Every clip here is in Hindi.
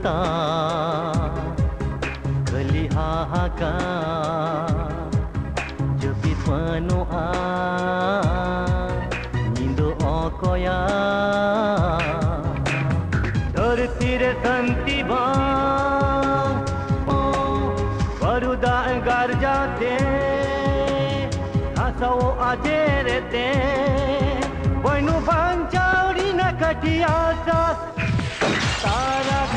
ta khali hahaka jepit panua nindo okoya धरती रे संती bang baruda gar jate asau ajerete boinu bancauri na katiasa tarak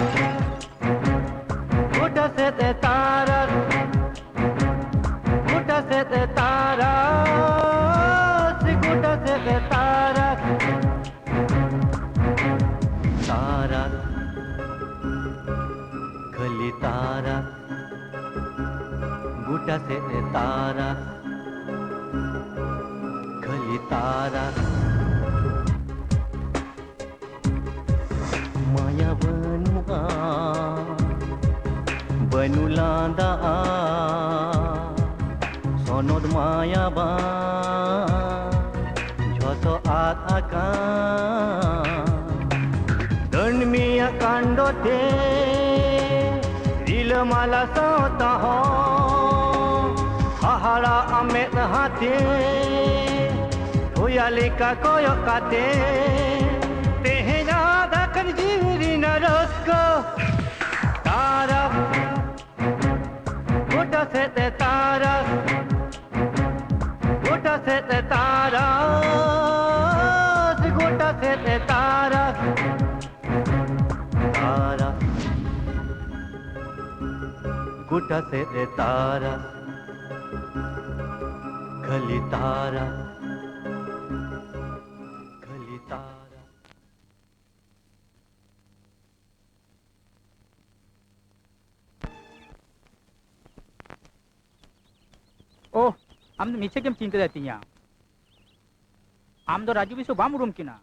uta sete tarak uta sete tarak uta sete tarak tarak khali tarak गुटा से तारा खली तारा माया बनुआ बनुलांदा सोनोद माया बा झोतो आत आका दंडमिया कांडो थे रील माला सोता हो ahara amet hati hoya leka koyok kate tehena dakan jiri naraska tarak gota sete tarak gota sete tarak gota sete tarak tarak gota sete tarak खली तारा खली तारा ओह आम तो मीचे केम चिंता देती हैं आम तो राजू बिसो बाम रूम किना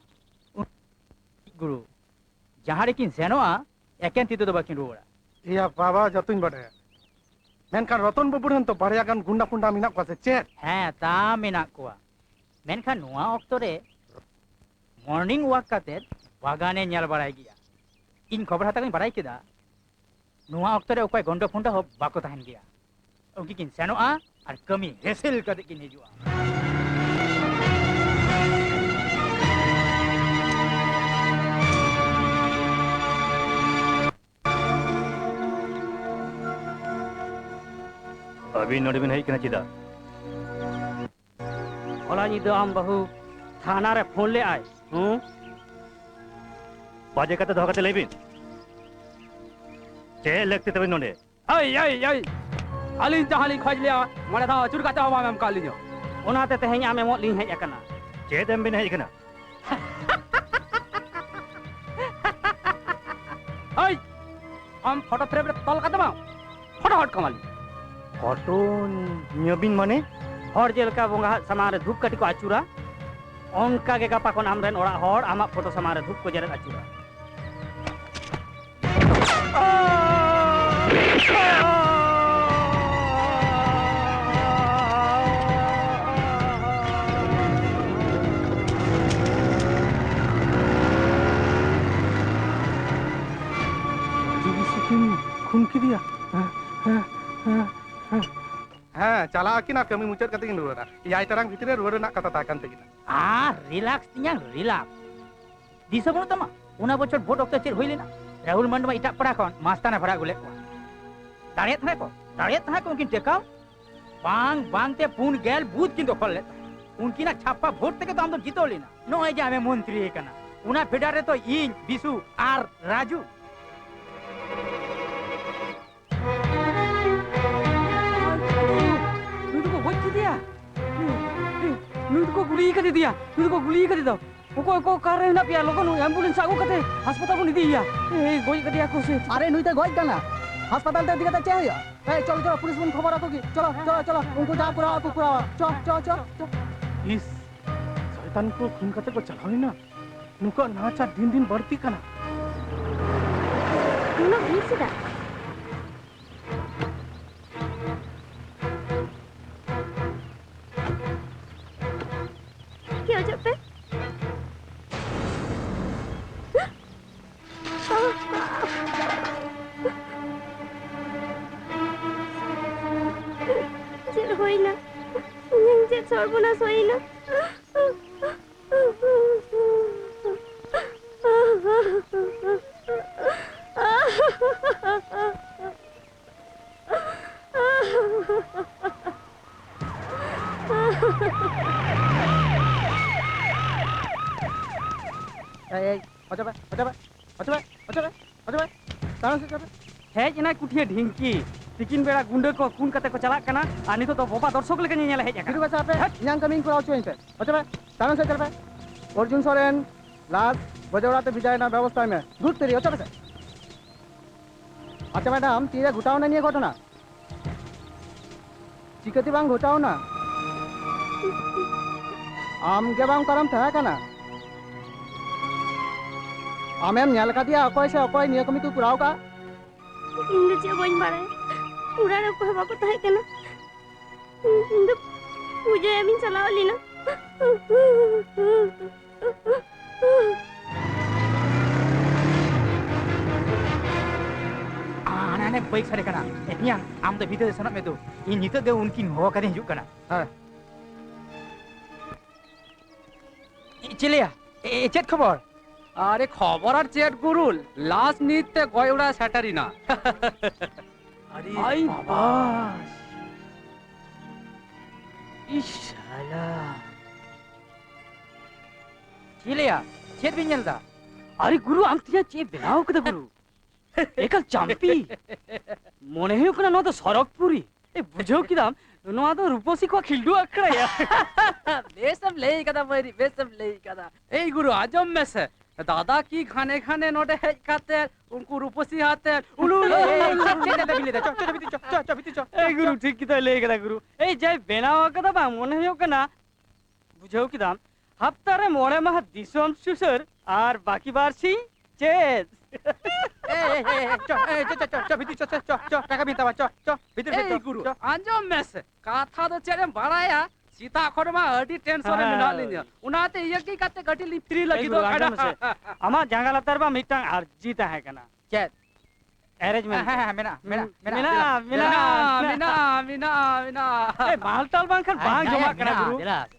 गुरु जहाँ रे किन सेनोआ एकेन तीतो तो बाकिन रोड़ा iya baba jatuhin badaya menkan roton baburan to barya kan gunda gunda minak ko se chet ᱦᱮᱸ ता मेनाक कोआ मेनखान नुआ ऑक्टो रे मॉर्निंग वॉक काते बागाने नेल बाराय गिया इन खबर हाता कइन बाराय केदा नुआ ऑक्टो रे ओकय गंडो फुंडा हो बाको ताहन गिया उनकी किन सेनोआ आर कमी हेसेल काते किन हिजुआ अभी नोड़े में नहीं कहना चिदा होला नी दो आम बहु थाना रे फोन ले आए बाजे का तो धोखा ले बिन चे लगते तभी नोड़े आई आई आई अलिन जहाली खोज लिया मने था चुरका तो हवा में काली नो ओनाते तेहें आमे मोट लिन है एकना चे दम बिन है एकना आई हम फोटो फ्रेम रे तल का दमा फोटो हट कमाली फोटो न्योबिन माने हर जेलका बोंगा समारे धूप कटी को आचुरा उनका के गपा कोन हमरेन ओरा हर आमा फोटो समारे धूप को जरे आचुरा जीवी सिकिन खून की दिया हाँ चला किना कमी मुचाद कते किन रुरा याय तरंग भितरे रुरा ना कथा ताकन ते किना रिलैक्स तिया रिलैक्स दिसो बनो तमा उना बचर भोट ऑक्टो चेर होइलेना राहुल मंड में इटा पड़ा कोन मास्ताना भरा गुले को दाड़िया था को उनकी टेकाव बांग बांग ते पून गेल बूथ किन तो खोल ले उनकी ना छापा वोट ते के तो हम तो जीतो लेना नो है जे हमें मंत्री कना उना फेडारे तो इन बिसु आर राजू को गुली कर दिया को गुली कर दो को कार रे ना पिया लोगन एम्बुलेंस आगो कते अस्पताल को निदिया ए गोई कर दिया को से अरे नुई ते गोई काना अस्पताल ते दिगते चे होया ए चलो चलो पुलिस मन खबर आतो की चलो चलो चलो उनको जा पूरा चलो चलो चलो इस शैतान को खून कते को चलावी ना नुका नाचा दिन दिन बढ़ती कना नुना हिसदा क्या हो जाता है সর্বনাশ হই না এই হচ্ছে হচ্ছে হচ্ছে হচ্ছে হচ্ছে তারা সে যাবে हेज ना कुठिया ढिंकी तिकिन बेड़ा गुंडे को खून कते को चला कना आ नितो तो बोपा दर्शक लेके नहीं हेज कितु बचा पे इनाम कमिंग को आओ चोइते হচ্ছে তারা সে চলবে অর্জুন সরেন লাস্ট বজওড়াতে বিজয় না ব্যবস্থা में दूध तेरी হচ্ছে अच्छा मैडम तीरा घुटाओ ना नहीं घटना चिकती बांग घुटाओ ना आम के बांग करम था कना आमेम ᱧᱮᱞ ᱠᱟᱫᱤᱭᱟ ᱚᱠᱚᱭ ᱥᱮ ᱚᱠᱚᱭ ᱱᱤᱭᱟᱹ ᱠᱟᱹᱢᱤ ᱠᱚ ᱠᱚᱨᱟᱣ ᱠᱟ ᱤᱧ ᱫᱚ ᱪᱮᱫ ᱵᱟᱹᱧ ᱵᱟᱲᱟᱭᱟ ᱩᱲᱟᱨᱮ ᱚᱠᱚᱭ ᱵᱟᱠᱚ ᱛᱟᱦᱮᱸ ᱠᱟᱱᱟ ᱤᱧ ᱫᱚ ᱯᱩᱡᱟᱹ ᱮᱢᱤᱧ ᱪᱟᱞᱟᱣ ᱞᱮᱱᱟ आना ने बाइक सारे कना एतिया आम तो भीतर सनत में तो इन नितो दे उनकी हो कदे हिजुक कना हां चिलिया ए चेत खबर अरे खबर और चेट गुरुल लास्ट नीते गयउड़ा सैटारी ना अरे आई बाबा इशाला चिलिया चेत भी नेलदा अरे गुरु आम तिया चे बनाओ कदे गुरु एकल चांपी मने हुई कना नो तो सरकपुरी ए बुझो किदाम नो तो रूपसी को खिलडू अखड़ा या बेसम ले कदा मेरी बेसम ले कदा ए गुरु आजम में से दादा की खाने खाने नोटे हेज खाते उनको रूपसी हाते उलू ए गुरु ठीक किता ले कदा गुरु ए जय बेनाव कदा बा मने हुई कना बुझो किदाम हफ्तारे मोड़े माह दिसम सुसर और बाकी बार सी चेत आंजम मेस काथा तो चेरे बड़ाया सीता खरमा अडी टेंशन में मिला लिया उनाते यकी काते गटी ली फ्री लगी दो खड़ा अमा जंगा लतर बा मिटांग अर्जी ता है कना चेत अरेंजमेंट हां मेना ए मालटाल बांग खान बांग जमा कना गुरु राजू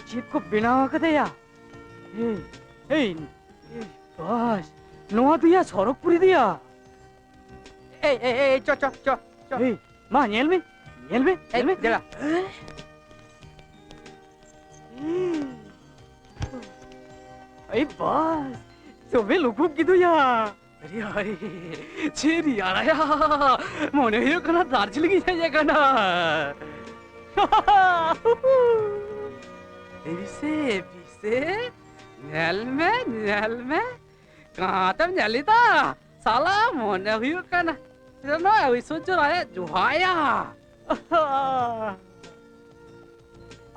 चीप को बिना कदे या ए बस नोआ दिया सरकपुरी दिया ए चो मा नेल में जरा ए बस तो वे लोगों की तो या अरे चेरी यार या मोने यो कना दार्जिलिंग जाए कना पीसे नेल में कहाँ तम नेली था साला मोने हुई कना ना ऐसा जो आया जुहाया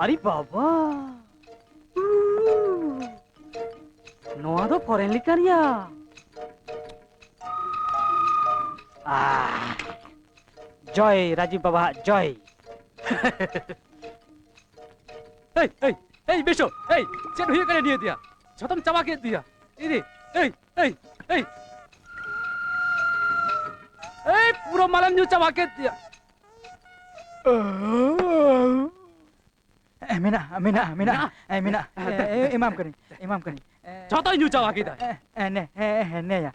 अरे बाबा नोआ तो फॉरेन लिकारिया जय राजीव बाबा जय बेशो चेट हुई करे दिया छतम चबा के दिया इदी पूरा मालम जो चबा के दिया मीना इमाम करें छतो न्यू चबा के दिया ने या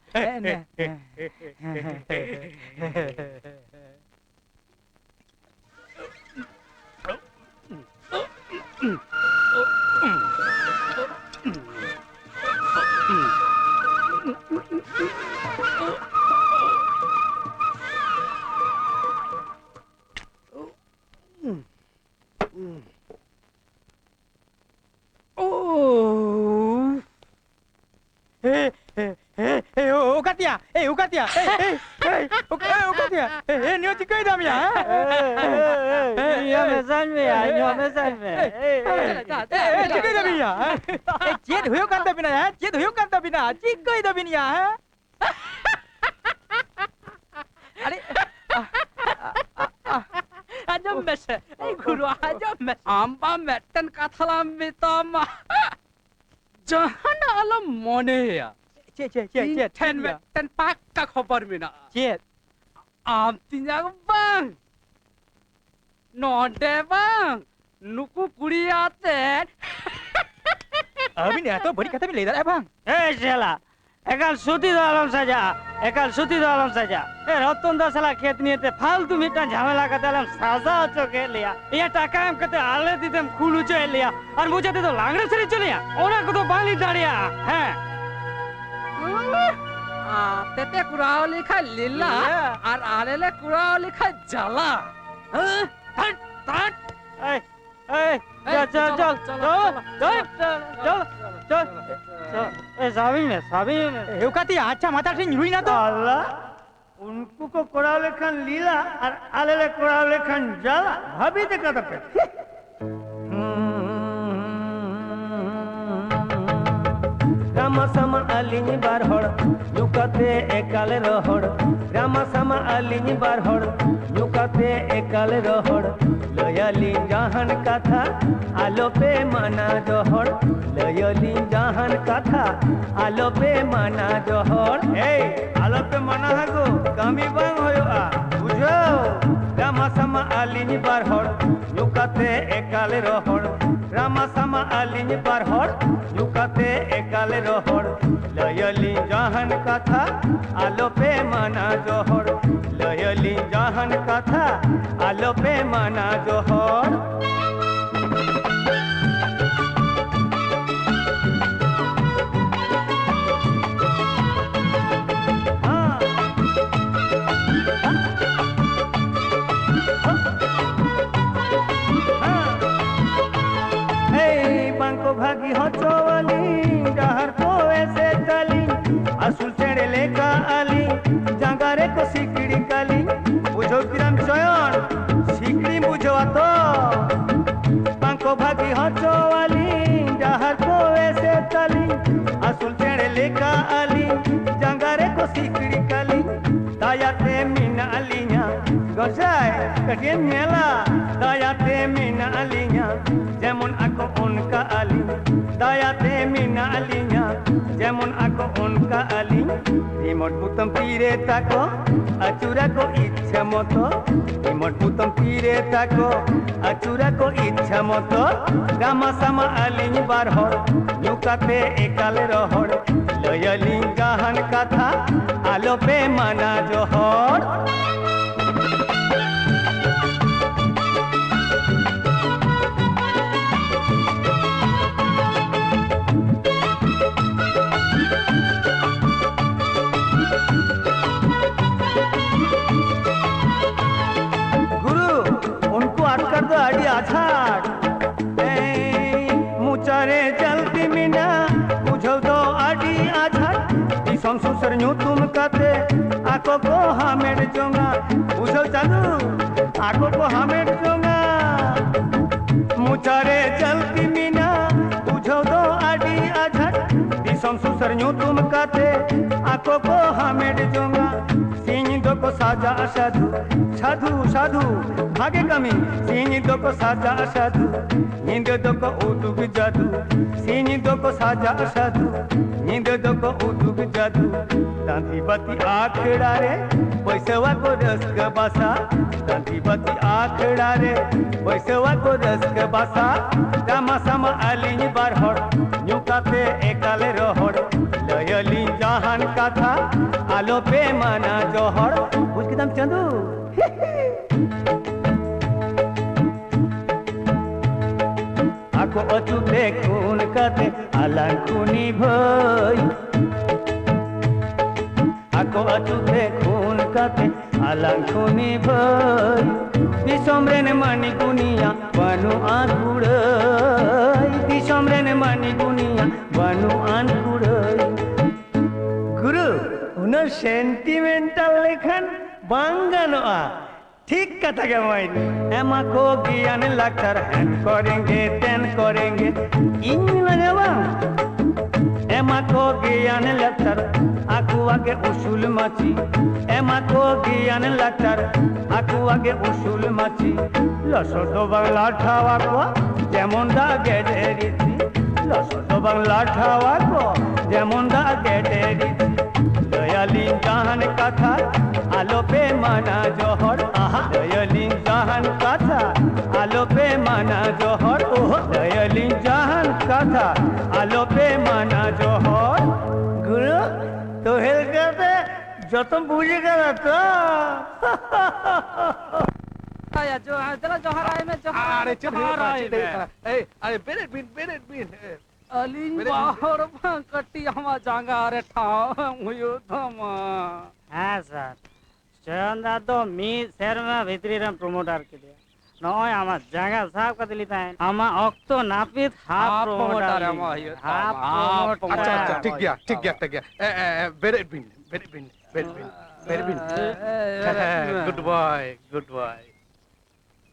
Ukatia. Ni chikai dam ya. Yo me salve. Chikai dam ya. Chết huyo kanta bina ya. Chikai dam ya. mese. Guru aja mese. Amba metten kathalam mitama. Jahan alam mone ya. Cik. Ten metten pakka khobar mina. Cik. Am tinyang bang. Node bang. Nuku kuriaten. Abin ya to beri kata bila dah bang. শালা একাল সুতি দলম সাজা একাল সুতি দলম সাজা এ রতন দা শালা খেত নিয়েতে ফালতু মিটা ঝামেলা কাটালাম সাজা চোখে লিয়া ये টাকা हम कहते आले दिदम खुलू चले लिया और मुझे तो लांगड़े से चले या ओना को तो बाली दाड़िया हैं Tete kurao likha lila. Ar alele kurao likha jala. Tat tat. ए ए चल चल चल चल चल ए साबिन में Eukati acha mata sin ruina to. अल्लाह उनको को कोड़ा लेखन लीला और आले ले कोड़ा लेखन जाला भाभी देखा था पे रामा समा अलिनी बारहड़ नुकाते एकाले रहड़ रामा समा अलिनी बारहड़ नुकाते एकाले रहड़ लयली जहान कथा आलो पे मना जोहड़ लयली जहान कथा आलो पे मना जोहड़ ए आलो पे मना हगो कमी बांग होयो आ बुझो रामा समा अलिनी बारहड़ नुकाते एकाले रहड़ रामा समा अलिनी बारहड़ नुकाते एकाले रहड़ लयली जहान कथा आलो पे मना जोहड़ लयली जहान कथा आलो पे मना जोहड़ को भागी हो चोवली डहर को ऐसे तली असुल चढ़े लेका आली जंगारे को सिकड़ी काली बुझो किरम चयन सिकड़ी बुझो तो पंको भागी हो चोवली डहर को ऐसे तली असुल चढ़े लेका आली जंगारे को सिकड़ी काली दायाते मीना अलिया गजाय कटिए मेला दायाते मीना अलिया जेमन आको उनका अली दायाते मीना अलिया जेमन आको उनका अली रिमोट बुतम पीरे ताको अचूरा को इच्छा मतो रिमोट बुतम पीरे ताको अचूरा को इच्छा मतो रामा सामा अलिनी बारहड़ नुकाते एकाले रहड़ लयली जहान कथा आलो पे मना जोहड़ कर दो आड़ी आछाड़ मुचारे चलती मीना बुझो दो आड़ी आछाड़ दिसम सुसर न्यू तुम काते आको को हमें जोंगा बुझो चालू आको को हमें जोंगा मुचारे चलती मीना बुझो दो आड़ी आछाड़ दिसम सुसर न्यू तुम काते आको को हमें जोंगा सिंह दो को साजा साधु साधु साधु भागे कमी सिंह दो को साजा साधु नींद दो को उदुग जादू सिंह दो को साजा साधु नींद दो को उदुग जादू दांती बत्ती आखड़ा रे पैसवा को रस्क बासा दांती बत्ती आखड़ा रे पैसवा को रस्क बासा रामा सामा अलिनी बारहड़ नुकाते एकाले रहड़ लयली जहान कथा आलो पे मना जोहड़ बुझ के दम चंदू आको अचूते खून कते आलांकुनी भई आको अचूते खून कते आलांकुनी भई दिसमरेन मनी गुनिया बनु आंकुड़ई दिसमरेन मनी गुनिया बनु आंकुड़ई गुरु उन्हें सेंटिमेंटल लेखन बांगानोआ ठीक कथा के माइन एमा को ज्ञान लाक्टर हैन करेंगे तेन करेंगे इन लगवा एमा एमा को ज्ञान लतर आकु आगे उसूल माची एमा को ज्ञान लतर आकु आगे उसूल माची लसद बांगला ठावा को जेमन दा गेडे रीति लसद बांगला ठावा को जेमन दा गेडे रीति दयालीन जहान कथा आलो पे माना जोहर आहा दयालीन जहान कथा आलो पे माना जोहर ओह दयालीन जहान कथा आलो पे माना जोहर गुरु तो हेल करते जो तुम बुझेगा ना तो आया जो चलो जोहर आए में जोहर अरे चल जोहर आए में अरे बेरेट बिन अलिंग बाहर कट्टी हमा जांगा रे ठाव हुयो थमा हाँ सर चयन दा तो मी शहर में भीतरी रे प्रमोटर के दिया नय आमा जागा साफ कर दिली तान आमा ऑक्टो नापित हाफ प्रमोटर आमा हियो हाफ प्रमोटर अच्छा अच्छा ठीक गया बेरेट बिन गुड बॉय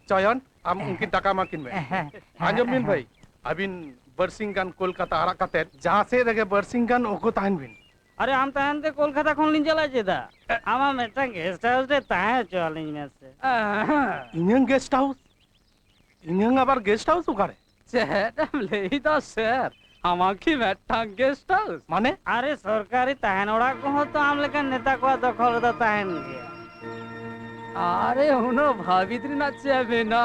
चयन आम उनकी टाका माकिन में आंजम बिन भाई अबिन बरसिंगान कोलकाता आरा काते जहां से रगे बरसिंगान ओको ताहन बिन अरे हम ताहन ते कोलकाता खन लिन चला जेदा आमा मेटा गेस्ट हाउस रे ताहे चलिन में से इन्हं गेस्ट हाउस इन्हं आबार गेस्ट हाउस उकारे चेटम लेदा सर हमा की मेटा गेस्ट हाउस माने अरे सरकारी ताहन ओड़ा को तो आम लेकिन नेता को दखल दा ताहन गया अरे उनो भावित्री ना चेबे ना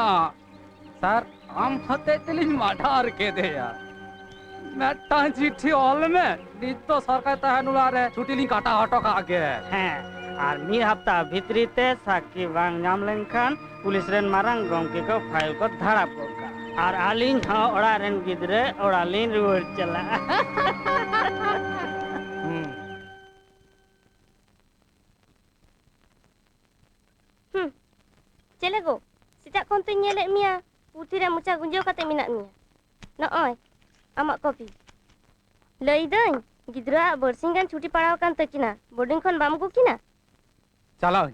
सर हम हते तिलिन माठार के दे यार मेटा चिट्ठी ऑल में नित्तो सरकार ताहन उलारे छुट्टी लिन काटा हटो का आगे हैं और मी हफ्ता भीतरी ते साकी बांग नाम लेनखान पुलिस रेन मारंग गमके को फाइल को धाड़ा पोका और आलिन हा ओड़ा रेन गिदरे ओड़ा लिन रुवर चला चले गो सिता kon tu nyelek mia putih dan muca gunjau kata minat mia noy amak kopi lay dañ gidra bersingan cuti padaw kan takina boarding kon bam gu kina चलाओ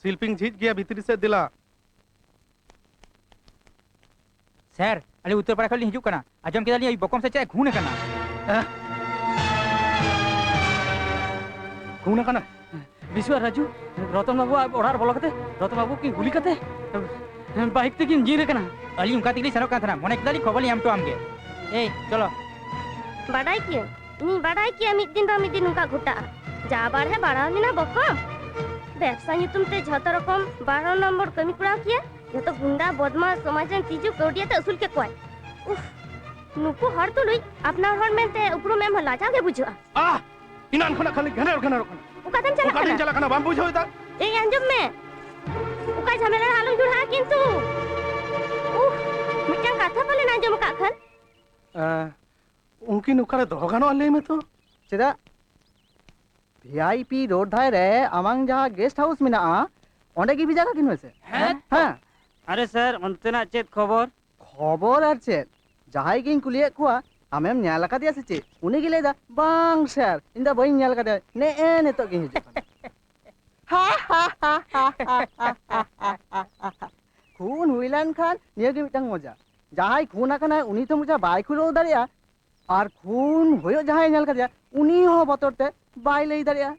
शिल्पिंग जीत गया भीतरी से दिला सर अरे उत्तर पड़ा खली हिजू कना आजम के दाली बकम से चाहे घूने कना घूना कना विश्व राजू रतन बाबू ओढ़ार बोलो कते रतन बाबू की गुली कते बाइक ते किन जीरे कना अली उनका तिगली सरो का था मोने के दाली खबली हम तो आमगे ए चलो badai kia ini badai kia mid din ba mid din nungka ghuta jabar he badao ni na bokam ব্যবসা নিতুম তে যত রকম 12 নম্বর কমি কুড়াও কিয়া যত গুন্ডা বদমাস সমাজেন তিজু কৌডিয়াতে আসুল কে কয় উফ নুকু হর তো লই আপনার হর মেনতে উপরো মেম লাজা গে বুঝা इनान खना खाली घने रखना उकादन चला उकादिन चला खाना बाम बुझो ता ए अंजुम में उका झमेला हालू जुड़ा किंतु उफ मिटन कथा बोले ना अंजुम का खन उनकी नुकारे दोगानो अल्ले में तो चेदा वीआईपी रोड धाय रे अमंग जहां गेस्ट हाउस में ना ओंडे की भी जगह किन वैसे हां अरे सर अंतना चेत खबर खबर আর চেত যাহাই কিন কুলিয়ে কুয়া আমেম ᱧᱮᱞ ᱟᱠᱟᱫᱮᱭᱟ ᱥᱮ ᱪᱮᱫ ᱩᱱᱤ ᱜᱮ ᱞᱟᱹᱭᱫᱟ ᱵᱟᱝ ᱥᱮᱨ ᱤᱧ ᱫᱚ ᱵᱟᱹᱧ ᱧᱮᱞ ᱟᱠᱟᱫᱮᱭᱟ ᱱᱮ ᱱᱤᱛᱚᱜ ᱜᱮ ᱦᱤᱡᱩᱜ ᱠᱟᱱᱟ খুন হুইলান খান নিয়ে গে মিটাং মজা যাহাই খুন আকানা উনি তো মজা বাই খুলো দাঁড়িয়া আর খুন হইও যাহাই ᱧᱮᱞ ᱠᱟᱫᱮᱭᱟ উনি হো বতরতে বাই লই দাঁড়িয়া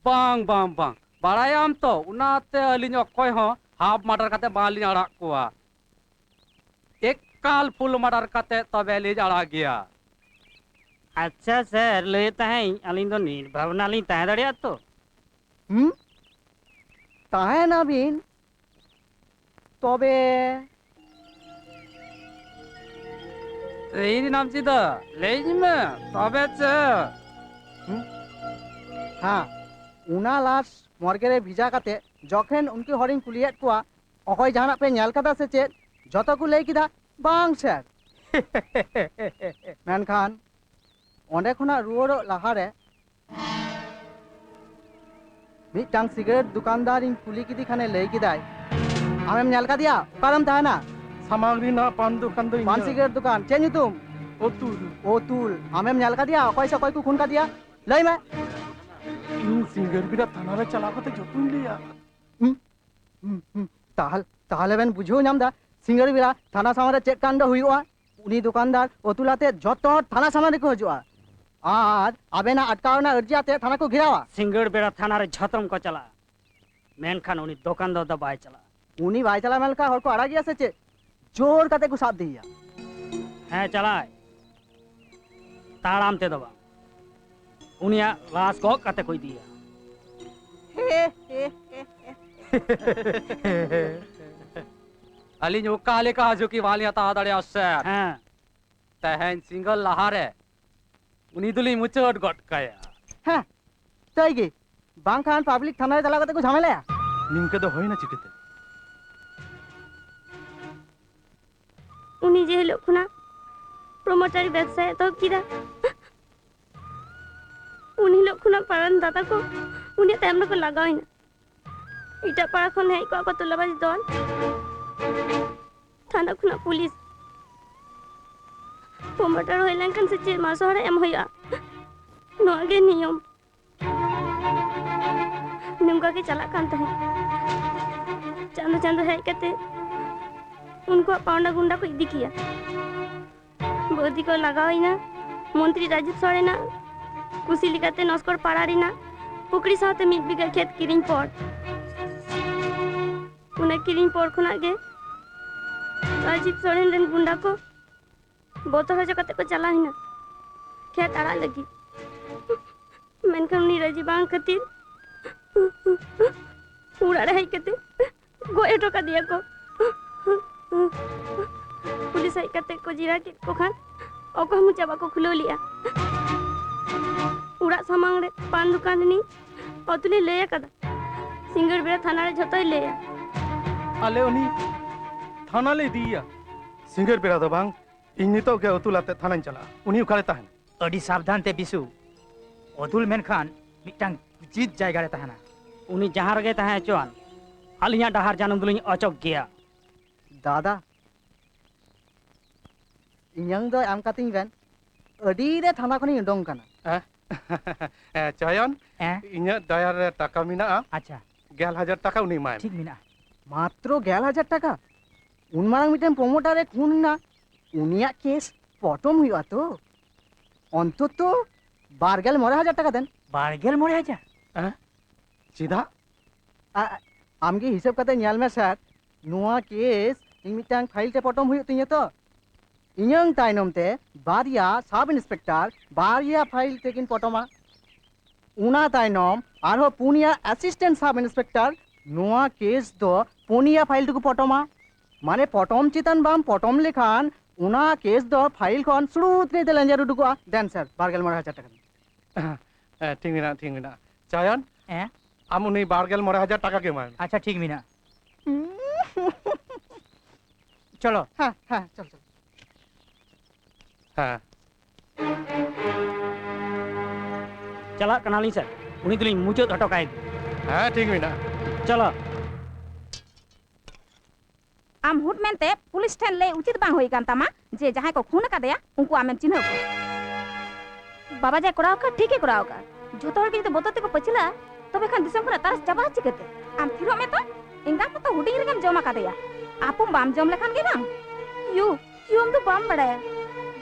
बांग बांग बांग बाड़ायाम तो उनाते अलिन अकोय हो हाफ मर्डर काते बालिन अड़ा कोआ एक काल फुल मर्डर काते तबे ले अड़ा गया अच्छा सर लेता है अलिन तो नीर भावना ली तय दड़िया तो তাহে না বিন তবে এই নাম চিদা লেজ মে তবে চ হ্যাঁ উনা লাশ মর্গেরে ভিজা কাতে যখন উনকি হরিং কুলিয়েট কোয়া অকয় জাহানাক পে ᱧᱮᱞ ᱠᱟᱫᱟ ᱥᱮ ᱪᱮᱫ ᱡᱚᱛᱚ ᱠᱚ ᱞᱟᱹᱭ ᱠᱮᱫᱟ ᱵᱟᱝ ᱥᱮᱨ ᱢᱮᱱᱠᱷᱟᱱ ᱚᱸᱰᱮ ᱠᱷᱚᱱᱟᱜ ᱨᱩᱣᱟᱹᱲᱚᱜ ᱞᱟᱦᱟᱨᱮ मिटांग सिगरेट दुकानदार इन कुली की दिखाने ले किदाय आमेम ᱧᱮᱞ ᱠᱟᱫᱮᱭᱟ ᱚᱠᱟᱨᱮᱢ ᱛᱟᱦᱮᱱᱟ सामग्री ना पान दुकान दो पान सिगरेट दुकान ᱪᱮᱫ ᱧᱩᱛᱩᱢ ओतुल ओतुल आमेम ᱧᱮᱞ ᱠᱟᱫᱮᱭᱟ ᱚᱠᱚᱭ ᱥᱮ ᱚᱠᱚᱭ ᱠᱚ ᱠᱷᱩᱱ ᱠᱟᱫᱮᱭᱟ ᱞᱟᱹᱭ ᱢᱮ इन सिंगर बिना थाना रे चला कते जोतुन लिया ताहले बेन बुझो नाम दा सिंगर बेला थाना सामने चेक कांड हुआ उनी दुकानदार ओतुलाते जतो थाना सामने को हजुआ आर आबेना अटकावना अर्जियाते थाना को घिरावा सिंगड़ बेड़ा थाना रे झतम को चला मेनखान उनी दुकान दो बाय चला उनी बाय चला मेलका हर को आड़ा गया से चे जोर काते को साथ दिया है चलाए ताड़ाम ते दबा उनिया लाश को काते कोई दिया अली जो काले का जो की वालिया ता दड़े असर हां तहन सिंगल लहारे उनी दुली मुचोट गट काया हां ताई गे बांखान पब्लिक थाना रे चला काते को झमेला निंके दो होई ना चिकिते उनी जे हिलो खुना प्रमोटर व्यवसाय तो किरा उनी हिलो खुना पारन दादा को उनी टाइम को लगाई ना इटा पारा खन है को तुलाबाजी दल थाना खुना पुलिस प्रमोटर होइलन कन से चे मासोरे एम होया नोगे नियम निमका के चला कान तहे चांदो चांदो है कहते उनको पाउंडा गुंडा को इदी किया बोदी को लगाई ना मंत्री राजीव सोरेना कुसी लिखाते नस्कर पारारी ना पुकड़ी साथे मिट बिगा खेत किरिंग पर उन्हें किरिंग पर खुना गे राजीव सोरेन रेन गुंडा को बोतल हो जगते को चला ही ना खेत आड़ा लगी मेनकन उनी राजीव बांग खातिर उड़ा रहे कहते गोए टोका दिया को पुलिस आई कहते को जीरा के को खान ओको हम चाबा को खुलो लिया उड़ा सामांग रे पान दुकान नी ओतुले लेया कदा सिंगर बेरा थाना रे झतई लेया आले उनी थाना ले दिया सिंगर बेरा दो बांग इन नितो के ओतुलाते थाना चला उनी उखाले ताहन अडी सावधान ते बिसु ओतुल मेनखान मिटांग जीत जायगा रे तहना उनी जहां रगे तहां चोन अलिया डहार जानम दुलिन अचक गया दादा इnyang do am kating ben adi re thana khoni indong kana चयन इन्या दया रे टाका मिना अच्छा 11,000 टाका उनी माय ठीक मिना मात्र 11,000 टाका उन मारंग मिटेन प्रमोटर रे खून ना उनिया केस पटम हुआ तो अंततो 12,000 टाका देन 12,000 सीधा आमगे हिसाब कते ᱧᱮᱞ ᱢᱮ सर नुआ केस ᱤᱧ ᱢᱤᱫᱴᱟᱝ ᱯᱷᱟᱭᱤᱞ ᱛᱮ ᱯᱚᱴᱚᱢ ᱦᱩᱭᱩᱜ ᱛᱤᱧᱟ ᱛᱚ ᱤᱧᱟᱹᱝ ᱛᱟᱭᱱᱚᱢ ᱛᱮ ᱵᱟᱨᱭᱟ ᱥᱟᱵ ᱤᱱᱥᱯᱮक्ᱴᱟᱨ ᱵᱟᱨᱭᱟ ᱯᱷᱟᱭᱤᱞ ᱛᱮᱠᱤᱱ ᱯᱚᱴᱚᱢᱟ ᱩᱱᱟ ᱛᱟᱭᱱᱚᱢ ᱟᱨᱦᱚᱸ ᱯᱩᱱᱭᱟ ᱮᱥᱤᱥᱴᱮᱱᱴ ᱥᱟᱵ ᱤᱱᱥᱯᱮक्ᱴᱟर नुआ केस दो पुनिया फाइल तक पटमा माने पटम चितन बाम पटम लेखान उना केस दो फाइल खन सुरुत रे लेंजर उडुआ देन सर 12,000 टाका ठीक मिना चयन आम उनी 12,000 टाका के मान अच्छा ठीक मिना चलो हाँ हाँ चल चल हाँ चला कनाली सर उनी दुलिन मुचो हटकाय हाँ ठीक मिना चलो आम हुट मेनते पुलिस ठेन ले उचित बांग होई कान तामा जे जहां को खून का दया उनको आमेन चिन्ह को बाबा जे कराओ का ठीक है कराओ का जोतो हर के तो बोतते को पछिला तबे खान दिसम को तार चाबा चिकते आम फिरो में तो इंगा को तो हुडिंग रेगम जमा का दया आपम बाम जम लेखान के बांग यू हम तो बाम बड़ाया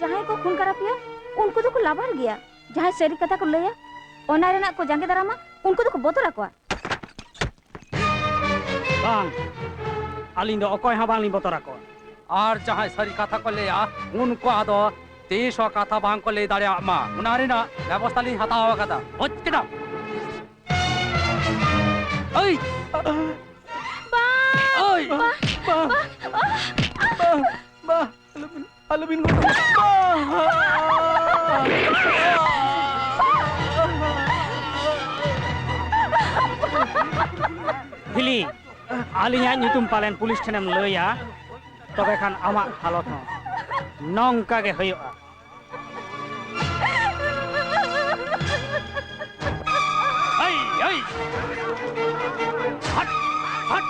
जहां को खून करा पिया उनको तो को लाभार गया जहां सेरी कथा को लेया ओना रेना को जांगे दरामा उनको तो को बोतला को बांग अलिंग दो अकोय हा बांग लिंग बोतरा को और जहां सरी कथा को ले उनको आदो देश और कथा बांग को ले दाड़े मा उनारे ना व्यवस्था ली हतावा कथा होचकेदा ओय ओय बा अलबिन हिली आलिया नितुम पालन पुलिस ठेनेम लया तबे खान आमा हालत हो नंका के होयोआ आई हट हट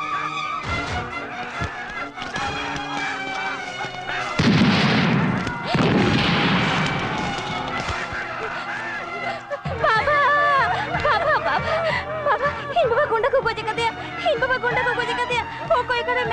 बाबा हिन बाबा गुंडा को गोजे का दिया हिन बाबा गुंडा को गोजे का दिया वो कोई करे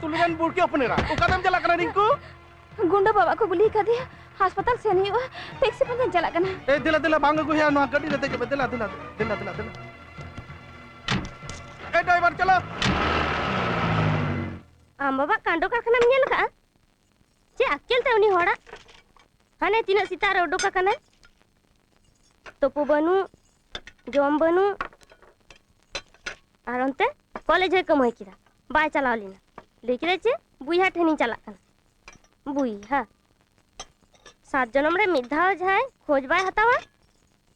सुलेमान बुड़की अपनेरा उकादम चला कना रिंकू गुंडा बाबा को गुली कर दिया अस्पताल से नहीं हुआ टैक्सी पर चला करना ए दिला दिला बांग को है नो गड्डी लेते के दिला दिला दिला दिला दिला ए ड्राइवर चलो आम बाबा कांडो कारखाना में लगा चे अकेल ते उनी होड़ा हाने तीन सितारे उडोका कना तोपो बनू जोम बनू और अंते कॉलेज है कम किरा बाय चलाव लेना लेकिन चे बुईहा ठेनी चला कना बुईहा 7 जनम रे मिधाव जाय खोज बाय हतावा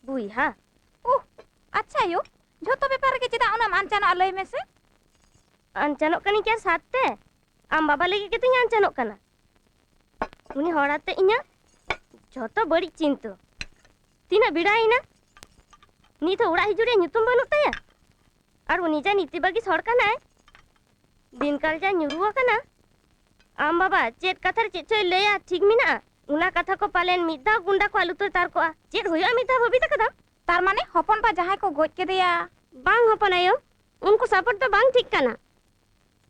बुईहा अच्छा यो झोतो व्यापार के चिता ओना अनचानो अलय में से अनचानो कनी क्या साथे आम बाबा लेके के तिन अनचानो कना उनी होड़ाते इना झोतो बड़ी चिंतो तीना बिड़ाइना नी तो उड़ा हिजुरे nyutum बानु तया और उनी जा नीति बागी सड़का ना दिन काल जा न्यूरुआ कना आम बाबा चेत कथार चेत चोय लेया ठीक मिना उना कथा को पालेन मिदा गुंडा को आलू तो तार को चेत होया मिदा भबी तकदा तार माने हपन बा जहां को गोज के दिया बांग हपन आयो उनको सपोर्ट तो बांग ठीक कना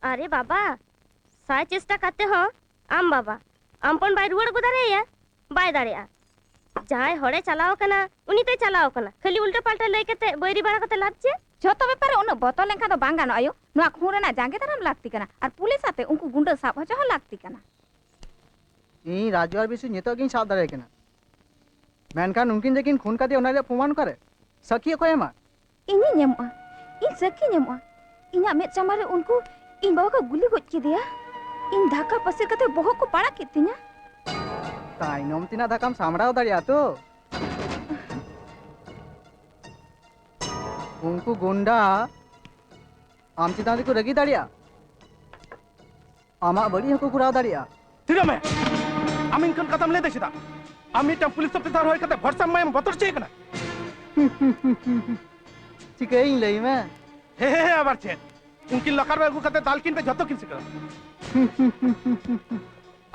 अरे बाबा साय चेष्टा करते हो आम बाबा आमपन बाय रुवाड़ गोदारे या बाय दाड़ेया जहां होड़े चलाओ कना उनी ते चलाओ कना खाली उल्टा पाल्टा लय केते बैरी बारा कते लाभचे झोतो व्यापार उन बोतल लेखा तो बांग गानो आयो नुआ खून रेना जांगे ताराम लागती कना और पुलिस आते उनको गुंडा साब हो जहा लागती कना इ राजवार बिसु नितो गिन साब दारे कना मेनखान उनकिन जेकिन खून का दे ओना रे प्रमाण करे सखी को एमा इनी नेमो इन सखी नेमो इना में चमारे उनको इन बाबा को गुली गोज के दिया इन धाका पसे कते बहुत को पाड़ा कितिना ताइनोम तिना धाकाम सामराव दाड़िया तो उनको गुंडा आम चितान को रगी दाड़िया आमा बड़ी हको कुराव दाड़िया तिरा में आम इनकन कदम ले देसिदा आम मिटम पुलिस ऑफिसर होय कते भरसा में बतर छे कना चिकई लई में हे आबार छे उनकी लकार में कते दालकिन पे जतो किन सिकरा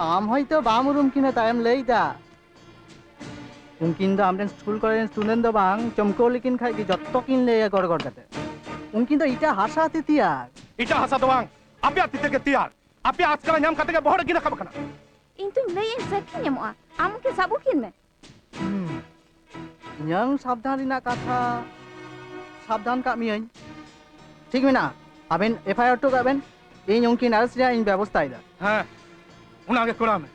आम होय तो बामुरुम किने तायम लई दा उनकिन दो आमरेन स्कूल कॉलेज स्टूडेंट दो बांग चमको लेकिन खाई की जत्तो किन ले गड़ गड़ कते उनकिन तो इटा हासा तितियार इटा हासा दोवांग आपया तिते के तियार आपया आज कला नाम कते के बहुत गिना खब कना इन तुम लई सखी नेमो आम के साबु किन में yang सावधान रिना कथा सावधान का मियन ठीक में ना अबेन एफआईआर तो काबेन इन उनकिन अरेस्ट रे इन व्यवस्था इदा हां उना के कोड़ा में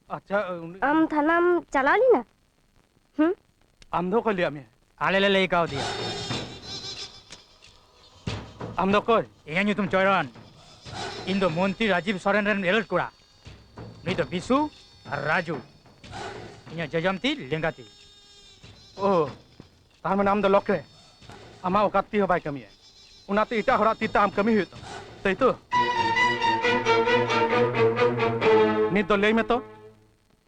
अच्छा आम थानाम चला ली ना आम दो को लिया में आले ले ले काव दिया आम दो को इया nyutum चोरन इन दो मंत्री राजीव सोरेन रेन एलर्ट कोड़ा नी तो बिसु और राजू इया जजमती लेंगाती ओ तार में नाम दो लोकरे आमा ओकाती हो बाय कमी है उनाते इटा होरा तीता आम कमी हुई तो तई तो नी तो ले में तो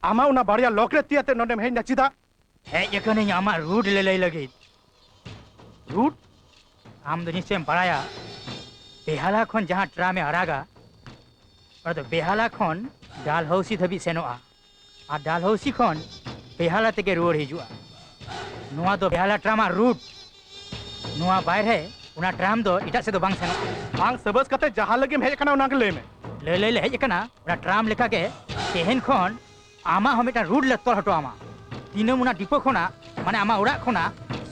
आमा उना बाड़िया लोकरे तियाते नोडे में नचिदा है यकने आमा रूट ले ले लगी रूट आम दो निश्चय बड़ाया बेहाला खन जहां ट्रा में हरागा और तो बेहाला खन डाल हाउसी धबी सेनोआ और डाल हाउसी खन बेहाला तेके रोड हिजुआ नुआ दो बेहाला ट्रामा रूट नुआ बाहर है उना ट्राम दो इटा से दो बांग सेनो बांग सबस कते जहां लगे में कना उना के ले में ले हेज कना उना ट्राम लेखा के तेहन खन आमा हमेटा रूट ले तोल हटो आमा तीनो मुना डिपो खोना माने आमा उड़ा खोना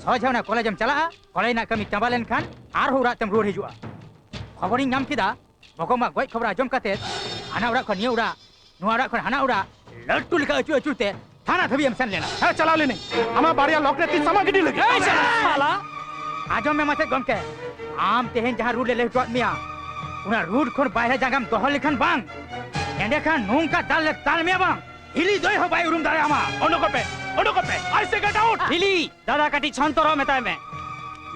सहजना कॉलेजम चला कॉलेज ना कमी चाबालेन खान आर हो उड़ा तम रोड हिजुआ खबरिं नाम किदा बगमा गय खबर आजम काते हाना उड़ा खन निया उड़ा नुआ उड़ा खन हाना उड़ा लट्टू लिखा अचू अचूते थाना धबी हम सन लेना है चला लेने आमा बाड़िया लोकरे ती समा गिडी लगे ए साला आजम में माथे गमके आम तेहन जहां रूट ले टोट मिया उना रूट खन बाहर जगम दोह लिखन बांग एंडे खान नोंका दाल ले ताल में बांग हिली दोय हो बाय रूम दारे आमा ओनो पे आई से गेट आउट हिली दादा काटी छंतरो मेताय में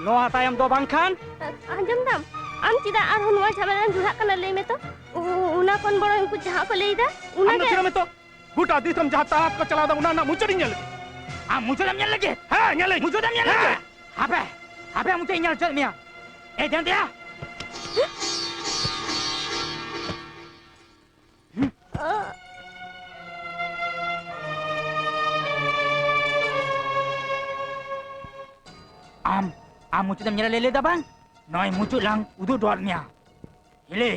नोआ तायम दो बांग खान आजम दाम आम चिदा आर हुनवा झमेला जुहा कना ले में तो उना कोन बड़ो उनको जहां को लेइदा उना के में तो गुटा दी तुम जहां तारात को चला दा उना ना मुचड़ी नेल आ मुचड़म नेल लगे हां नेल मुचड़म नेल लगे हाबे मुचे नेल चल मिया ए ध्यान दिया Am mucut dem nyala lele dah bang. Noi mucut lang udu dor nya. Hele.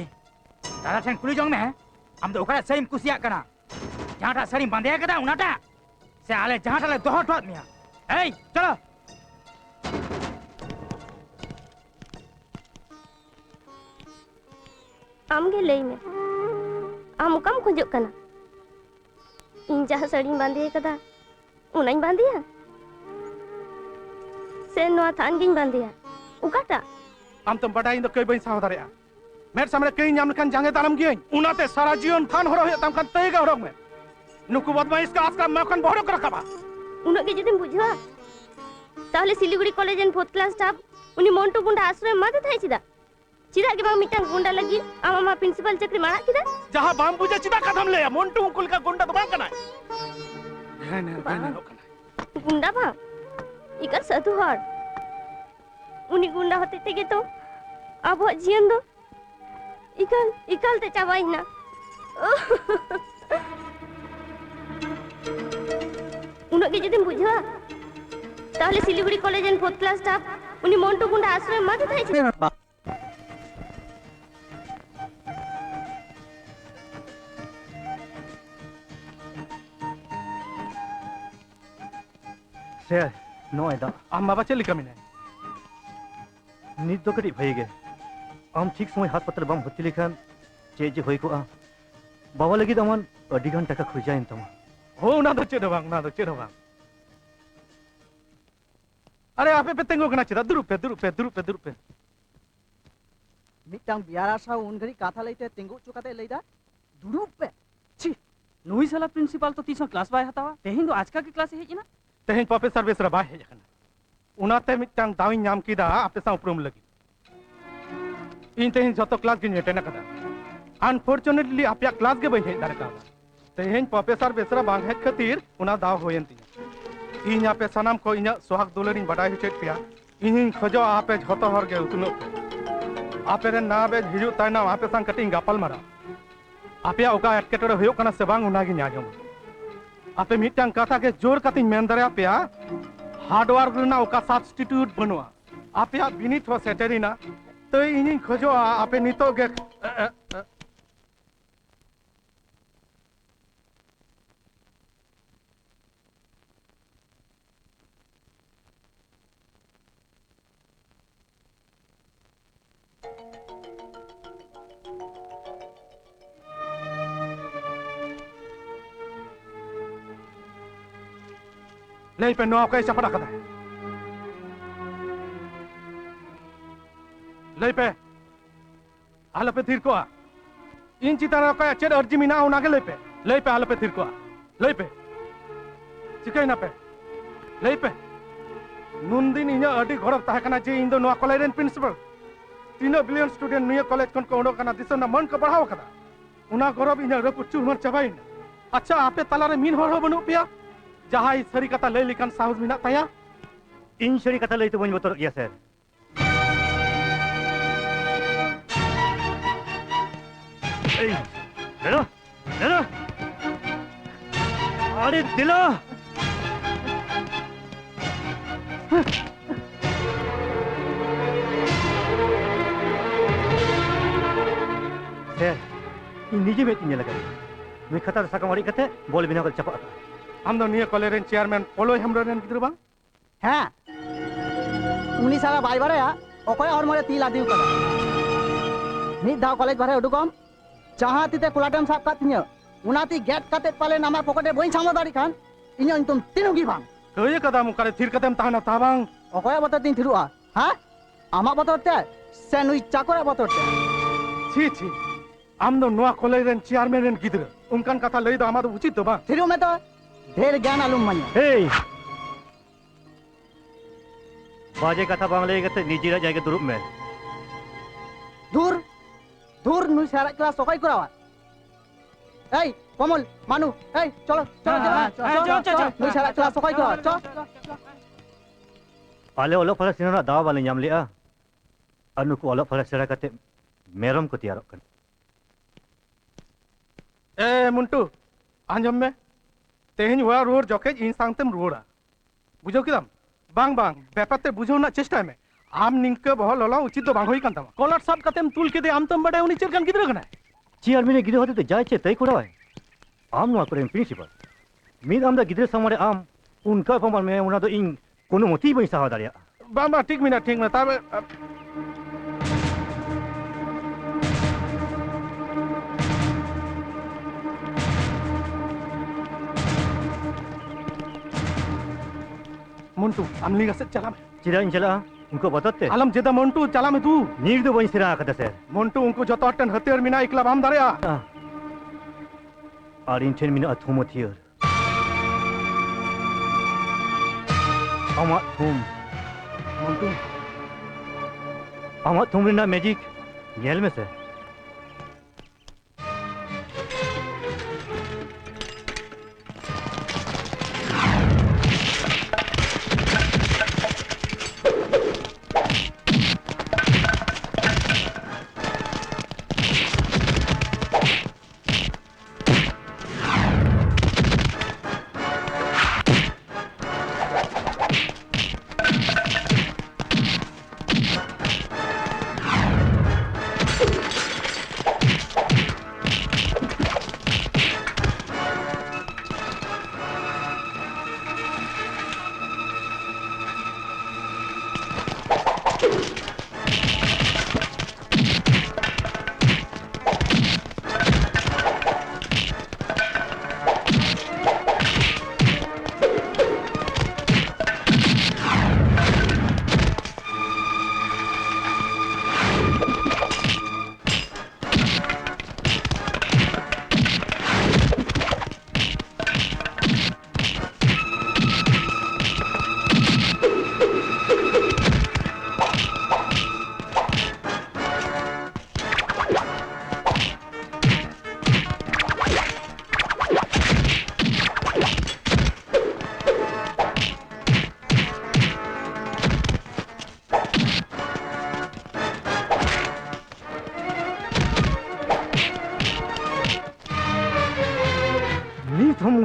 Dara sen kuli jong me. Am do okara sarim kusiak kana. Jahan tak sarim bandai kada unata. Se ale jahan tak le dohor dor nya. Hey, chalo. Amge lay me. Am ukam kunjuk kana. Ing jahan sarim bandai kada. Unain bandiya. Se noa than gin bandiya. Ukata. am tum badai indo koi bain saw daria mer samre kei nyam lekan jange dalam gieng unate sara jion than horo he tam kan teiga horok me nuku badmais ka aska makan bohro kar kaba उन्हें के जदीम बुझवा ताहले Siliguri college and 4th class staff उनी मोंटू गुंडा आश्रय मत थाई चिदा चिदा के बांग मिटन गुंडा लगी आमा प्रिंसिपल चक्री मारा किदा जहां बाम बुझे चिदा कदम ले मोंटू कुल का गुंडा तो बांग कना है गुंडा बा इकर साधु हर उनी गुंडा होते ते के तो अब जीवन दो इकल ते चावाई ना उन्हें के जदीम बुझवा ताहले Siliguri college and 4th class staff उनी मोंटू गुंडा आश्रय मत थाई चिदा से नो एदा am baba cheli kamine नित दो कटी भइगे आम ठीक समय हाथ पत्र बम भर्ती लेखान चे जे होई को आ बाबा लगी दमन अडी घंटा का खुजाइन तमा हो ना दो चेdo bang na do चेdo bang अरे आपे पे तेंगो कना चिदा दुरुप पे मिटang biara sa un घड़ी काथा लइते तिंगु चुकाते लइदा दुरुप पे छी नुई साला प्रिंसिपल तो 300 क्लास बाय हतावा तेहिन दो आज का की क्लास हेजना तेहिन प्रोफेसर बेसरा बा हे जखना उनाते मिटang दावी नाम किदा आपे सा उपरुम लगी इन तेहिन जतो क्लास गिन एटेना कदा अनफॉर्चूनेटली आपया क्लास के बइ हे दार का तेहिन प्रोफेसर बेसरा बांग हे खातिर उना दाव होयन ती इन आपे सनाम को इना सोहाग दुलरिन बडाई हुचेट पिया इन खजो आपे जतो हर गे उतनो आपे रे ना बे हिजु ताइना आपे संग कटिंग गापल मारा आपया ओका एटकेटोरे होयो कना से बांग उनागी न्याजम आपे मिटang कथा के जोर कतिं मेन दारे आपया हार्डवर्क रना ओका सब्स्टिट्यूट बनवा आपया बिनिट हो सेटेरिना तो इनिन खजो आपे नितो गे ले पे नो आपका ऐसा पड़ा कदा ले पे आला पे थिर को इन चितारा का चेड अर्जी मिना उनागे ले पे आला पे थिर को ले पे चिकई ना पे ले पे नुंदिन इना अडी घरक ताहे कना जे इन दो नो कॉलेज रेन प्रिंसिपल 3 बिलियन स्टूडेंट निया कॉलेज कोन को ओडो कना दिसना मन को बढ़ाव कदा उना गरब इना रपु चुमर चबाइन अच्छा आपे तलारे मिन हर हो बनु पिया जहां सरी कथा ले लिखन साहस मिना तया इन सरी कथा लई तो बन बतर गया सर ए हेलो अरे दिलो सर इन निजे में तिन लगा मैं खतर साकमारी कते बोल बिना कल चपा हम दो निया कॉलेज रेन चेयरमैन पोलो हेमरो रेन गिद्र बा हाँ उनी साला बाई बारे या ओकोय और मोरे ती लादिउ कदा नित दाव कॉलेज बारे उडुकम जहां तीते कुलाटम साब कातिया उनाती गेट काते पाले नामा पकटे बई सामो दाड़ी खान इᱧ तुम तिनुगी बांग कय कदा मुकारे थिर कतेम ताहना ताबांग ओकोय बतर तीन थिरुआ हां आमा बतर ते से नुई चाकोरा बतर ते छी छी आम दो नोआ कॉलेज रेन चेयरमैन रेन गिद्र उनकान कथा लई दो आमा दो उचित दो बा थिरु में तो ढेर ज्ञान आलुम मन हे बाजे कथा बांगले गते निजीरा जायगा दुरुप में दूर दूर नुई सारा क्लास ओकोय करावा এই কমল মানু এই চলো চলো নুই সারা ক্লাস ওকই করা চল आले ओलो फला सिना दावा बाले ᱧᱟᱢ ᱞᱮᱜᱼᱟ ᱟᱨ ᱱᱩᱠᱩ ᱚᱞᱚᱜ ᱯᱟᱲᱦᱟᱜ ᱥᱮᱬᱟ ᱠᱟᱛᱮ ᱢᱮᱨᱚᱢ ᱠᱚ ᱛᱮᱭᱟᱨᱚᱜ ᱠᱟᱱᱟ ए मुंटू आंजम में तेहन हुआ रोड जखे इन सांगतेम रोड़ा बुझो किदम बांग बांग बेपाते बुझो ना चेष्टा में आम निंका बहल लला उचित तो बांग होई कान तमा कॉलर सब कतेम तुल केदे आम तम बड़े उनी चेर कान गिद्रा कना चेयरमैन गिद्रा होते जाय चे तय कोराय आम नोआ करे प्रिंसिपल मीद आम दा गिद्रा सामने आम उनका अपमान में उना तो इन कोनो मोती बई साहा दारिया बाबा ठीक मिना तब मोन्टू आमली गसे चला में चिरा इन चला उनको बताते आलम जेदा मोन्टू चला में तू नीर दो बई सिरा कदा सर मोन्टू उनको जतो टन हथियार मिना इकला बाम दारिया और इन ठेन मिना अथुम हथियार आमा थुम मोन्टू आमा थुम रिना मैजिक नेल में से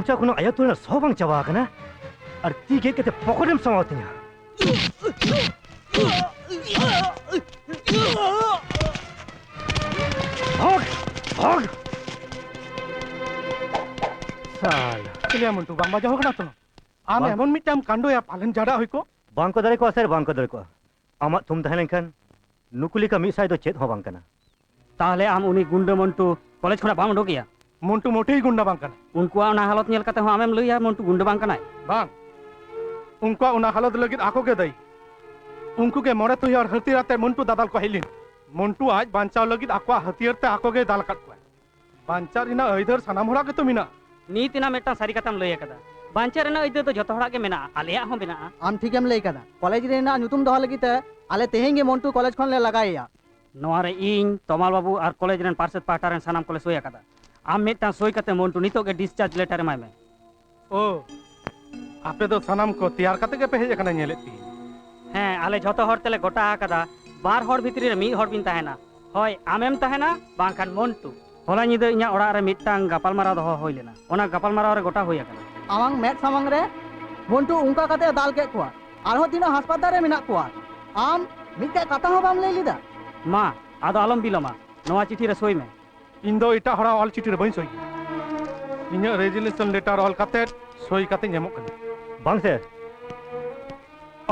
ऊंचा कोनो आया तो ना सोबंग चबा कना और ती के केते पकड़म समावतिया भाग भाग साला चलिया मोन्टू बांबा जाओ कना तो आम एमन मिटाम कांडो या पालन जाड़ा होई को बांको दारे को असर बांको दारे को आमा तुम तहलेन खान नुकुली का मिसाई दो चेत हो बांग कना ताहले आम उनी गुंडा मोन्टू कॉलेज खना बाम उडोकिया मोन्टू मोटे ही गुंडा बांग कना उनकुआ उना हालत नेल कते हो आमेम लइया मोन्टू गुंडा बांग कनाय बांग उनका उना हालत लगित आको के दई उनको के मोरे तो यार हथियार ते मोन्टू दादाल को हेलिन मोन्टू आज बांचाव लगित आको हथियार ते आको के दाल कट को बांचार इना इधर सनाम होड़ा के तो मिना नीतिना मेटा सारी कथाम लइया कदा बांचार ना इधर तो जतो होड़ा के मेना आलेया हो मेना आम ठीकेम लई कदा कॉलेज रेना नुतुम दोहा लगित आले तेहेंगे मोन्टू कॉलेज खन ले लगाया नोआरे इन तमाल बाबू और कॉलेज रेन पार्षद पार्टा रेन सनाम कोले सोया कदा आम मेटा सोई कते मोन्टू नितो के डिस्चार्ज लेटर माय में ओ आपे तो सनाम को तैयार कते के पे हेज कना नेलेती हैं आले जतो हर तेले गोटा कदा बार हर भितरी रे मी हर बिन ताहेना होय आमेम ताहेना बांखान मोन्टू होला निदे इया ओड़ा रे मिटांग गापालमाराव दो होय लेना ओना गापालमाराव रे गोटा होय कना आवांग मेट सामंग रे मोन्टू उनका कते दाल के कुआ आरो दिनो हासपाताल रे मेना कुआ आम मिटे कथा हो बाम ले लिदा मा आदो आलम बिलोमा नोआ चिठी रे सोई में इन दो इटा हड़ा ऑल चिठी रे बई सोई इन्या रेजिग्नेशन लेटर ऑल कते सोई कते नेमो कना बांग से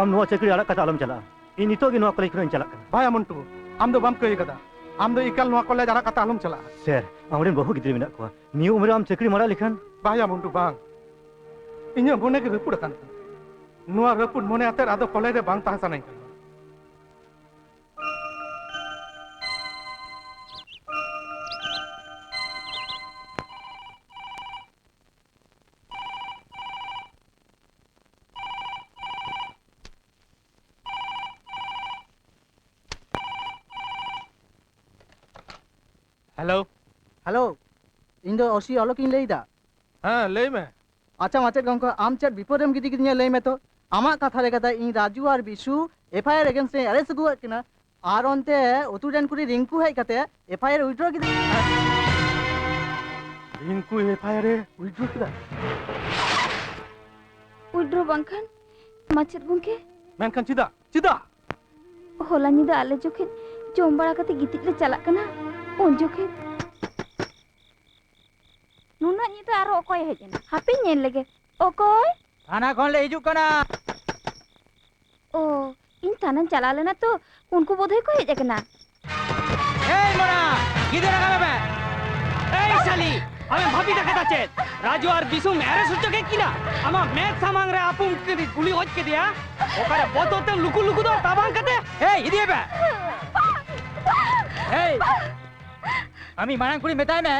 आम नोआ चक्री आड़ा कता आलम चला इन नितो गे नोआ कॉलेज खन चला भाया मोन्टू आम दो बाम कई कदा आम दो इकल नोआ कॉलेज आड़ा कता आलम चला सर आमरेन बहु गिद्रे मेना को नियो उमरे आम चक्री मारा लिखन भाया मोन्टू बांग इन्या मोने के रपुड़ कन नोआ रपुड़ मोने आते आदो कॉलेज रे बांग ताहा सनाई कना हेलो हेलो इन दो ओसी ऑलो किन लेइदा हां ले में अच्छा माचेट गंको आम चेट बिपोरेम गिदी गिदिया लई में तो आमा कथा रे कथा इन राजू और बिशु एफआईआर अगेंस्ट रे अरेस्ट गुआ किना आर ओनते ओतुडेन कुरी रिंकू है कते एफआईआर विथड्रॉ गिदी रिंकू एफआईआर विथड्रॉ किदा विथड्रॉ बांखान माचेट गंके मेनखान चिदा चिदा होला ᱧᱤᱫᱟᱹ ᱟᱞᱮ ᱡᱚᱠᱷᱮᱡ ᱡᱚᱢ ᱵᱟᱲᱟ ᱠᱟᱛᱮ ᱜᱤᱛᱤᱡ ᱞᱮ ᱪᱟᱞᱟᱜ ᱠᱟᱱᱟ ᱩᱱ ᱡᱚᱠᱷᱮᱡ ᱱᱩᱱᱟᱹᱜ ᱧᱤᱫᱟᱹ ᱟᱨᱚ ᱚᱠᱚᱭ ᱦᱮᱡ ᱮᱱᱟ ᱦᱟᱯᱮ ᱧᱮᱞ ᱞᱮᱜᱮ ᱚᱠᱚᱭ थाना खन ले हिजुग कना ᱚ ᱤᱧ ᱛᱟᱱᱟᱧ ᱪᱟᱞᱟᱣ ᱞᱮᱱᱟ ᱛᱚ ᱩᱱᱠᱩ ᱵᱳধᱦᱚᱭ ᱠᱚ ᱦᱮᱡ ᱟᱠᱟᱱᱟ ए मोना गिदरा का बे এই শালি আমি ভাবি দেখা চেত রাজু আর বিশু মেরে সুযোগে কিনা আমার মেট সামাং রে আপুম কে গুলি হজ কে দিয়া ওখানে বততে লুকু লুকু দো তাবাং কাতে ए इदिए बे ए আমি মারাং কুড়ি মেতাই মে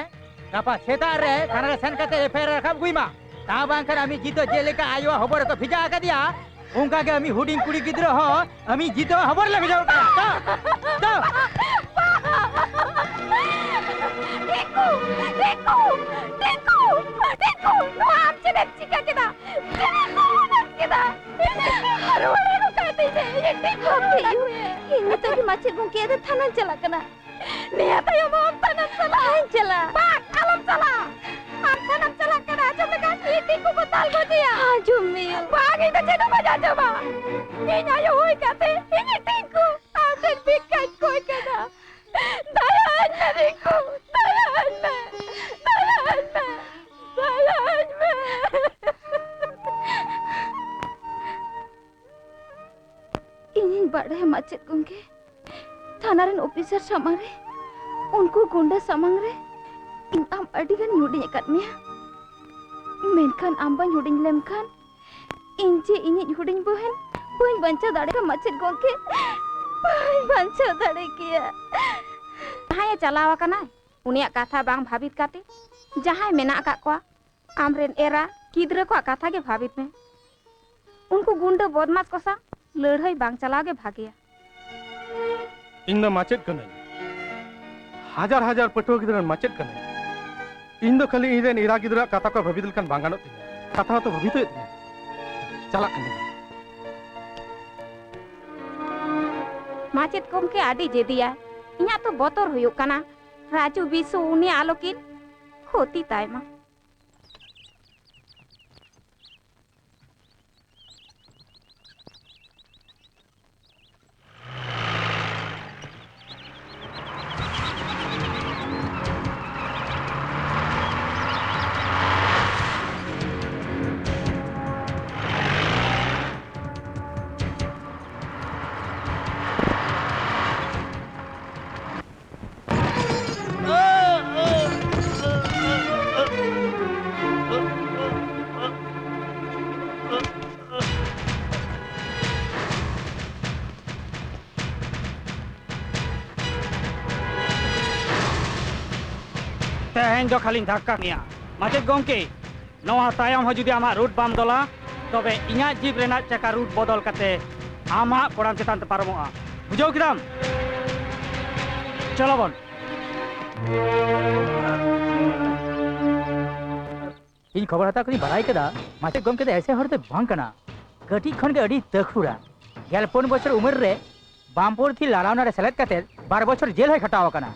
গাপা সেতার রে থানা রে সেন কাতে এফআইআর রাখাব গুইমা তা বাং করে আমি জিতো জেলেকা আইও খবর তো ভিজা আকা দিয়া उनका के अमी हुडिंग कुड़ी गिद्र हो अमी जीतो खबर ले भेजाओ का तो देखो देखो देखो देखो नो आप चले चिका केदा देखो नट केदा अरे वाले को कहते हैं ये देखो ini tadi macet gongke ada tanan cala kena niat ayo mau tanan cala bak alam cala am tanan cala kena aja mereka ini ku betal go dia jumil bagi itu cedo baca coba ini ayo hui kate ini tingku ada bikai koi kena dayan dariku dayan me ini badai macet gongke थानारेन ऑफिसर सामंग रे उनको गुंडा सामंग रे इन आम अडिगान हुडिंग अकाद मेया मेनखान आम बाñ हुडिंग लेमखान इन जे इनि हुडिंग बहन बाñ बांचा दाड़े का मचेत गोंके बाñ बांचा दाड़े किया जहां चलावा कना उनिया कथा बांग भाबित काते जहां मेना का को आमरेन एरा किद्र को कथा के भाबित में उनको गुंडा बदमाश को सा लड़ाई बांग चला के भागिया इन द माचेत कने हजार हजार पटो गिदर माचेत कने इन दो खाली इरेन इरा गिदर कथा को भबिदल कन बांगानो तिन कथा तो भबितो तिन चला कने माचेत गोमके आदि जेदिया इया तो बोतर हुयुक कना राजू बिसु उनी आलोकिन होती तायमा तेहें जो खाली धक्का निया माचेत गोंके नवा तायम हो जुदी आमा रूट बाम दोला तबे इना जीप रेना चका रूट बदल काते आमा कोड़ाम चेतान ते पारमोआ बुझाव किदाम चलो बन इन खबर हता कनी बड़ाई कदा माचेत गोंके दे ऐसे हरते बांग कना कटी खन के अडी तखुरा गेलपन बछर उमर रे बामपुर थी लालावना रे सेलेद काते 12 बछर जेल है खटाव कना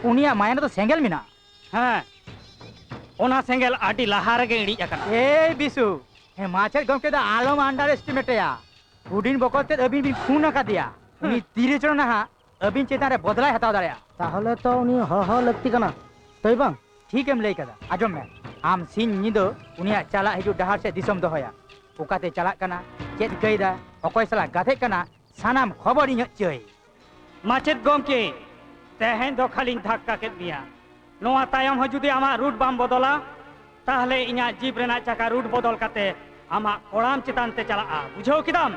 उनिया मायना तो सेंगल मिना हाँ ओना सेंगल आटी लहार के इड़ी अकना ए बिसु हे माचेत गोंके दा आलम अंडर एस्टिमेट या हुडिन बकते अबिन बिन खून का दिया उनी तीरे चढ़ना हा अबिन चेता रे बदला हताव दाड़या ताहले तो उनी ह लगती कना तई बांग ठीक एम लई कदा आजम में आम सिन निदो उनिया चला हिजु डहार से दिसम दोहया ओकाते चला कना चेत गईदा अकय सला गाथे कना सानाम खबर इᱧ चय माचेत गोंके तेहें दो खाली धक्का के दिया नोआ तायम हो जुदी आमा रूट बाम बदला ताहले इना जीप रेना चका रूट बदल काते आमा कोड़ाम चितान ते चला आ बुझाव किदाम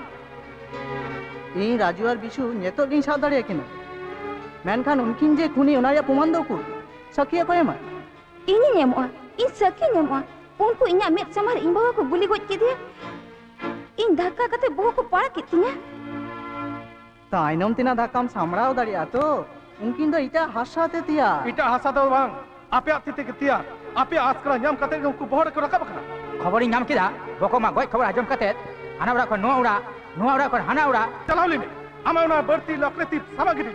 इन राजू और बिशु नेतो गिन साव दाड़े किना मेनखान उनकिन जे खुनी ओनाया प्रमाण दो को सखिया को एमा ini nyamua in saki nyamua unku inya met samar in bawa ko guli goj ke dia in dhakka kate boh ko para kitinya ताइनम तिना धक्काम सामड़ाव दाड़िया तो उनकिन दो इटा हासाते तिया इटा हासा दो बांग आपे आतिते कितिया आपे आस्करा ᱧᱟᱢ कते उनको बहड़ को रकब कना खबर ᱧᱟᱢ केदा बको मा गoj खबर आजम कते हाना उड़ा को नो उड़ा को हाना उड़ा चलाव लिमे आमा उना बर्ती लकरेती सामग्री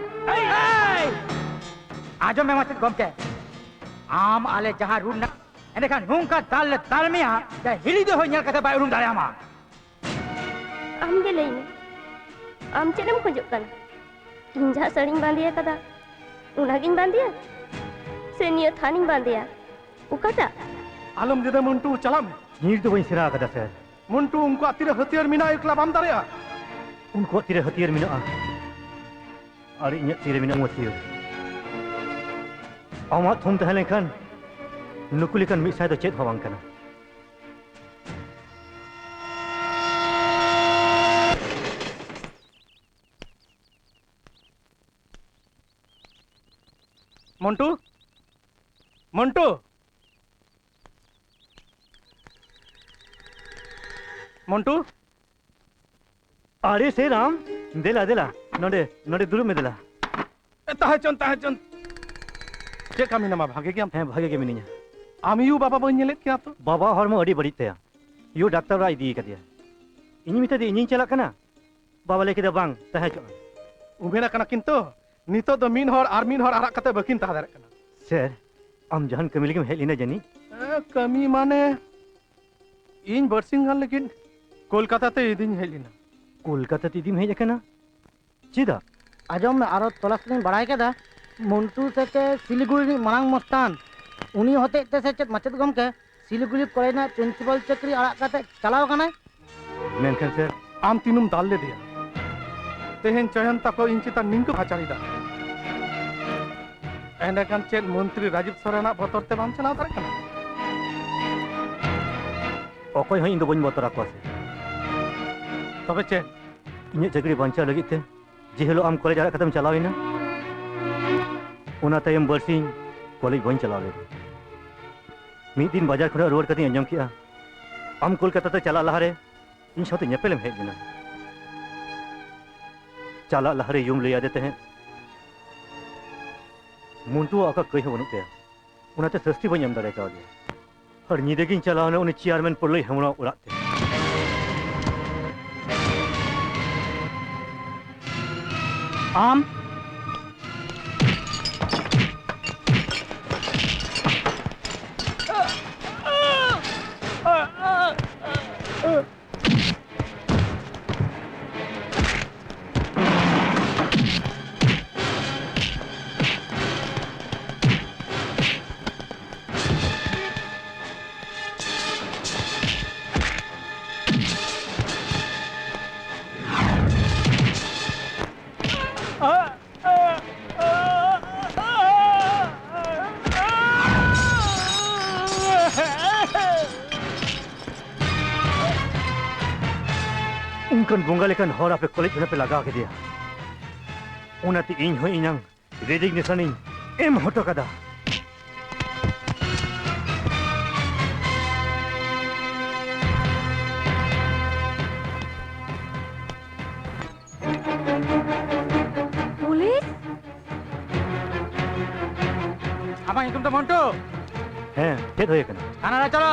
आजम में माचेत गोंके आम आले जहां रूट ना एनेखान नुंका ताल में हिली दो हो ᱧᱮᱞ कते बाय उरुम दाड़े आमा आमगे लई आम चेदम खोजोग काना इन जहाँ साड़ी बांधिया कदा उनागिन बांधिया से निया थानी बांधिया उकाटा आलम जदे मंटू चला में नीर तो बई सेरा कदा सर मंटू उनको अतिरे हथियार मिना एकला बाम दारेया उनको तीरे हथियार मिना और इन्हें तीरे मिना मसियो आमा थोम तहले लेखान नुकुलिकन मिसाय तो चेत हवांग कना मंटू मंटू मंटू अरे से राम देला देला नोडे नोडे दुरु में देला ताहचन ताहचन चे का मिना मा भागे गया हैं भागे के मिनिया आमियू बाबा बन नेलेत क्या तो बाबा हरमो अड़ी बड़ी तया यो डॉक्टर रा इदी कदिया इनी मिता दे इनी चला कना बाबा लेके द बांग ताहचन उमेरा कना किंतु नितो दो मिन हर आर मिन हर आरा कते बकिन ताहा दारे कना सर आम जहान कमी लेके हेल इना जनी कमी माने इन बरसिंगान लेकिन कोलकाता ते इदिन हेलिना कोलकाता तीदिम हेज कना चिदा आजम में आरो तलाश में बढ़ाई के दा मंटू से के सिलीगुड़ी मांग मस्तान उनी होते ते से मचद गम के सिलीगुड़ी कॉलेज ना प्रिंसिपल चक्री आड़ा काते चलाव कना मेनखन सर आम तीनुम दाल ले दिया तेहन चयन तको इंचिता निंक भाचारीदा एंडकन चेन मंत्री राजीव सोरेना बतर ते बाम चलाव दारे कना अकोय हई इंदो बन बतरा को से तबे चेन इन्हें चक्री बांचा लगी थे जे हेलो आम कॉलेज आड़ा खत्म चलाविना उना तायम बरसिंग कॉलेज बन चलावे मी दिन बाजार खुना रोड कती अंजम किया आम कोलकाता ते चला लहारे इन साथे नेपेलम हेज लेना चला लहारे यूम ले देते हैं मुंटू आका कई हो बनुते उनाते सस्ती बन एम दारे का दिया हर निदेगिन चलाने उन चेयरमैन पड़लई हमरा उड़ाते आम उनकन बोंगा लेकन हरा पे कॉलेज पे लगा के दिया उनाती इन हो इनंग रेजिग्नेशन एम हटो कदा पुलिस आमा तुम तो मंटू हैं चेत होय कना थाना रा चलो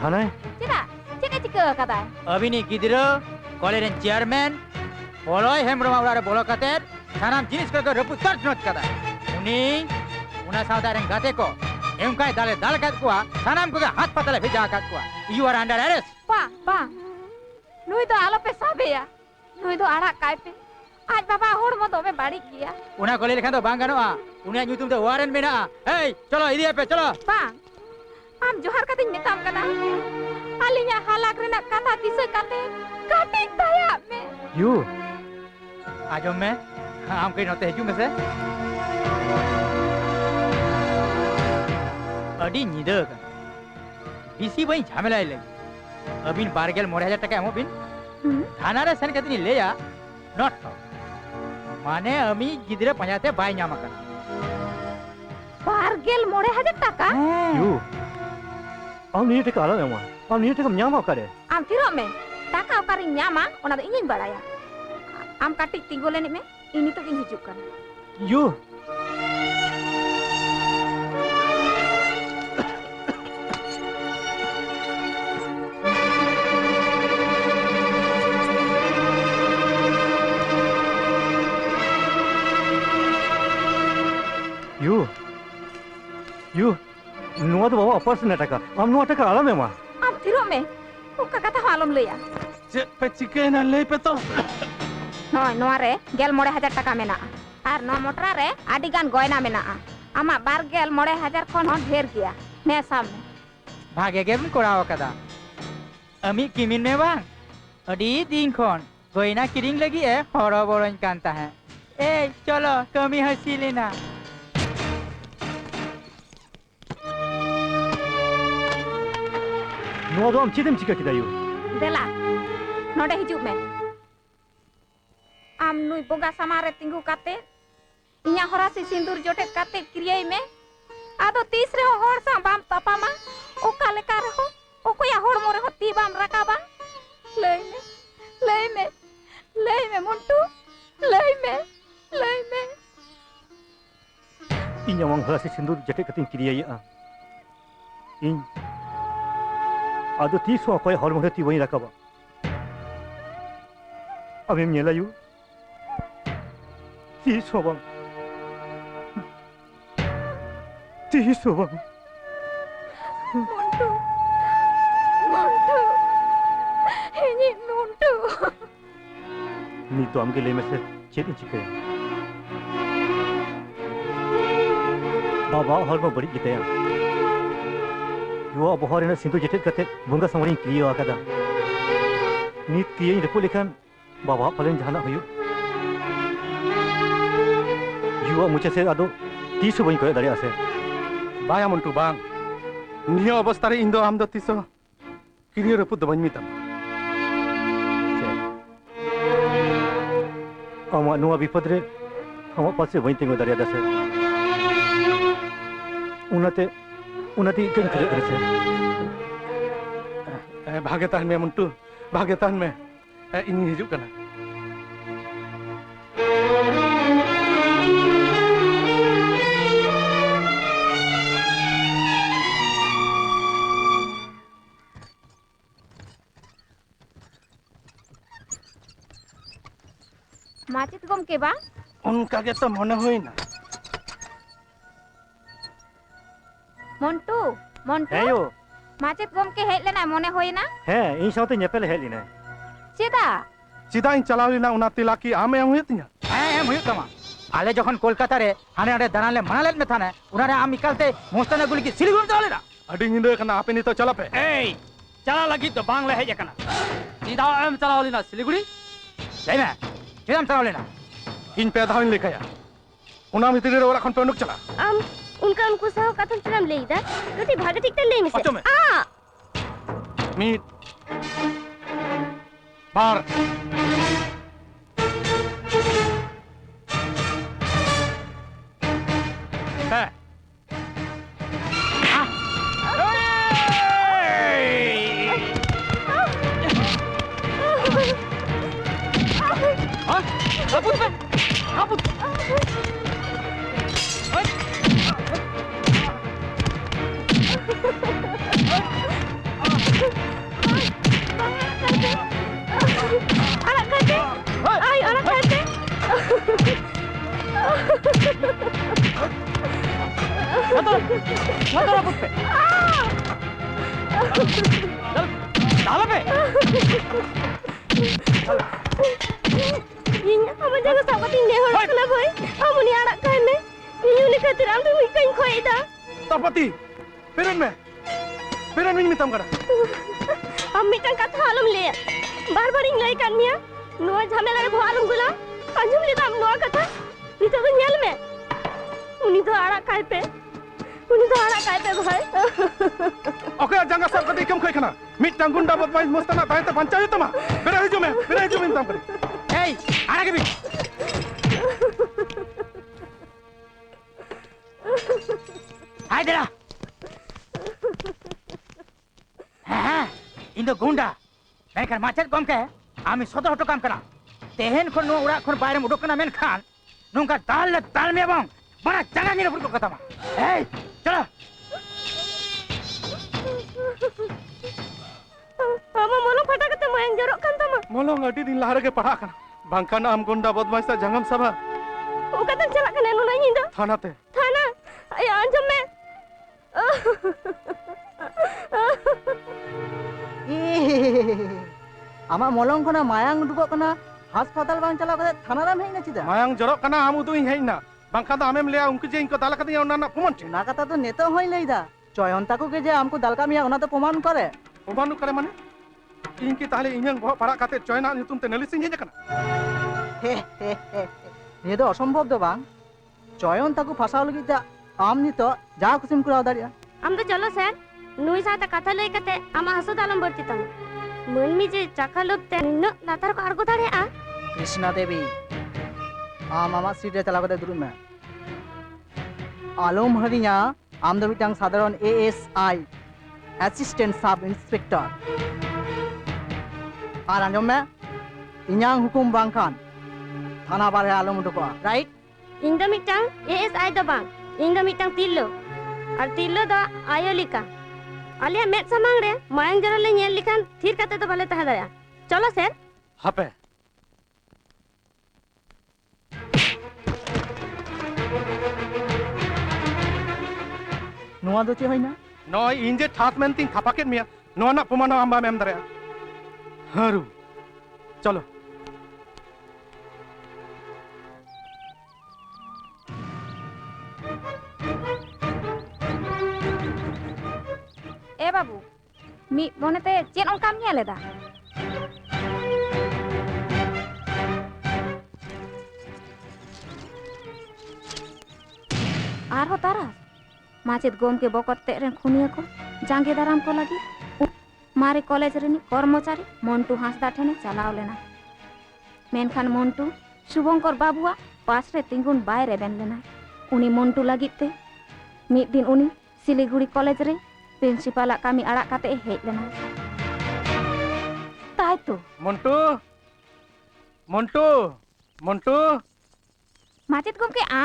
थाना चिदा चिदा चिका कदा अबिनी गिदरो कॉलेज चेयरमैन बोलोय हेमरमा उड़ारे बोलो कतेर सानाम जिनिस को रपु तर्ज नत कदा उनी उना सावदारन गाते को एमकाय दाले दाल काट को सानाम को हाथ पतले भेजा काट को यू आर अंडर अरेस्ट पा नुई तो आलो पे साबेया नुई तो आड़ा काय पे आज बाबा होड़ मो दोमे बाड़ी किया उना कोले लेखा तो बांग गनोआ उनिया ᱧᱩᱛᱩᱢ तो वारन मेना ए चलो इदी पे चलो बांग आम जोहार कतिन मेताम कना आलिया हालाक रेना कथा दिसे काते काटी दया में यू आजम में आम कई नते हजू में से अडी निदे बीसी बई झमेला लगी अबिन 12,000 टका एमो बिन थाना रे सेन कतनी लेया नॉट माने अमी गिदरे पंजाते बाय ᱧᱟᱢ ᱟᱠᱟᱱᱟ 12,000 टका यू आम नी टका आलो एमा आम नी टका ᱧᱟᱢ आकारे आम थिरो में टाका ओकारि ᱧᱟᱢᱟ ओना दो इᱧिन बाड़ाया आम काटी तिंगोलेनि में इनी तो इन हिजुक कना यू यू नुआ तो बाबा ऑपरेशन टका आम नुआ टका आलम एमा आम थिरो में ओका कथा आलम लया चे पे चिकन ले पे तो नय नोआ रे 16,000 टाका मेना आर नो मोटरा रे आडी गान गयना मेना आमा 29,000 खन हन ढेर गया ने सामने भागे गेम कोराव कदा अमी किमिन में बांग अडी दिन खन गयना किरिंग लगी ए हरो बरोन कांता है ए चलो कमी हसी लेना नोआ दो आम चेदेम चिका किदा यू देला नोडे हिजुक में आम नुई बोगा समारे तिंगु काते इया हरा से सिंदूर जोटे काते क्रियाई में आदो तीसरे होड़ सा बाम तपामा ओका लेका रहो ओकोया होड़ मोरे हो ती बाम रकाबा लई में मुंटू लई में इन यमंग हरा से सिंदूर जटे कतिन किरिया इन आदो तीसो अकोय होड़ मोरे ती वही रकाबा अबेम नेलायू तीसो बाम मुंटू ini मुंटू नी तो आमगे ले में से चेद चिके बाबा हर में बड़ी गिते युवा बहर ने सिंधु जटेत कते बंगा समरी क्लियो आकादा नी तिये रपु लेखान बाबा पलन जहाना हुयु युवा मुझे से आदो 30 बई को दाड़े आसे बाया मुंटू बांग निया अवस्था रे इंदो आम दो तीसो किरियो रपु दबन मितम आमा नुआ विपद रे हम पासे वही तिंगो दाड़े दसे उनते कन खरे करे से भागेतान में मुंटू भागेतान में इन हिजुक कना माचित गम के बा उनका के तो मने होई ना मुंटू है यो माचित गम के हेज लेना मने होई ना है इन साथे नेपेल हेज लिना चेदा चिदा इन चलावलिना उना तिला की आमे एम हुयतिया एम हुयु तमा आले जखन कोलकाता रे हाने आडे दानाले मनालेत में थाने उनारे आम निकलते मोस्ताना गुली की सिलीगुड़ी चले ना अडी निंदो कना आपे नि तो चला पे ए चला लगी तो बांग्ला है जकना सीधा एम चलाओ लेना सिलीगुड़ी ले में किदम चलाओ लेना इन पे धावन लेखाया उना मितिरे रे ओरा खन पे उनुक चला आम उनका उनको सह कथन चलम लेइदा कति भागे ठीक ले मिसे अचो में मीट बार है तपति पेरन में मितम करा हम मिटन कथा आलम ले बार-बार इन लई कान मिया नो झमेला रे भोआलम गुला अंजुम ले दाम नो कथा नितो तो नेल में उनी तो आड़ा काय पे भाई ओके जंगा सब कदी कम खोय खना मिटन गुंडा बदमाश मस्ताना तायते पंचायत तमा बेरा हिजो में मितम करे ए आड़ा के भी हाय देरा हाँ इन दो गुंडा मैं कर माचेत गम के आमी सोतो हटो काम करा तेहन खन नो उड़ा खन बाहर उडोक कना मेन खान नुका ताल में बंग बड़ा जगह नि रपुर को कथमा ए चलो मामा मोलो फटा कते मयंग जरो कान तमा मोलो अडी दिन लहर के पढ़ा कना बांकाना आम गुंडा बदमाश सा जंगम सभा ओ कतन चला कने नो नहीं इंदा थाना ते थाना ay anjam में आमा मलंग खना मायांग दुगो कना हास्पाताल बांग चलाव कते थाना राम हेना चिदा Mayang जरक kana am udu ing heina bangkha da amem leya unku je inko dal kadiya onna na proman ना कथा तो नेता होई लईदा चयन ताको के जे हमको दालका मिया ओना तो प्रमाण करे proman करे माने ᱤᱧ ᱠᱤ ᱛᱟᱦᱞᱮ ᱤᱧᱟᱹᱝ ᱵᱚᱦᱚᱜ ᱯᱟᱲᱟᱜ ᱠᱟᱛᱮ ᱪᱚᱭᱱᱟᱜ ᱧᱩᱛᱩᱢ ᱛᱮ ᱱᱟᱹᱞᱤᱥᱤᱧ ᱦᱮᱡ ᱟᱠᱟᱱᱟ ये तो असंभव दो बांग चयन ताको फसाव लगी ता आम नितो जा कुसिम कराव दाड़िया आम तो चलो सर नुई साथे कथा लई कते आमा हसो दालम बरती तम मनमी जे चाका लोबते निन्न लातार को आड़गो दाड़ेया कृष्णा देवी आम आमा सीट रे चला कते दुरुम में आलम हरिया आम दो मिटांग साधारण एएसआई असिस्टेंट सब इंस्पेक्टर और आंजम में इन्यां हुकुम बांखान थाना बारे आलम उडुको राइट इन दो मिटांग एएसआई दो बांग इन दो मिटांग तिल्लो और तिल्लो दो आयो लिका आलिया मेट समांग रे मायंग जरा ले नेल लिखान थीर कते तो बाले तहे दाया चलो सर हापे नुआ दो चे होइना नॉय इंजे ठास मेंतिंग खापाकेट मिया नोआ ना प्रमाण आम बाम एम दारेया हारू चलो ए बाबू मी मोनेते चेन ओंकाम नेलेदा आर हो तारा माचेद गोम के बकते रे खुनिया को जांगे दाराम को लगी मारे कॉलेज रे कर्मचारी मंटू हांसदा ठेने चलाव लेना मेनखान मंटू शुभंकर बाबुआ पास रे तिंगुन बाय रे बेन लेना उनी मंटू लगिते मिद दिन उनी सिलीगुड़ी कॉलेज रे प्रिंसिपल कामी आड़ा काते हेज लेना ताई तो मंटू मंटू मंटू माचेद गोम के आ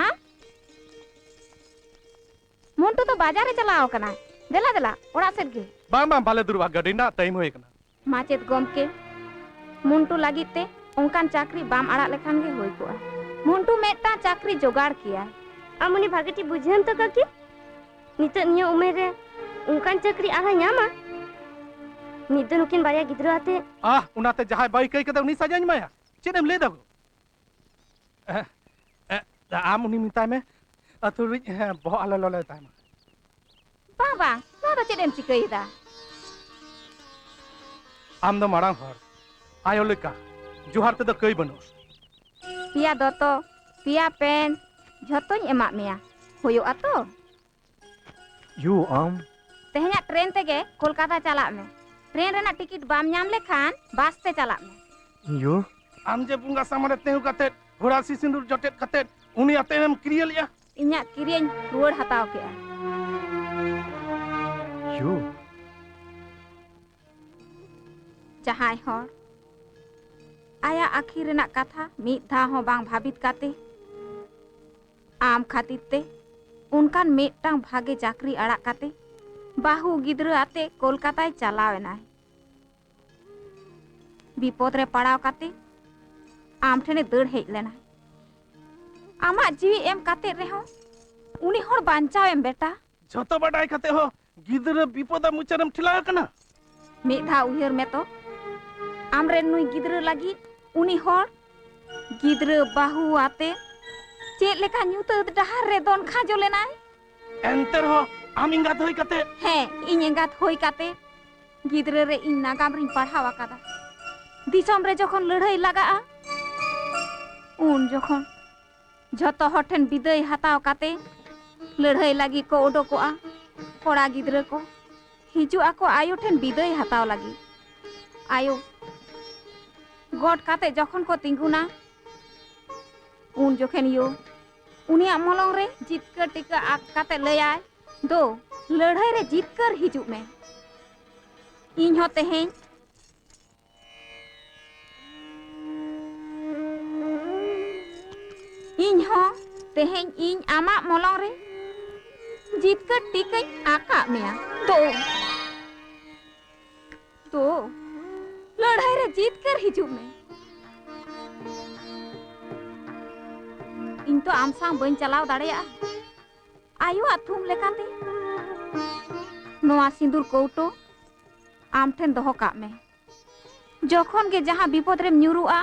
मंटू तो बाजार रे चलाव कना देला देला ओड़ा सेट गे बाम बाम बाले दुरवा गाड़ी ना टाइम होय कना माचेद गोम के मंटू लगिते ओंकान चाकरी बाम आड़ा लेखान गे होय कोआ मंटू मेटा चाकरी जोगाड़ किया आमुनी भागेटी बुझेम तो काकी नितो नियो उमेर रे उनकान चाकरी आहा ᱧᱟᱢᱟ नितो नुकिन बारिया गिद्रो आते उनाते जहाय बाई कई कदे उनी साजाñ माया चेदम ले दगो आम उनी मिताय में अतुरी बहो आले लोले ताय मा बाबा नो तो चेदम चिकईदा आम दो मारांग हर आयो लेका जुहार ते दो कई बनोस पिया दोतो पिया पेन झतोñ एमा मेया होयो आतो यू आम तेहना ट्रेन तेगे कोलकाता चला में ट्रेन रेना टिकट बाम ᱧᱟᱢ लेखान बस ते चला में यू आम जे बुंगा सामने तेहु कते घोड़ा सिंदूर जटेट कते उनी अतेम क्रियलिया इन्या किरियन रुवाड़ हताव केआ यू जहाय हर आया आखिर रेना कथा मिद धा हो बांग भाबित काते आम खातिर ते उनकान मेटांग भागे चाकरी आड़ा काते बाहु गिद्र आते कोलकाता चलावेना विपद रे पड़ाव काते आम ठेने दड़ हेज लेना आमा जीवी एम काते रेहो उनी हर बांचाव एम बेटा झतो बडाय कते हो गिद्र विपद मुचरम ठिला कना मेधा उहर में तो आमरे नुई गिद्र लगी उनी हर गिद्र बाहु आते चेत लेका न्यूत डहार रे दोन खाजो लेना एंटर हो आम इंगात होई कते हे इन एंगात होई काते गिद्र रे इन नागाम रिन पढ़ावा कादा दिसम रे जखन लड़ाई लगा उन जखन झतो हठेन विदय हताव काते लड़ाई लगी को ओडोकोआ कोड़ा गिद्र को हिजु आको आयो ठेन विदय हताव लगी आयो गड काते जखन को तिंगुना उन जखन यो उनिया मलंग रे जितकर टिका आक काते लयाय दो लड़ाई रे जीतकर हिजु में इन हो तेहें इन हो तेहें इन आमा मलंग रे जीतकर टिका आका मेया तो लड़ाई रे जीतकर हिजु में इन तो आम सांग बन चलाव दाड़ेया आयो अथुम लेकाते नोआ सिंदूर कौटो आम ठेन दोहो का में जखन के जहां विपद रेम न्यूरुआ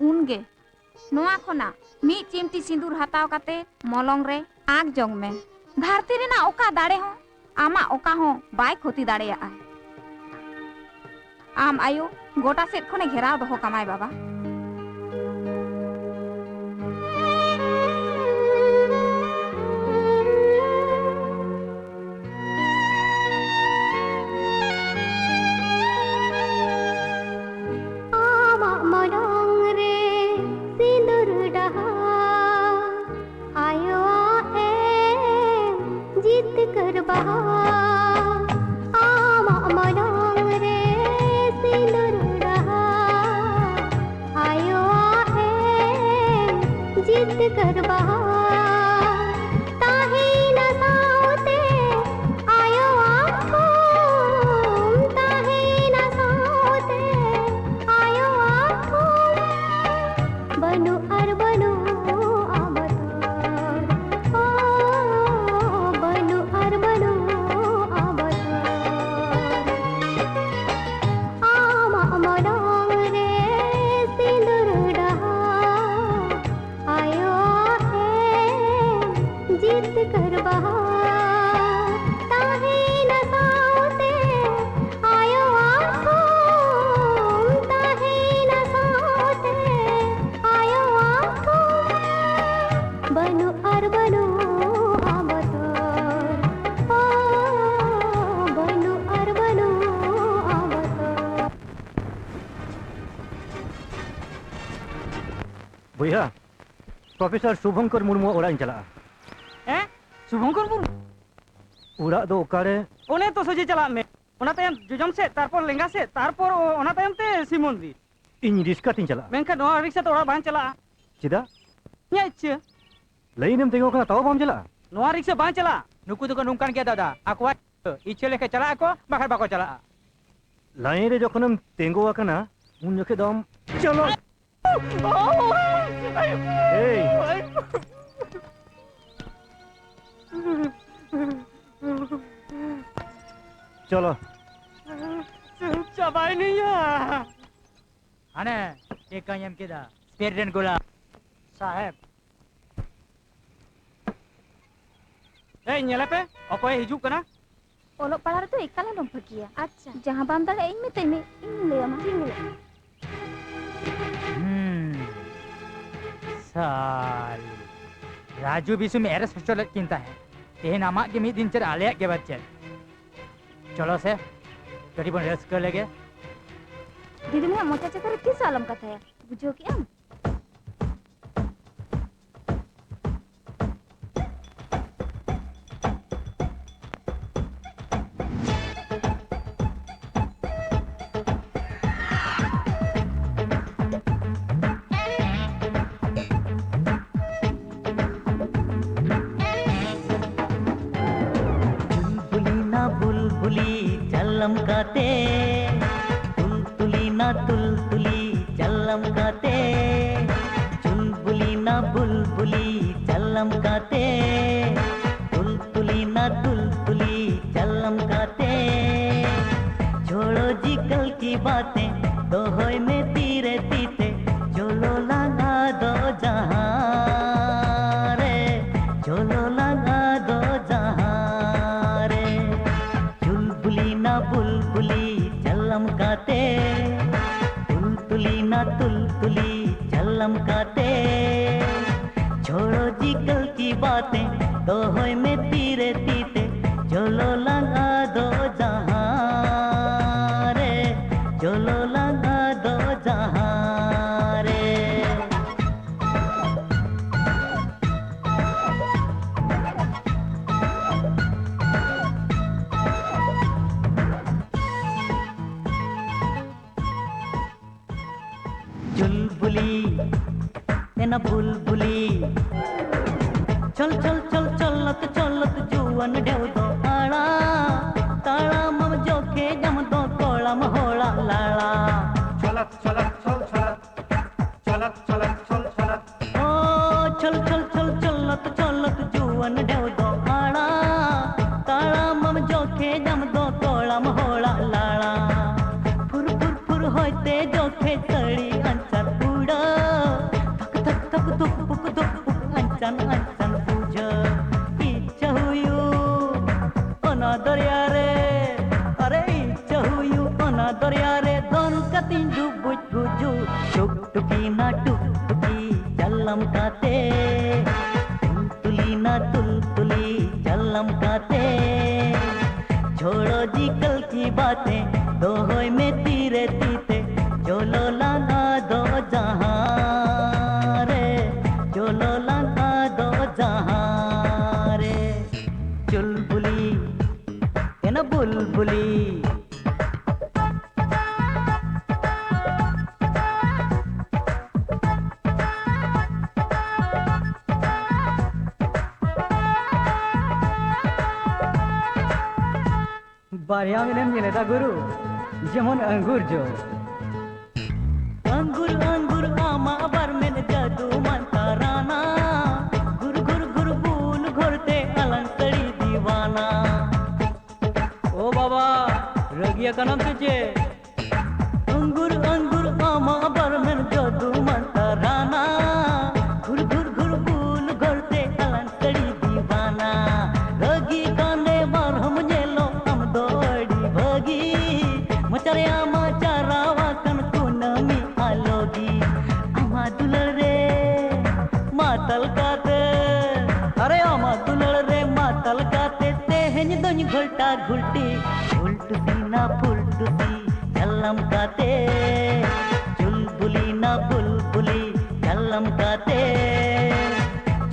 उनगे नोआ खोना मी चिमटी सिंदूर हताव काते मलंग रे आग जंग में धरती रे ना ओका दाड़े हो आमा ओका हो बाय खोती दाड़े आए आम आयो गोटा सेट खोने घेराव दो कमाय बाबा भैया प्रोफेसर शुभंकर मुर्मू ओड़ा चला हैं शुभंकर मुर्मू ओड़ा दो ओकारे ओने तो सोजे चला में ओना तायम जोजम से तारपर लेंगा से तारपर ओना तायम ते सिमोंदी इन रिस्का तीन चला मेनका नोआ रिक्शा तो ओड़ा बान चला चिदा nya ice lain em tengok kena tahu bam jela नोआ रिक्शा बान चला नुकु तो नungkan kia dada aku ice leke chala aku bakal bako chala lain re jokon em tengok akana un jokhe dam chalo hey चलो चाबाई नहीं है ane dekanyam kita spiritan gula साहेब ए nyele pe okoy hijuk kana olok palar tu ekala dong pergi ya acha jangan bam dare ing mete me ing le ama ing le साल राजू बिसु में एरस हॉस्टल चिंता है ये नामा के मिद दिन चर आले के बच्चे चलो से करीबन रेस्ट कर लेंगे दीदी मुझे मोचा चक्कर किस आलम का था बुझो क्या चलमकाते तुलतुली ना तुलतुली चलमकाते चुलबुली ना बुलबुली चलमकाते तुलतुली ना तुलतुली चलमकाते छोड़ो जी कल की बातें तो होय में तीरे तीते चलो लगा दो जहां रे चलो लगा दो जहां बुलबुली चलमकाते तुलतुली ना तुलतुली चलमकाते छोड़ो जी कल की बातें तो होय में तीरे तीते चलो लगा दो जहां रे चलो लगा दो जहां रे चुलबुली तेना बुलबुली चल चल चल चलत चलत जुवन ढेव दो आड़ा ताड़ा मम जोखे जम दो कोला महोला लाड़ा चलत चलत चल चलत चलत चलत चल चलत ओ चल चल चल चलत चलत जुवन ढेव दो आड़ा ताड़ा मम जोखे जम दो कोला महोला लाड़ा फुर फुर फुर होते जोखे तड़ी अंचर उड़ा थक थक थक दुक अंचन अंचन बुझा इच्छा हुयू ओना दरिया रे अरे इच्छा हुयू ओना दरिया रे दोन कतिन डुबुज बुझू टुक टुकी ना टुक टुकी चलम काते तुलतुली ना तुलतुली चलम काते छोड़ो जी कल की बातें दो होय में तीरे तीते चलो लाना दो जहां रे चलो लाना दो जहां रे चुलबुली ये ना बुलबुली बारिया में मिलेता गुरु जेमन अंगूर जो अंगूर अंगूर आमा बर में जादू मनता राना गुर गुर गुर बूल घोरते अलंकड़ी दीवाना ओ बाबा रगिया का नाम तुझे अंगूर अंगूर आमा बर में जादू मनता राना गुर गुर गुर बूल घोरते अलंकड़ी दीवाना रगी कांदे बार हम जेलो हम दौड़ी भगी मचरे आमा चारावा कन कुनमी आलोगी आमा दुलर रे मातल काते अरे आमा दुलर रे मातल काते तेहन दोन घुलटा घुलटी उल्टुसी ना फुलटुसी चलम काते चुलबुली ना बुलबुली चलम काते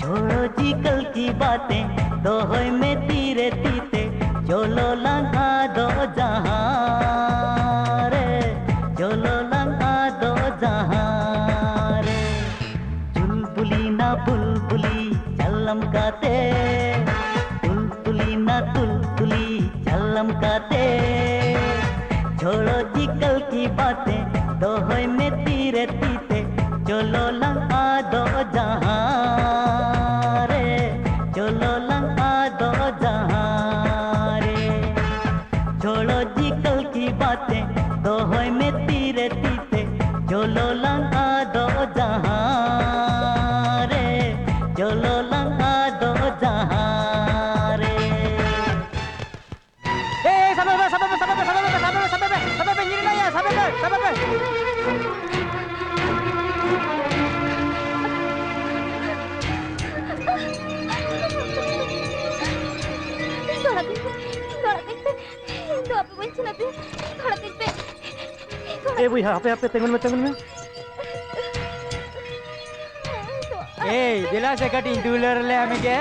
छोड़ो जी कल की बातें दो होय में तीरे तीते चलो लंघा दो जहां रे चलो लंघा दो जहां रे चुलबुली ना बुलबुली चलम काते तुलतुली ना तुलतुली चलम काते छोड़ो जी कल की बातें दो होय में तीरे तीते चलो लंघा दो जहां रे चलो लंघा दो जहां रे छोड़ो जी कल की बातें दो होय में तीरे तीते चलो लंघा दो जहां रे चलो लंघा दो जहां रे sampai nyiri na ya sampai बुआ apa tengon में bila saya kating dular le amige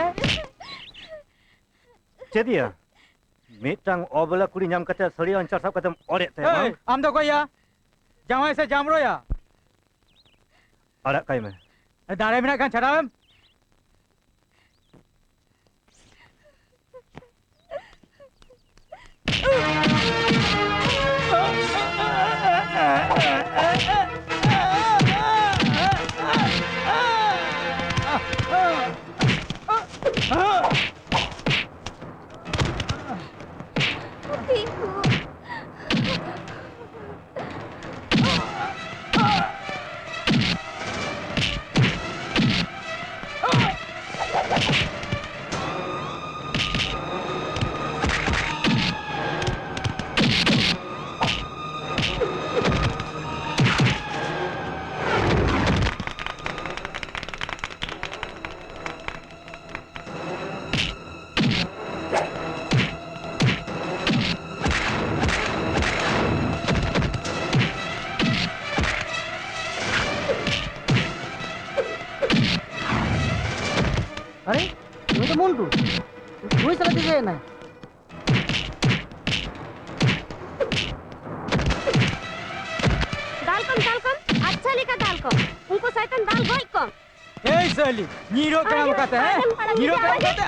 चेदिया मिटang obala kuri nyam kata sari ancar sab kata orek teh mang am do ko ya jamai se jamro ya arak kai me dare mina kan chadam अरे ये तो मोन्टू कोई साला दिखे ना दालकम अच्छा लिखा दालकम उनको शैतान दाल गोई कम ए सली नीरो काम करते हैं नीरो काम करते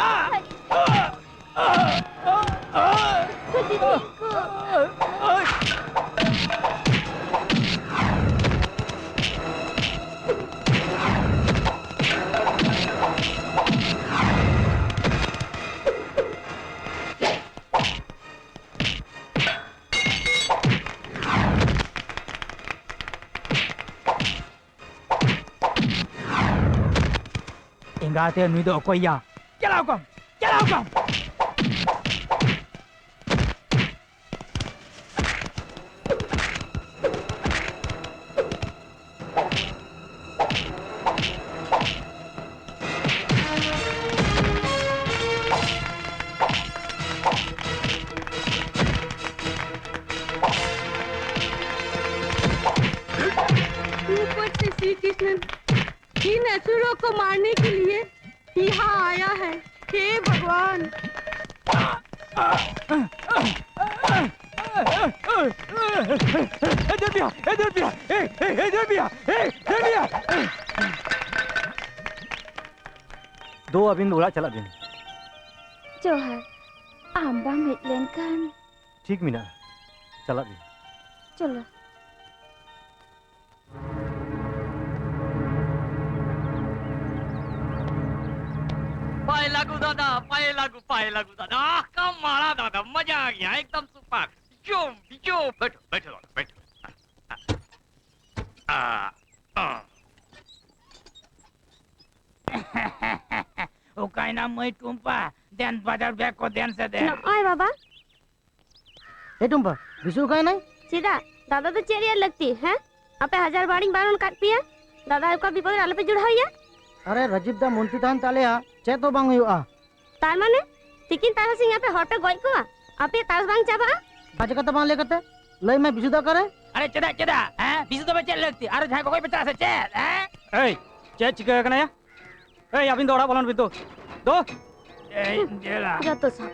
एंगाते नुई दो अकोया चलाओ कम श्री कृष्ण इन असुरों को मारने के लिए यहाँ आया है। हे भगवान! दो अबिन उड़ा चला दिन जोहार आम्बा मिटलेन kan ठीक मिना चला दिन चलो पाए लागू दादा कमाल दादा मजा आ गया एकदम सुपर जो बैठो ओ काय ना मैं टुम्पा ध्यान बाजार बैग को ध्यान से दे आए बाबा ए टुम्पा विशु काय नहीं सीधा दादा तो चेरिया लगती है आपे 1000 बाड़ी बारन काट पिया दादा का विपद आले पे जुड़ाइया अरे रजीब दा मुंती तान तालेया चे तो बांग हुआ तार माने तिकिन तारा सिंह आपे हॉट पे गई को आपे तार बांग चाबा बाजे कता बांग लेकते लई मैं विशु दा करे अरे चदा हैं बिजू तो बच्चे लगती अरे झाको कोई बच्चा से चेत हैं ए चे चिका कना या ए अबिन दौड़ा बोलन बितो दो ए जेला जतो सा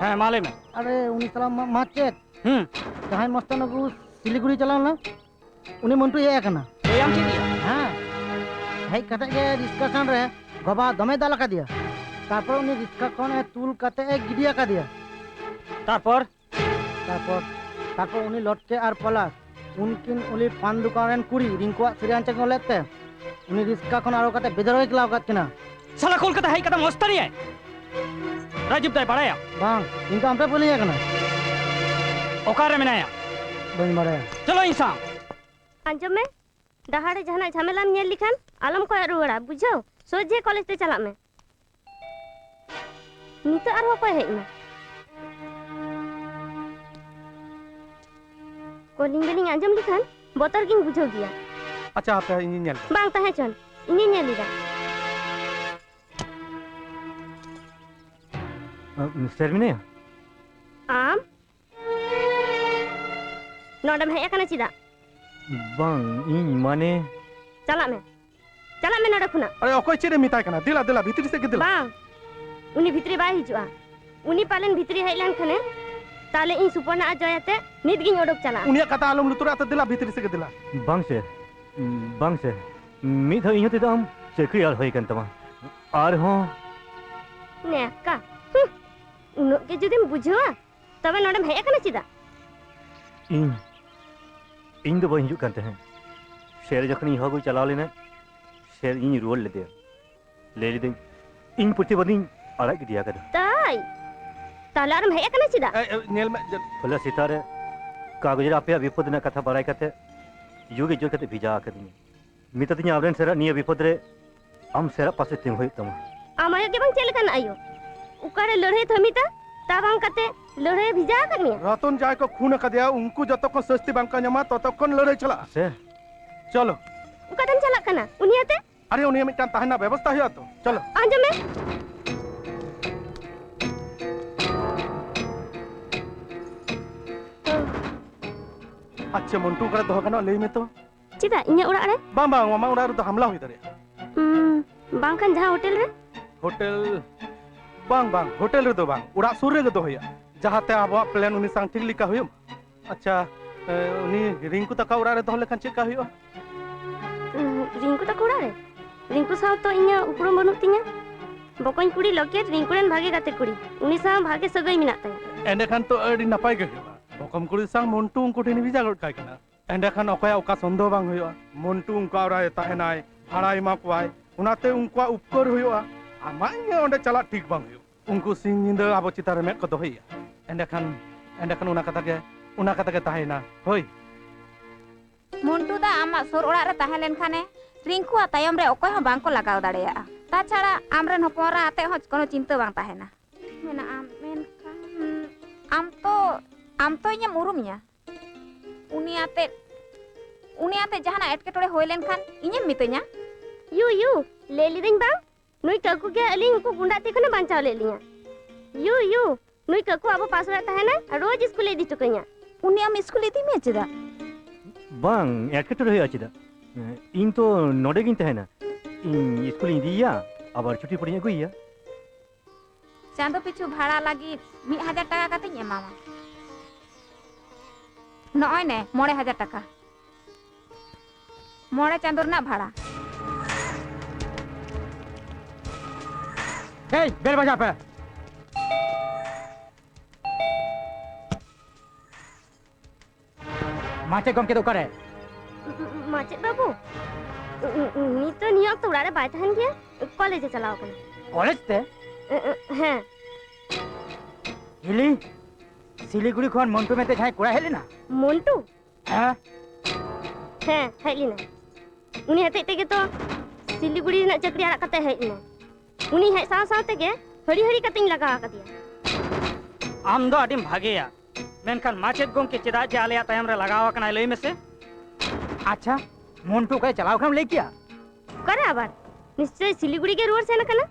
हां माले में अरे उनी साला माचेत जहां मस्तान को सिलीगुड़ी चलाव ना उनी मंटू ये कना ए आम चिया हां भाई कते के डिस्कशन रे गबा दमे दाला का दिया तारपर उनी रिस्का कोने तुल कते एक गिडिया का दिया तारपर उनी लटके आर पलास उनकिन उली पान दुकान कुड़ी रिंकुआ सिरियान चंग लेते उनी रिस्का कोन आरो कते बेदर के लाव कतना साला कोलकाता है कदम मस्तरी है राजीव दाई बड़ाया बांग इनका हमपे बोलिया कना ओकारे मेनाया बन मरे चलो इंसान अंजम में दहाड़े जहाना झमेला में लिखान आलम को रुड़ा बुझो सोजे कॉलेज ते चला में नीते आरो को है ना कोलिंग बेलिंग अंजम लिखान बोतर किन बुझो गया अच्छा आप इंजीनियर बांग तहे चन इंजीनियर लिगा मिस्टर मिने आम नोडम है कना चिदा बांग इन माने चला में नोडे खुना अरे ओकोय चेरे मिताय कना दिला भीतरी से दिला बांग उनी भीतरी बाय हिजुआ उनी पालन भीतरी हेलन खने ताले इन सुपर्णा जयते नित गिन ओडक चला उनिया कथा आलम लुतुरा त दिला भीतरी से दिला बांग से मिद हो इहो तेदम चेकरी आर होय कन तमा आर हो ने का उनो के जदिम बुझवा तबे नोडम हे कना चिदा इन दो बहिजु करते हैं शेर जखनी हो चला लेना शेर इन रोल ले दे इन प्रतिबदी अड़ा गिदिया कर ताई तालारम है कना चिदा नेल में फला सितारे कागज आपे विपद ना कथा बड़ाई करते युगे जो करते भिजा कर दी मिततिया आवरन सेरा निया विपद रे हम सेरा पासे तिम होय तमा आमाय के बंग चेल कन आयो उकारे लड़े थमिता ताबांग कते लड़े भिजा करनी रतन जाय को खून का दिया उनको जतो को सस्ती बांग का नमा ततो कोन लड़े चला से चलो उकादन चला कना उनियाते अरे उनिया में ताहना व्यवस्था है तो चलो आंजम में अच्छा मंटू कर दो कना लई में तो चिदा इnya उड़ा रे बांग मामा उड़ा तो हमला हुई दरे बांग kan जहां होटल रे होटल बांग होटल रे दो बांग उड़ा सुर रे दो होया जहाते आबो प्लान उनी संग ठीक लिका होयो अच्छा उनी रिंकू तका उड़ा रे दो लेकन चेक का होयो रिंकू तका उड़ा रे रिंकू साव तो इnya उपरो बनु तिnya बकन कुड़ी लकेट रिंकू रेन भागे गाते कुड़ी उनी साव भागे सगई मिनात ताई एंडे खान तो अड़ी नपाय गे बकम कुड़ी संग मंटू उनको ठेनी बिजा गड काय कना एंडे खान ओकया ओका संदो बांग होयो मंटू उनका उड़ा ताहेनाय भाड़ा एमा कोय उनाते उनका उपकर होयो आमाय ओंडे चला ठीक बांग होयो उनको सिंग निंदा आबो चितार में को दोहैया एंडे खान उना कथा के ताहेना होय मुंटू दा आमा सोर ओड़ा रे ताहे लेन खाने रिंकू तायम रे ओकोय हो बांग को लगाव दाड़ेया ताछाड़ा आमरेन हपरा आते हो कोनो चिंता बांग ताहेना मेना आम तो इᱧ उरुमिया उनी आते जहाना एटकेटोड़े होय लेनखान इᱧ मितोnya यू ले लिदिन बांग नुई काकू के अली उनको गुंडा ते खने बांचाव ले लिया यू नुई काकू अब पास रे ताहेना रोज स्कूल इदी टुकैया उनी आम स्कूल इदी मे चेदा बांग एटकेटोड़े होय आचिदा इन तो नोडे गिन तहेना इन स्कूल इदिया आबार छुट्टी पड़ी अगुइया चांदो पिछु भाड़ा लागी 1000 टाका काते एमामा नय ने 9000 टाका मोड़े चांदो ना भाड़ा ए बेल बजा पे माचे गम के तो करे माचे बाबू नी तो नियो तो उड़ारे बाय तहन के कॉलेज चलाओ कन कॉलेज ते हां हिली सिलीगुड़ी खन मंटू में ते जाय कोड़ा हेली ना मंटू हां हेली ना उनी हते तेगे तो सिलीगुड़ी ना चकरी आरा कते हेली ना उनी हे साव साव तेगे हड़ी हड़ी कतिन लगा कदिया आम दो आडिम भागेया मेनखान माचेद गोंके चेदा जे आलेया तायम रे लगावा कना लई में से अच्छा मंटू के चलाओ खम ले किया करे आबार निश्चय सिलीगुड़ी के रोड से ना कना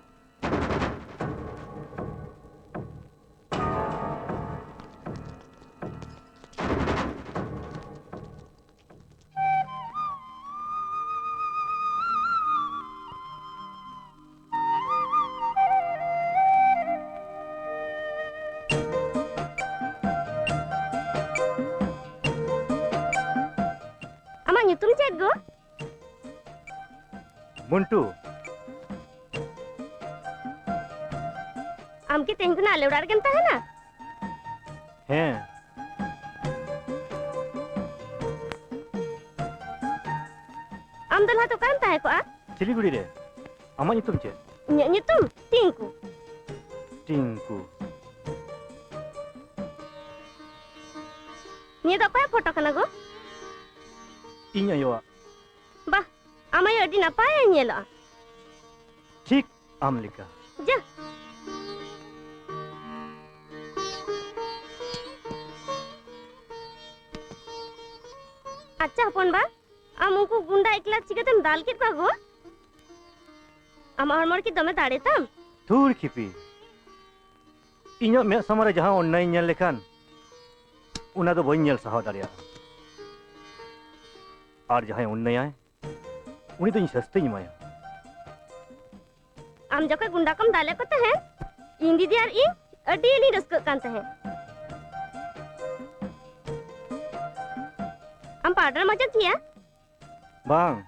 तुम चेक गो मुंटू आमके तेहन को नाले उड़ार गमता है ना हैं आम दलहा तो कांता है को आ सिलीगुड़ी रे आमा नितुम चे नितुम टिंकू निया दा फोटो कना गो इन आयोआ बा आमाय अडी नपाय नेला ठीक आम लिका जा अच्छा हपन बा आम उनको गुंडा एकला चिकतम दाल के पागो आम हरमर की दमे दाड़े तम दूर खिपी इᱧ मे समारे जहां अन्याय नेल लेखान उना दो बई नेल सहाव दाड़िया और जहां अन्याय उनी तो इन सस्ते ही माया आम जके गुंडा कम दाले को तहे इन दीदी और इन अडी नी रस्क कान तहे आम पाउडर मजा किया बांग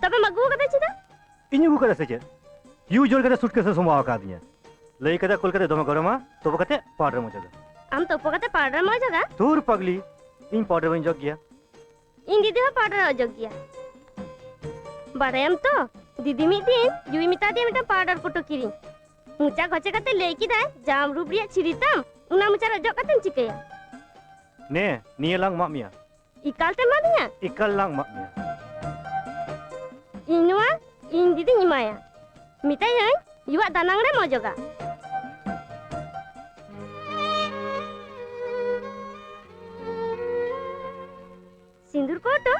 तबे मगु कते छिदा इन गु करे से यू जोर करे सूटकेस सोमाव का दिया लई कदा कोलकाता दमे गरमा तो कते पाउडर मजा आम तो पकते पाउडर मजा दूर पगली इन पाउडर बन जग गया इन दीदी पाउडर अजग गया बारायम तो दीदी मी दिन युई मिता दे मिटा पाउडर कोटो किरी मुचा गचे कते ले की दाय जाम रूप रिया छिरितम उना मुचा रजो कते चिकया ने निये लांग मा मिया इकाल ते मादिया इकल लांग मा मिया इनवा इन दीदी इमाया मिता यन युवा दानांग रे मजगा सिंदूर कोटो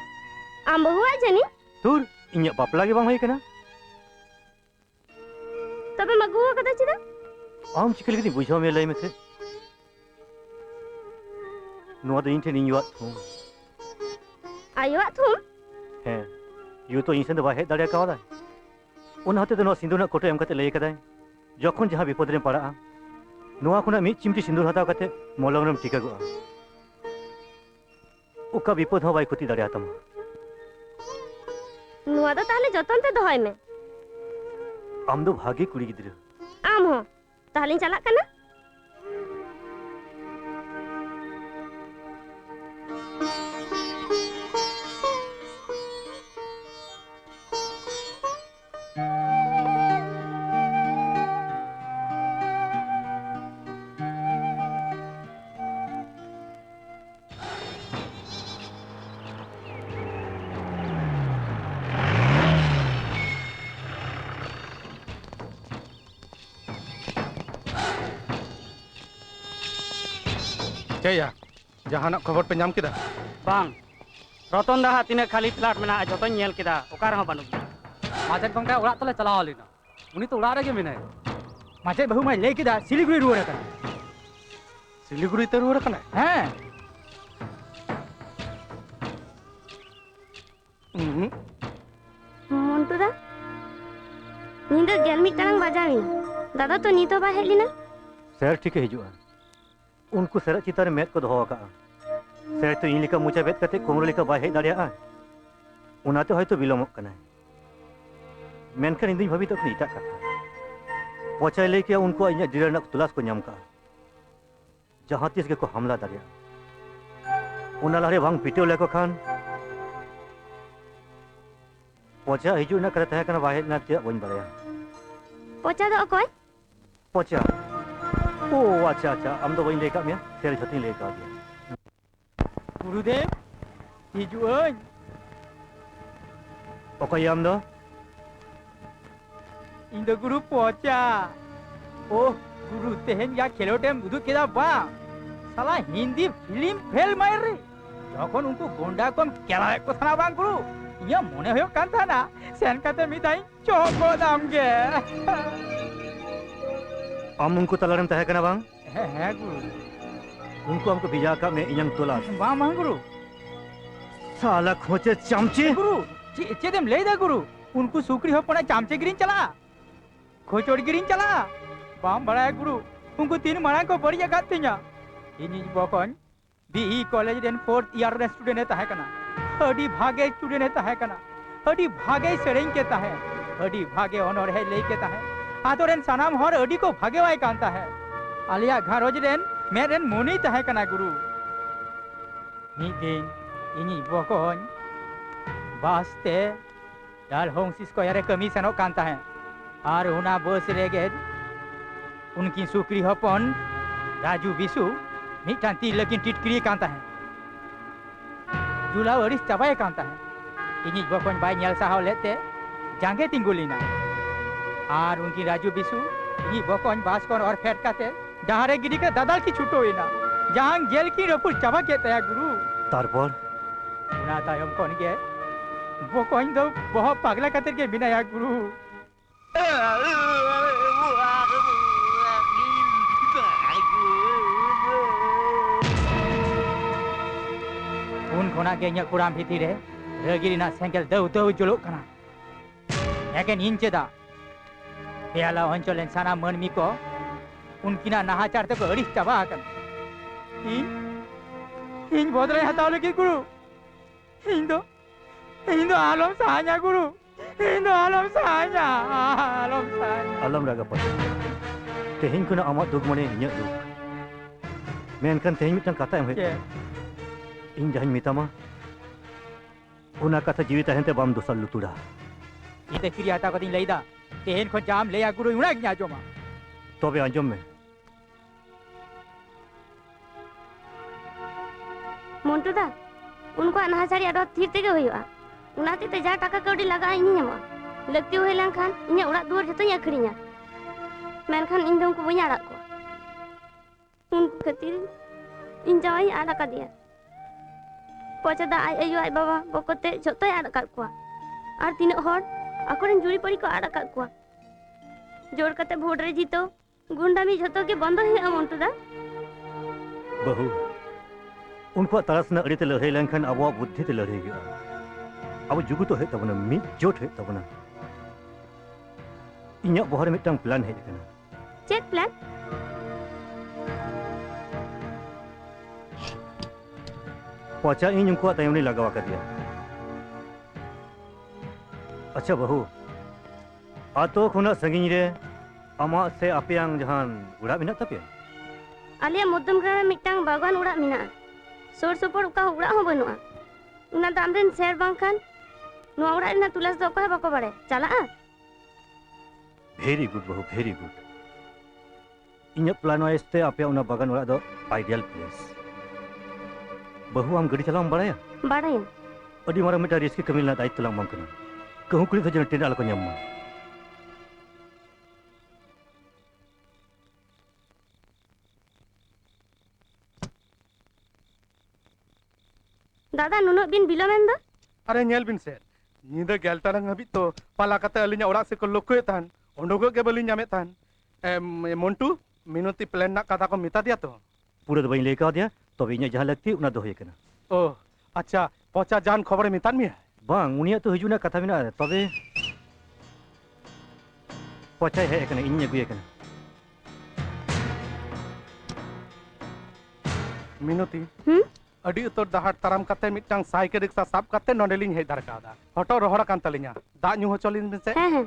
आम बहुआ जनी दूर इन बापला के बांग होई कना तबे मगुआ कदा चिदा आम चिकल के बुझाव में लई में से नो दो इन थे नियुआ थू आयुआ थुम हैं यू तो इंसन दो बाहे दाड़िया का वादा उन हते तो नो सिंदूर ना कोटो एम कते लई कदाय जखन जहां विपद रे पड़ा नोआ खुना मी चिमटी सिंदूर हताव कते मलम रम टिका गो उका विपद हो बाई खुती दाड़िया तम नुआ दो ताले जतन ते दोहय में आम दो भागी कुड़ी गिद्र आम हो ताले चला कना Caya, jahanak khobor pe nyam kida? Bang, Roton dah tina kali plat mena joto nyel kita. Okar hang banuk. माचेद Ganga उड़ा तले चलाव लेना उनी तो उड़ा रगे मिने माचे बहु मैं ले किदा सिलीगुड़ी रुआ रखा Siliguri te ruar kana? हैं मोन्टू दा नींद गेल मिटांग बाजावी दादा तो नीतो बा हेली ना सर ठीक है हिजुआ उनको सर चितार मेद को दोहो का सर तो इन लिका मुचा बेत कते कोमरो लिका बाय हेज दाड़िया उनाते होयतो बिलोमक कना मेनखान इन दिन भाभी तो इटा कथा पहुंचाई लेके उनको इन डिलर नक तुलास को नाम का जहां तीस के को हमला दाड़िया उना लारे भांग पिटेव लेको खान पहुंचा हिजु ना करता है कना बाय हेज ना ते बन बड़या पोचा दो कोई पहुंचा ओ अच्छा अच्छा हम तो वही लेकर मैं फिर छुट्टी लेकर आ गया गुरुदेव हिजुआन ओके हम दो इन दो गुरु पोचा ओ गुरु तेहन या खेलोटेम बुदु केदा बा साला हिंदी फिल्म फेल मार रे যখন उनको गोंडा कम केला को थाना बांग गुरु इया मने होयो कान था ना सेन काते मिदाई चोको दाम गे हम उनको तलारम तहे कना बांग है गुरु उनको हमको भिजा का मैं इयंग तोलास बा मां गुरु साला खोचे चमचे गुरु चेदेम ले दे गुरु उनको सुकरी हो पड़ा चामचे गिरिन चला खोचोड़ गिरिन चला बाम बड़ा है गुरु उनको 3 मारा को बढ़िया गातिया इनी बकन बीई कॉलेज रेन 4th ईयर रे स्टूडेंट है ताहे कना अडी भागे स्टूडेंट है ताहे कना अडी भागे सेरेंग के ताहे अडी भागे ऑनर है ले के ताहे आतो रेन सनाम हर अडी को भागे वाई कांता है आलिया घरोज रेन मैं रेन मोनी ताहे कना गुरु नी दिन इनी बकन बास्ते डाल होंगसिस को यारे कमी सनो कांता है आर होना बस रेगे उनकी सुकरी हपन राजू बिसु मिटान ती लेकिन टिटकरी कांता है जुला अड़िस चाबाए कांता है इनी बकन बाय न्याल साहाव लेते जांगे तिंगुलिना आर उनकी राजू बिसु इनी बकन बास कोन और फेट काते जहारे गिरी के दादाल की छुटो इना जहां जेल की रपुर चाबा के तया गुरु तारपर उना तायम कोन के बकन दो बहुत पागला काते के बिना या गुरु उन खोना के nya kuram भीती रे रगिरी ना सेंगल दौ दौ जुलुक कना एकेन इन चेदा बेला अंचलेन साना मनमी को उनकिना नाहाचार ते को अड़िस चाबा आकन इन बदले हताव लगी गुरु इन दो आलम साहanya गुरु इन दो आलम साहanya alam raga pa tehin kuna amat dug mone inya dug menkan tehin mitang kata em he इन जहन मितामा उना कथा जीवित हंते बम दोसल लुतुड़ा इते क्रियाता को दिन लेदा तेहन को जाम ले या गुरु उना गया जोमा तबे अंजम में मोन्टू दा उनको अनाचारी आदो थीर तेगे होयुआ उनाते ते जा टाका कौड़ी लगा इनी ᱧᱟᱢᱟ लगती होय लंखान इnya उड़ा दुआर जतो nya खरिnya मेनखान इन दम को बई आड़ा को उन खातिर इन जाई आड़ा का दिया पोचा दा आई आयु आई बाबा बकोते जतो आड़ा का को आर तीन हर अकोरेन जुड़ी पड़ी को आड़ा का को जोड़ कते भोट रे जीतो गुंडामी जतो के बंद है मोन्टू दा बहु उनको तरसना अड़ीते लड़ाई लंखान अब बुद्धि ते लड़ाई गया अब जुगु तो है तबना मी जोट है तबना इnya बहर मिटang प्लान है कना चेक प्लान पहुंचा इन उनको तयमनी लगावा कर दिया अच्छा बहू आतो खुना संगिन रे अमा से आपेयांग जहान उड़ा मिना तपे आलिया मध्यम ग्राम में मिटang बागान उड़ा मिना सोर सोपर उका उड़ा हो बनुआ उना दामरेन शेर बांखान नो उड़ा ना तुलास दो को बाको बाड़े चला वेरी गुड बहू वेरी गुड इnya प्लान वाइस्ते आपे उना बागान उड़ा दो आइडियल प्लेस बहु हम गड़ी चलाम बड़ाया बाड़ाया अडी मारा मिटा रिस्क कमिल ना दायित्व लाम बंकना कहूं कुली जन टेंडा को ᱧᱟᱢ दादा नुनक बिन बिलोमेन दो अरे नेल बिन से नींद गेल टारंग हबी तो पाला कते अलिnya ओड़ा से को लोकोय तान ओंडोगो के बलिन जामे तान मोंटू मिनती प्लान ना कथा को मिता दिया तो पूरा दो बई लेका दिया तो इन्हें जहां लगती उना दो होय कना ओ अच्छा पचा जान खबर मितान मिया बांग उनिया तो हिजुना कथा मिना तबे पचा है कना इन्हें गुए कना मिनती अडी उतर दहाड़ ताराम कते मिटांग साइकिल रिक्शा साब कते नोंडेलिंग हेज दरकादा हटो रोहड़ा कान तलिnya दा न्यू हो चलिन बिन से हां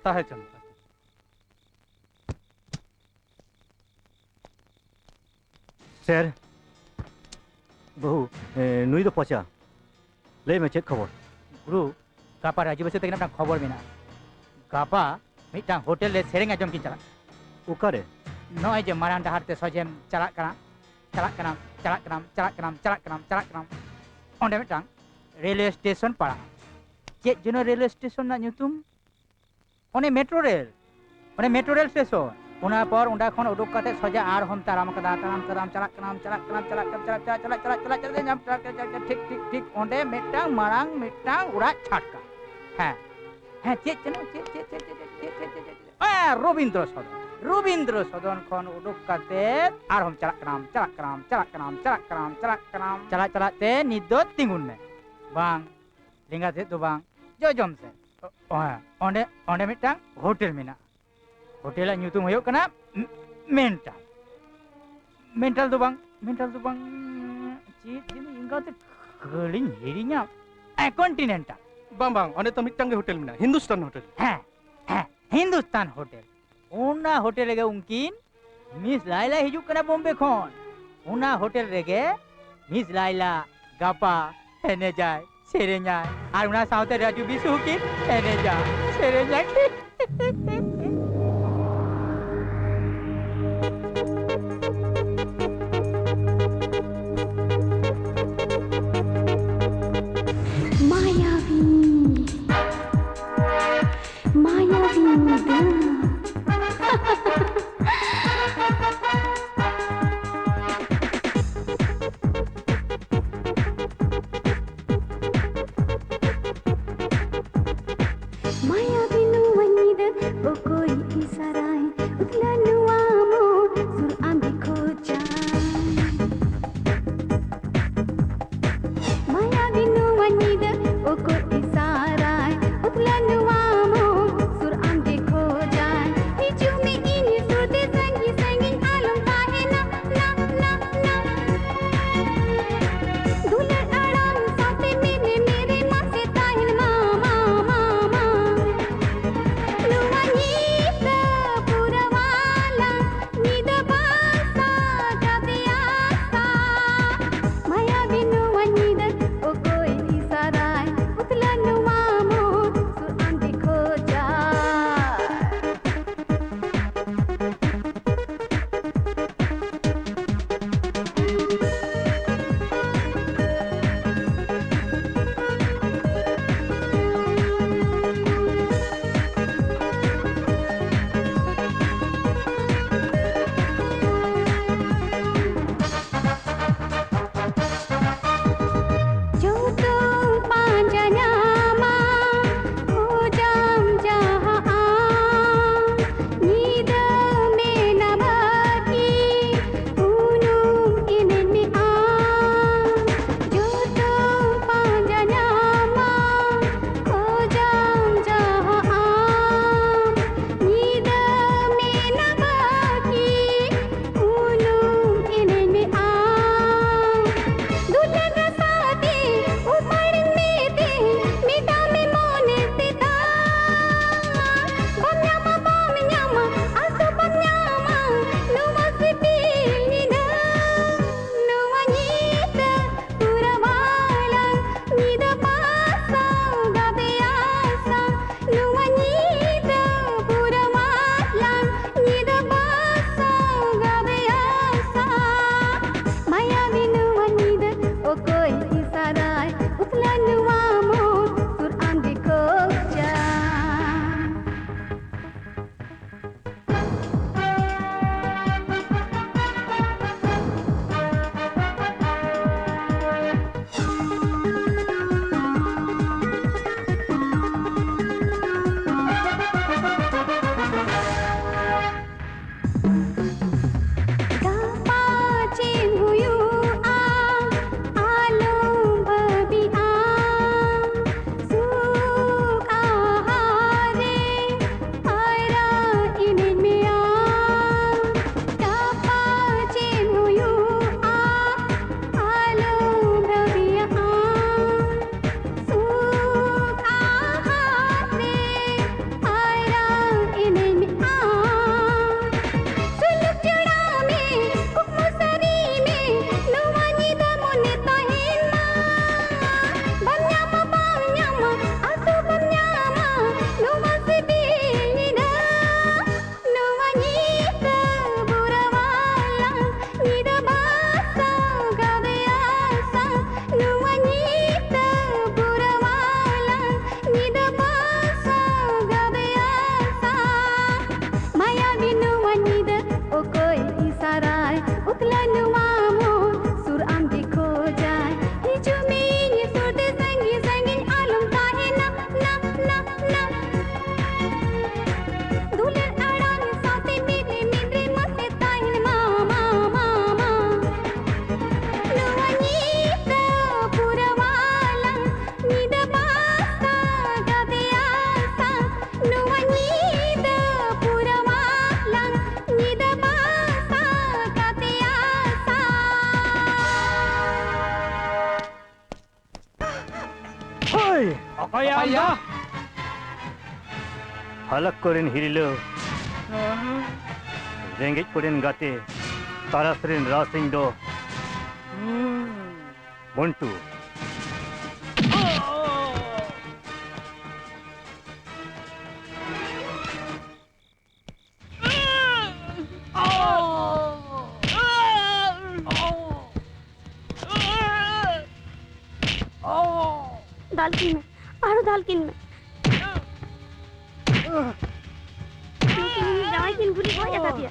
ताहे चंद सर बहु नुई दो पचा ले में चेक खबर गुरु गापा राजीव से तक खबर मेना गापा मिटांग होटल ले सेरेंग आजम की चला उकारे नॉय जे मारान डहार ते सजेम चला कना ओंडे मिटांग रेलवे स्टेशन पड़ा चे जनो रेलवे स्टेशन ना ᱧᱩᱛᱩᱢ ओने मेट्रो रेल स्टेशन ओना पर ओंडा खन उडुक काते सजा आर हम ताराम कदा चला ठीक ओंडे मिटांग मारांग मिटांग उड़ा छाटका हां चे जनो चे रविंद्र सदन खन उडुक काते आर हम चला ते निदो तिंगुन में बांग लिंगा ते तो बांग जोजम से ओंडे मिटांग होटल मेना होटल ᱧᱩᱛᱩᱢ हुयो कना मेंटल तो बांग ची जिनी इंगा ते गलिंग हेरिnya कॉन्टिनेंटल बांग बांग ओने तो मिटांग होटल मेना हिंदुस्तान होटल हां हिंदुस्तान होटल ओना होटल रेगे उनकिन मिस लाइला हिजु कना बॉम्बे खन ओना होटल रेगे मिस लाइला गापा हेने जाय सेरेnya आर उना साउते राजू बिसु की हेने जा सेरेnya माया बिनु वनिद Hoi! Apa ya? Halak korin hirilo. Rengit korin gate. Tarasrin rasing do. Montu. दालकिन में आरो दालकिन में जावाई किन गुली को या दिया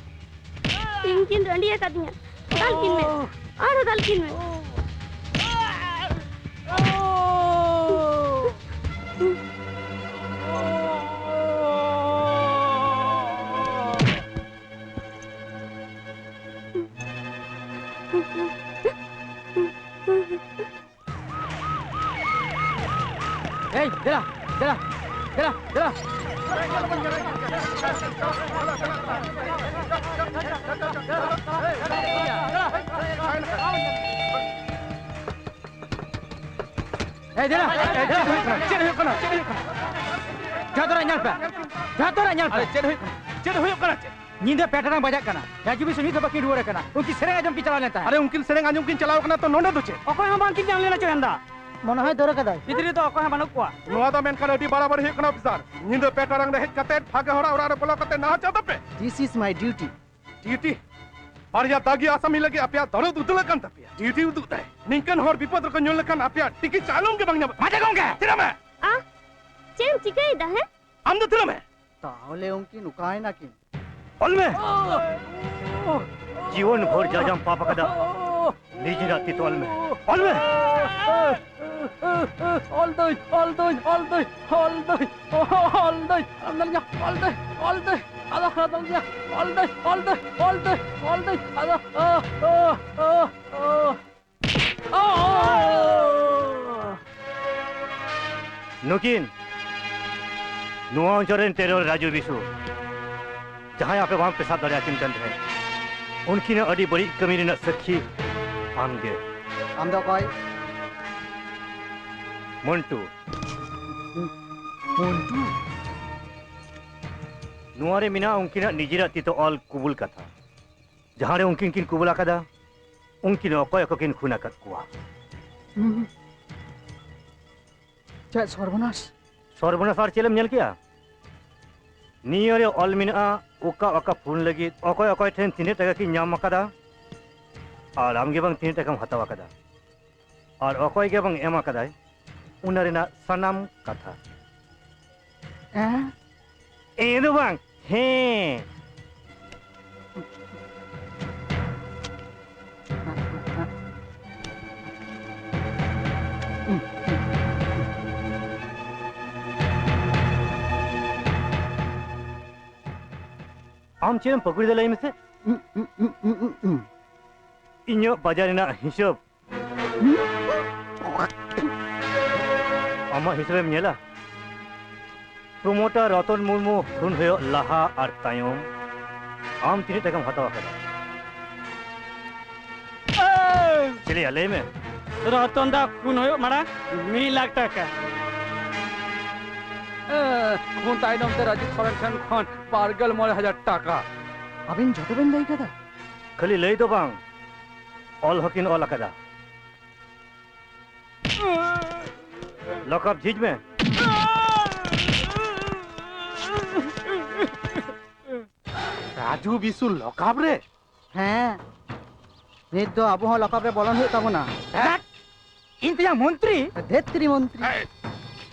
तीन किन रंडिया का दिया दालकिन में आरो दालकिन में Hey, jala. Hey, jala. Cek huyuk kana. Jatuh nyal pe. चेड हुई कना चे नींद पैटर्न बजाक कना राजू भी सुनी तो बाकी रुआ कना उनकी सेरेंग आजम की चला लेता है अरे उनकिन सेरेंग आजम किन चलाव कना तो नोंडे दो चे अकोय हम बांकिन जान लेना चेंदा मने है दर कदाय इतनी तो अकोय हम बानुक कुआ नुआ तो मेन कना अडी बराबर हुई कना ऑफिसर नींद पैटर्न रे हेज कते भागे होरा ओरा रे बोला कते ना चादो पे this is my duty duty बारिया दागी आसामी लगे apya दरो दुदुल kan tapia ड्यूटी उदु दे निंकन हर विपद रो कन्योल kan apya टिकी चालूम के बंगना माजे गोंगे तिरा में आ चेम चिकई दा है हम तो तिरा में ताहले उनकी नुकाय ना की ऑल में जीवन भर जाजम पापा कदा निजी राती तो ऑल में नुकिन नुआ अंचरेन टेरर राजू बिशु जहां आप वहां पेशाब दरिया किन है उनकी ने अड़ी बड़ी कमी न सखी आमगे आम दो कोई मंटू मोंटू नुआरे मिना उनकी ना निजीरा तीतो ऑल कुबुल कथा जहां रे उनकिन किन कुबुल आकदा उनकी ने अकोय अकोकिन खुना कत कुआ चा सर्वनाश आर चेलम नेल किया नियरे ऑल मिना ओका ओका फोन लगी अकोय अकोय ठेन तिने टका की नाम आकदा और आमगे बंग तिने टका हतावा कदा और अकोय के बंग एमा कदाय उनरेना सनाम कथा ए दो बंग हे आम चेम पकड़ी दे में से इन्यो बाजार ना हिसाब आमा हिसाब में नेला प्रोमोटर रतन मुर्मू हुन होयो लाहा और तायम आम तीन टका हतावा कदा चले आले में रतन दा खून होयो मारा 1 लाख टका खून ताइनम ते राजू सोरेन ठन खन पारगल 1000 टाका अबिन जतो बेन लई कदा खाली लई दो बांग ऑल हकिन ऑल कदा लॉकअप झीज में राजू बिसु लॉकअप रे हैं नित दो अब लॉकअप रे बोलन हुई तबना इंतजा मंत्री धेत्री मंत्री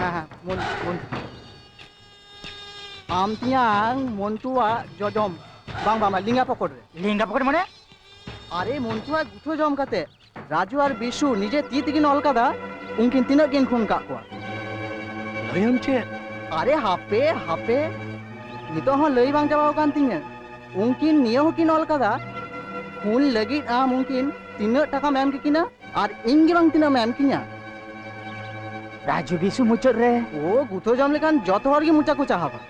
हां मंत्री आम तियां मोंटुआ जजम बांग बांग लिंगा पकड़ माने अरे मोंटुआ गुथो जम काते राजू और बिशु निजे ती तिगिन ऑल कदा उनकिन तिना किन खून का को लयम चे अरे हापे नितो हो लई बांग जावा कान तिंगे उनकिन नियो किन ऑल कदा खून लगी आम उनकिन तिना टाका मैम की किना और इंगे बांग तिना मैम किना राजू बिशु मुचर रे ओ गुथो जम लेकान जतो हर की मुचा को चाहबा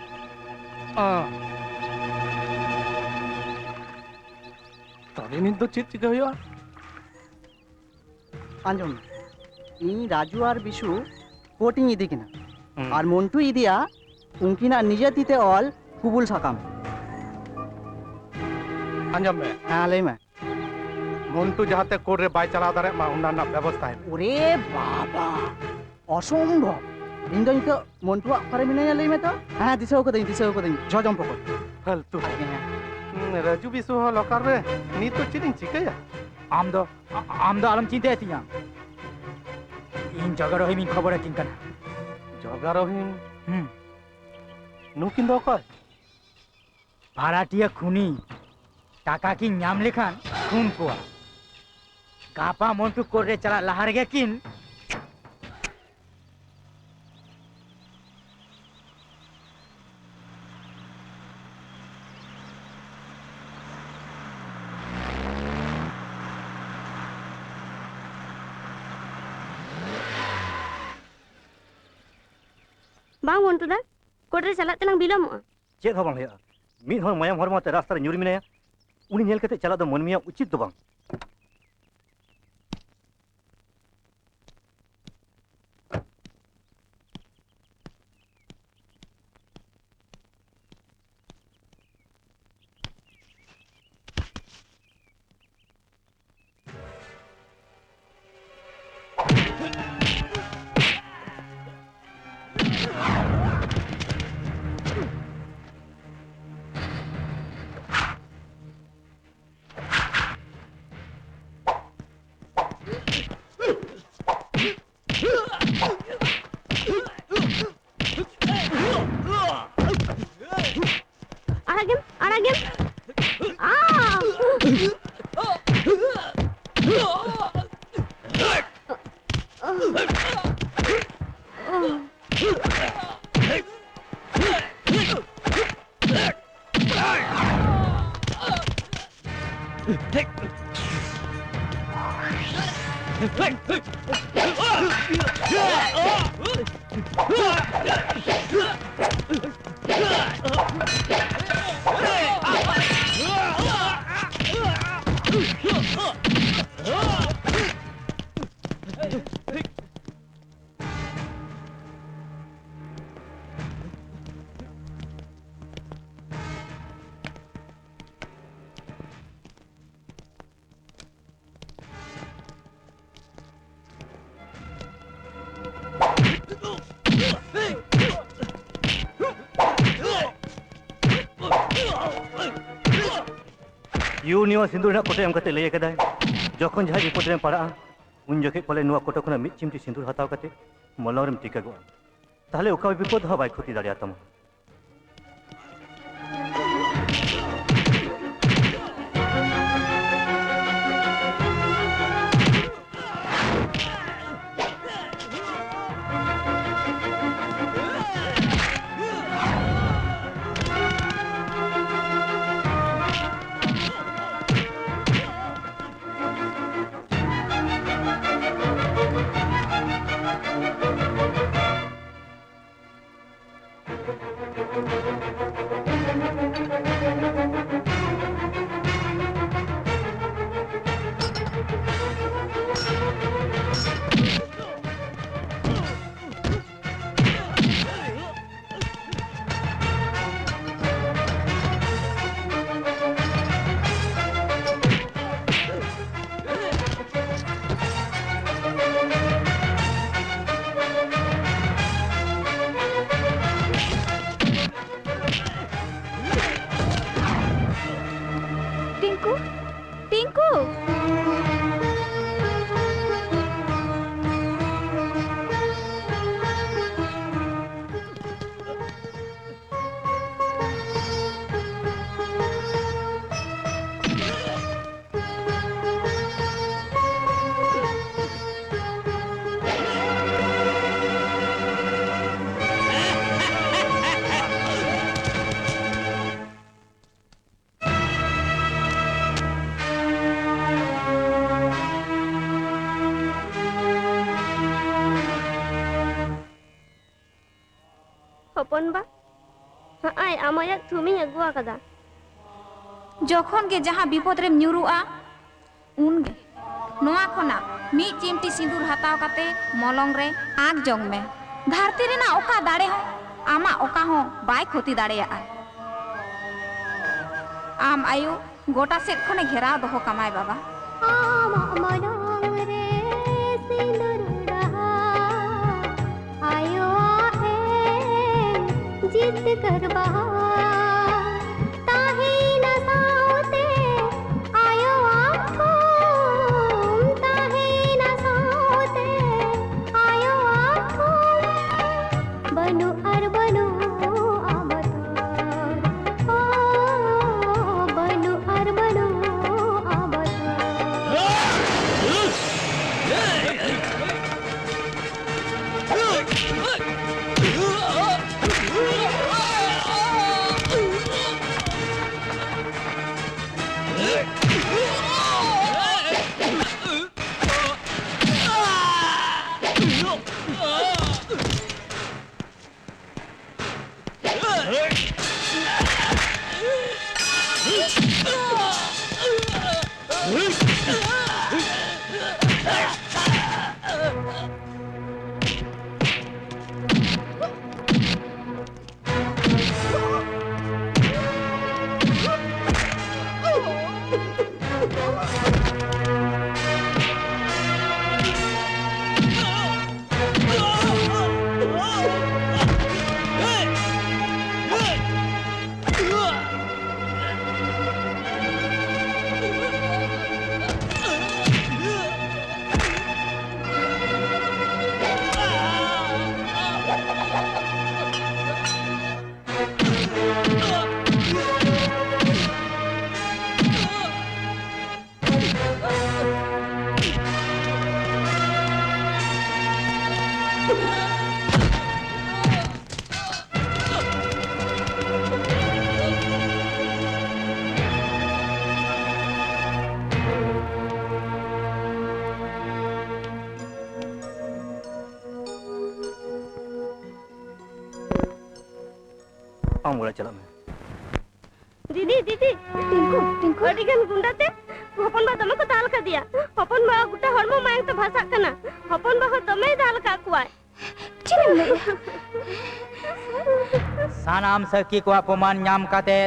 तबे नित दो चेत चिका हुआ आंजम इन राजू और बिशु कोटिंग इदी किना और मंटू इदिया उनकिना निजे तीते ऑल कुबुल साकाम आंजम में हाँ लई में मंटू जहाते कोर्ट रे बाय चला दारे मा उन्ना व्यवस्था है ओरे बाबा असंभव इन दो इनको मंटू करे मिनाया लई में तो हाँ दिसो को दई जजम पकड़ फालतू राजू बिसु हो लोकार रे नी तो चिदिंग चिकया आम दो आलम चिंता तिया इन जगह रही मिन खबर किन कना जगा रहीन नुकिन दो कय भाड़ाटिया खुनी टाका की नाम लेखान खून को गापा मंटू कोर्ट रे चला लहार गे किन बांग मंटू दा कोर्ट रे चला तेलांग बिलमोआ चेद हो बांग हुआ मिद हर मायाम हरमा ते रास्ता रे ᱧᱩᱨ मिनाया उनी नेल कते चला दो मनमिया उचित दो बांग यूनिवा सिंदूर ना कोटे एम कते लय कदा जखन जहा विपद रे पड़ा उन जखे पले नुआ कोटे खना मिद चिमटी सिंदूर हताव कते मलरम टिका गो ताहले ओका विपद ह बाय खुती दाड़िया तम जखन के जहाँ विपद रे न्यूरुआ उनगे नोआ खना मी चिमटी सिंदूर हताव काते मलंग रे आग जंग में धरती रेना ओका दाड़े हो आमा ओका हो बाय खोती दाड़े आम आयु गोटा सेट खने घेराव दोहो कमाय बाबा आयो है जीत कर ताही न साउते आयो आखो ताही न साउते आयो आखो बनु अर बनु आम ओड़ा चला में दीदी दीदी टिंकू टिंकू अडिगन गुंडाते हपन बा दमे को दाल का दिया हपन बा गुटा हरमो मांग तो भाषा कना हपन बा दमे दाल का कुआय चिने सानाम सकी को अपमान नाम काते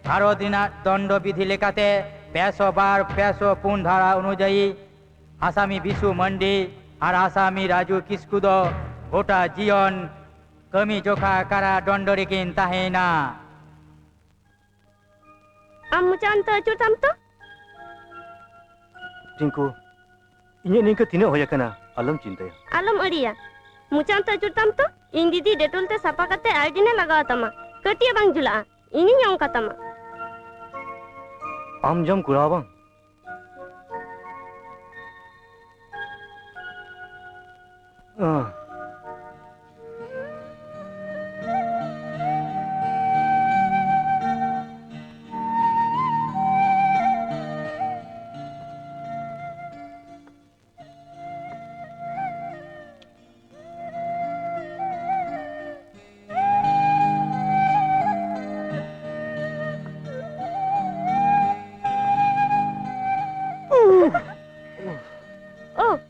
भारत दिना दंड विधि लेकाते 512 पुन धारा अनुयायी आसामी बिसु मंडी और आसामी राजू किस्कुदो गोटा जीवन कमी जोखा कारा दंडरिकिन ताहेना आम मुचान तो चुटाम तो टिंकू इन्हें निका तीने होया कना आलम चिंता आलम अड़िया मुचान तो चुटाम तो इन दीदी डेटोल ते सापा कते आईडी ने लगाव तमा कटिया बांग जुला इनी ᱧᱚᱝ ᱠᱟᱛᱟᱢᱟ आम जम कुड़ा बांग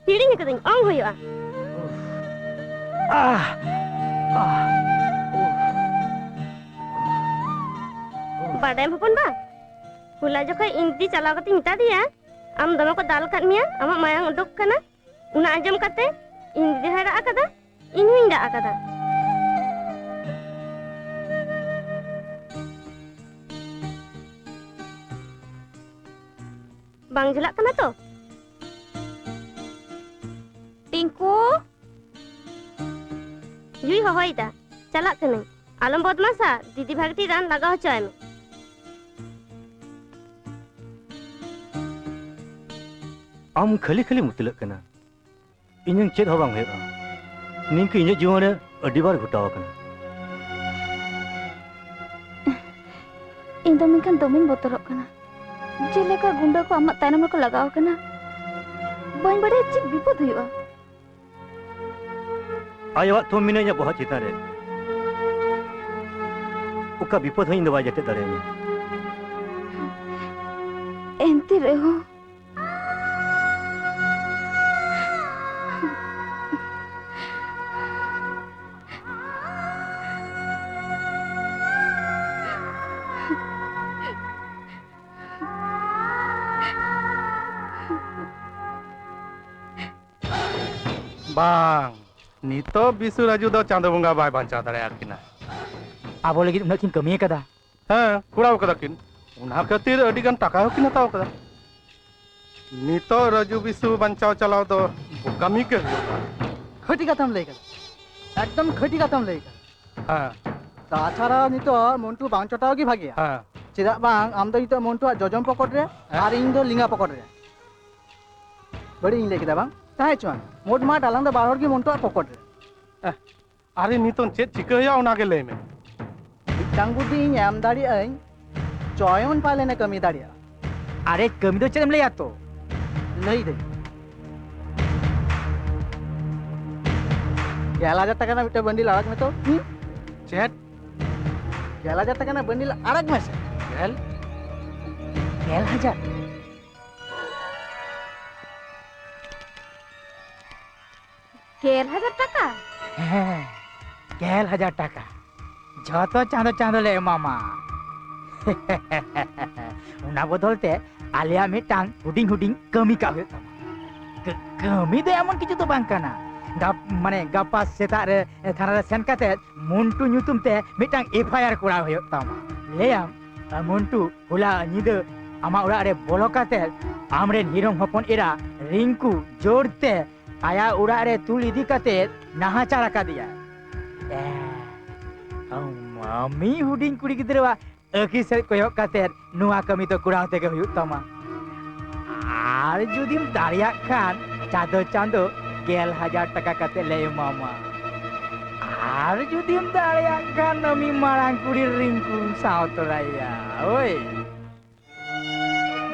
हिड़िंग कदिंग आंग होया बाडाय हपन बा हुला जखय इंदी चलाव कते मिता दिया आम दमे को दाल काट मिया आमा मायांग उडुक कना उना आंजम कते इंदी हरा आकादा इनहुं दा आकादा बांग झलक कना तो टिंकू युई होइदा चलक कने आलम बदमाशा दीदी भागती रान लगा होचाय में आम खाली खाली मुतलक कना इन्हें चेद हो बांग होया निंक इन्हें जीवन रे अडी बार घटाव कना इन दो मिकन दोमिन बोतरक कना जेलेका गुंडा को अम्मा तायनम को लगाव कना बाइन बड़े चित विपद हुआ आया तो मिना बहुत चिता रे उका विपद हई दवा जते दरे में एंती रहो Bang, nito bisu raju do chando bunga bai bancha dare akina. Abo lagi unak kin kami kada. Ha, kurau kada kin. Una khatir adi gan taka kin hataw kada. Nito raju bisu bancha chalao do kami ke. खटी कथम लेकर एकदम खटी कथम लेकर हाँ ताछाड़ा नितो मोन्टू बांग चटाओ की भागिया हाँ चिदा बांग आम दो नितो मोन्टू जजम पकड़ रे आर इन दो लिंगा पकड़ रे बड़ी इन लेके बांग ताहे चुआन मोट मा डालंग दो बाहर की मोन्टू पकड़ रे अरे नितो चेत चिकया उना के ले में टांगुदी इन एम दाड़ी अई चॉयन पाले ने कमी दाड़िया अरे कमी दो चेदम ले आतो लई दे 11,000 টাকা না একটা বন্ডিল আড়াক মে তো चेत 11,000 টাকা না বন্ডিল আড়াক মে সে 11,000 11,000 টাকা হ্যাঁ 11,000 টাকা যত চাঁদো চাঁদো লে মামা উনা বদলতে আলিয়া মিটাং হুডিং হুডিং কমি কা হয়ে তামা কমি দে এমন কিছু তো বাং কানা মানে গাপা সেতার রে থানা রে সেন কাতে Montu nyutum te mitang FIR kura hoyok tama leyam Montu হুলা নিদে আমা ওরা রে বলো কাতে আমরে নিরং হপন এরা রিঙ্কু জোরতে আয়া ওরা রে তুল ইদি কাতে নাহাচারা কা দিয়া আমি হুডিং কুড়ি গিদ্রवा अकी से कोयक काते नुआ कमी तो कुराव तेगे हुयुक तमा आर जुदिम दाड़िया खान चांदो चांदो 11,000 টাকা কাতে ले मामा आर जुदिम दाड़िया खान नमी मारांग कुड़ी रिंकू साव तोराया ओए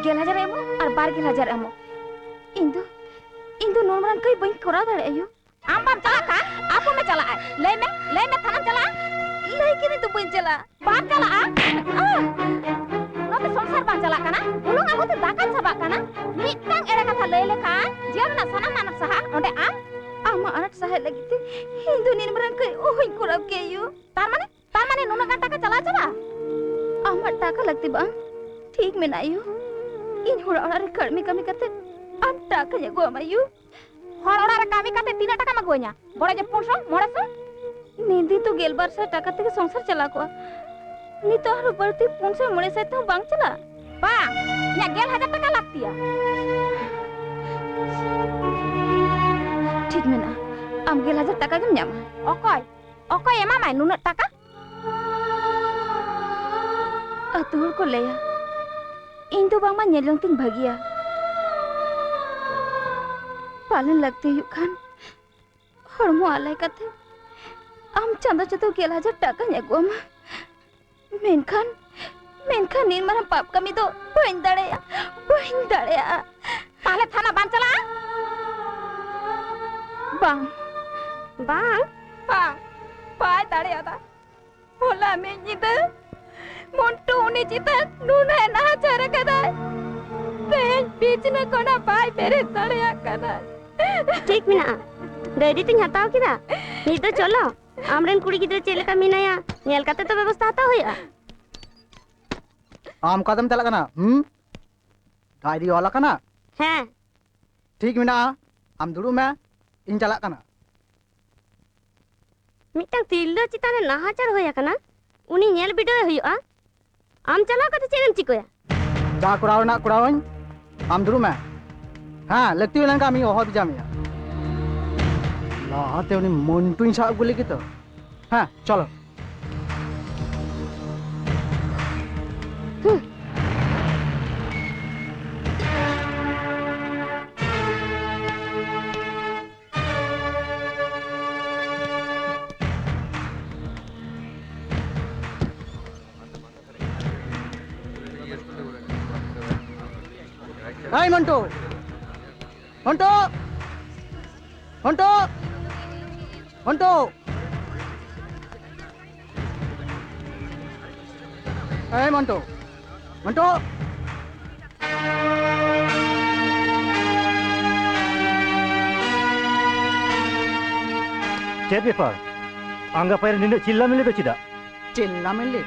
11,000 एमो और 12,000 एमो इंदु नोमरान कई बई कोरा दाड़े आयु आम बाम चला का आपो में चला ले में थाना चला ले कि नहीं तू बई चला बात चला नोते संसार बां चला काना बुलुंग आगो ते दाकान सबा काना मिटang एरा कथा ले लेखा जियान ना सना नानक सहा ओंडे आमा अनट सहा लगिते हिंदू निर्मरन कई ओहई कुराब के यू तार माने नुना का टाका चला चला आमा टाका लगती बां ठीक में ना यू इन होड़ा रे कर्मी कमी करते अब टाका यगो अमायू होड़ा रे कमी करते 3 टाका मगो냐 बड़ा जे पोसो मोड़सो निंदी तो गेलबार से टाका ते संसार चला को नी तो हर बढ़ती 5 से मोड़े से तो बांग चला बा या 11,000 টাকা লাগতিয়া ठीक में ना am 11,000 টাকা gem nyama okoy ema mai nuna টাকা atur ko leya इन तो बांग मा nyelong ting bahagia पालन लगते यू खान हड़मो आलाय कथे आम चंदा चतो 11,000 টাকা nyagwa ma मेनखान नीन मारा पाप कमी तो बइन दाड़ेया ताले थाना बांग चला बांग पाय दाड़ेया दा होला में निदे मोंटू उनी चिता नुना ना चारा कदा तेज बीच न कोना पाय मेरे दाड़ेया कदा ठीक मिना रेडी तिंग हटाओ किदा निद चलो आमरेन कुड़ी गिद्रे चेले का मिनाया नेल काते तो व्यवस्था हता होया आम कदम चला कना गाड़ी वाला कना हैं ठीक मिना आम दुड़ू में इन चला कना मिटang तिल्लो चिताने नाहाचार होया कना उनी नेल बिडो होया आम चला कते चेरम चिकोया जा कुराव ना कुरावन आम दुड़ू में हां लगती होलन का मी ओहो बिजामिया लाते उनी मोंटू इन साहब बोले की तो हां चलो Hai Monto, Monto, Monto, Monto. Hai Monto, Monto. चेत बेपार आंगा पैर निंदे चिल्ला मिले तो चिदा चिल्ला मिले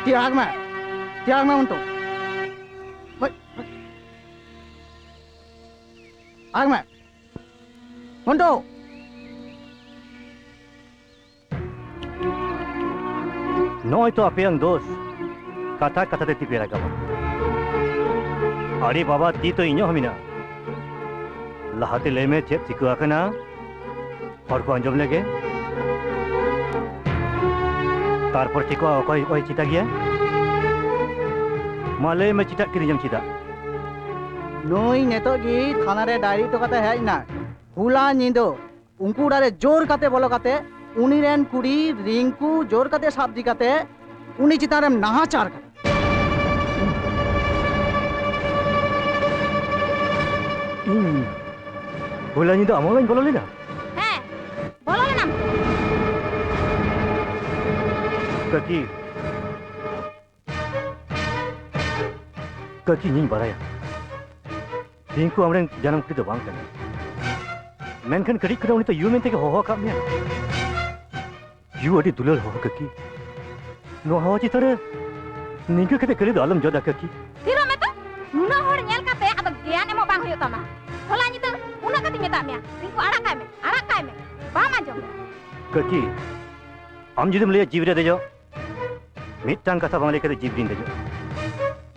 त्याग में Monto. आग में Hondo. Noi to apa yang dos. Kata-kata te tipe ragam. Ari baba ti to inyo hamina. Lahate leme chet cikua kana. Hor ko anjom lege. Tarpor cikua okoi cita gya. Malay me cita kiri jam cita. Noi neto gi thana re diary to kata hai na. Hula nindo. Unku dare jor kate bolo kate. Uni ren kuri Rinku jor kate sabdi kate. Uni citarem nahachar kate. Hula nindo amolain bolo lena. হ্যাঁ বলো না Kaki. Kaki nying baraya. Rinku amren janam kiri do bang kana. Menkan kari kena uni to yu mente ke ho kap nya. Yu adi dulal ho kaki. No ho citare ningka kate kali do alam joda kaki. Tiro meto nuna hor nyel kate ado gian emo bang huyuk tama. Hola nyitu una kati meta mea. Rinku arak kai me. Ba majom. Kaki. Am judum leya jibre dejo. Mittang kata bang le kade jibrin dejo.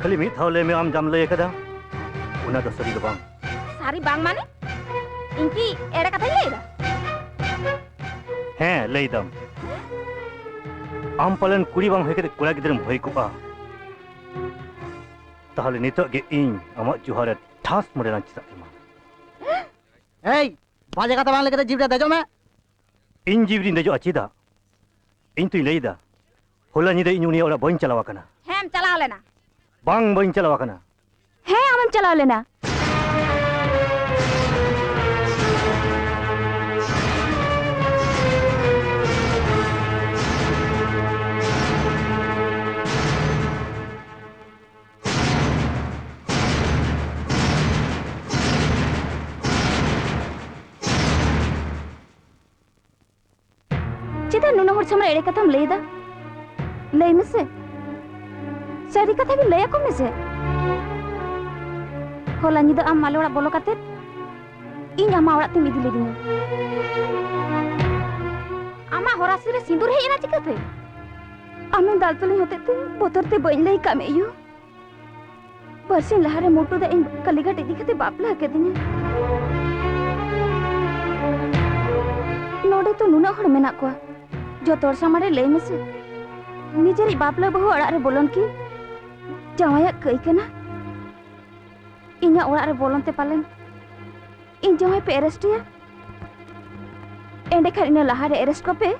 Khali mit haule me am jam le kada. Una do sari do bang. Sari bang mane? Inki era kata leida. He leidam. Am palan kuri bang hoy kade kura gidram hoy ko a. Tahale nitok ge ing amak juhara thas modelan cita ma. Hey, baje kata bang le kate jibra dejo me. In jibrin dejo acida. In tu leida. Hola nyida in uni ora boin chalawa kana. Hem chalao lena. Bang boin chalawa kana. He amam chalao lena. Cita nuna hor sama ere katam leida. Lei mese. Sari kata bi lei aku mese. Hola nyida am male ora bolo kate. Iñ ama ora te midi ledinya. Ama horasi re sindur hei ena cikate. Ame daltole hote te botor te bain lei kame yu. Barsin lahare moto da in kaligat idi kate bapla kedinya. Node to nuna hor menak ko. Jotor samare lei mese. Nijeri bapla bahu arak re bolon ki. Jawaya kai kana. Inya orak re bolon te palen. In jawai pe arrest ya. Ende khan ina lahare arrest ko pe.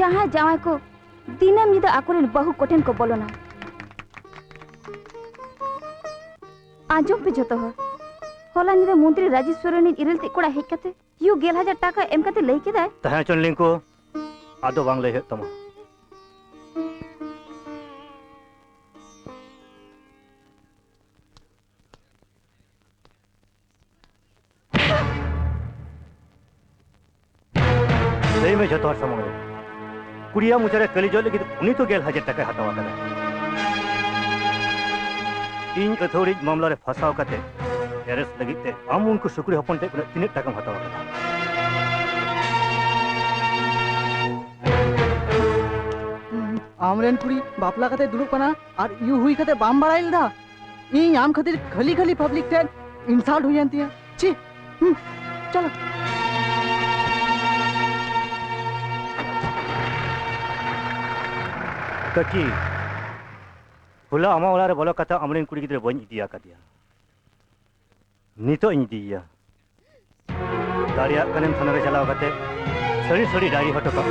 Jaha jawai ko dinam nida akuren bahu koten ko bolona. Ajom pe joto ho. Hola nida mantri Rajeshwarani irel te koda hej kate. Yu 1000 taka em kate lei kedai. Tahan chon lingko. Ado bang lei het tama. Lei me jotor samang re. Kuriya muchare kali jole ki uni to 1000 taka hatawa kada. Iñ authority mamla re phasaw kate arrest lagit te am unku sukri hopon te tinet takam hatawa kada. Amren kuri bapla kate duluk kana ar yu hui kate bam barail da. Iñ am khatir khali public te insult hui antiya. Chi. Chalo. Kaki. Hula ama ola re bolo kata amren kuri gidre boin idiya kadiya. Nito iñ idiya. Dariya kanem thanare chalaw kate sari diary hoto ka.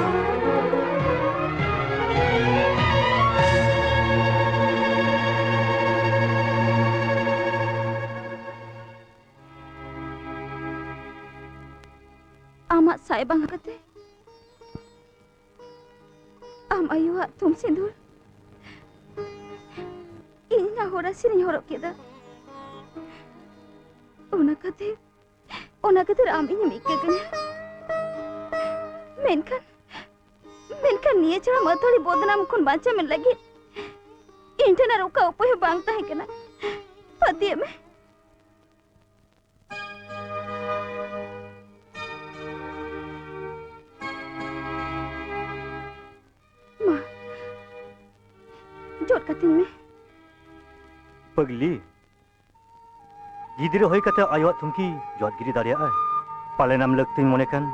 Amat saya bang kate. Am ayuak tum sindur. Inya horasi ni horok keda. Ona kate am inya mikke kanya. Menkan niye chara mathori bodnam khon bacha men lagi. Internet uka upoy bang tahe kana. Patiye me. चोट कतिन में पगली गिदरे होय कते आयोत तुमकी जॉट गिरी दारिया आय पाले नाम लगती मोने kan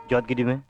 जॉट गिरी में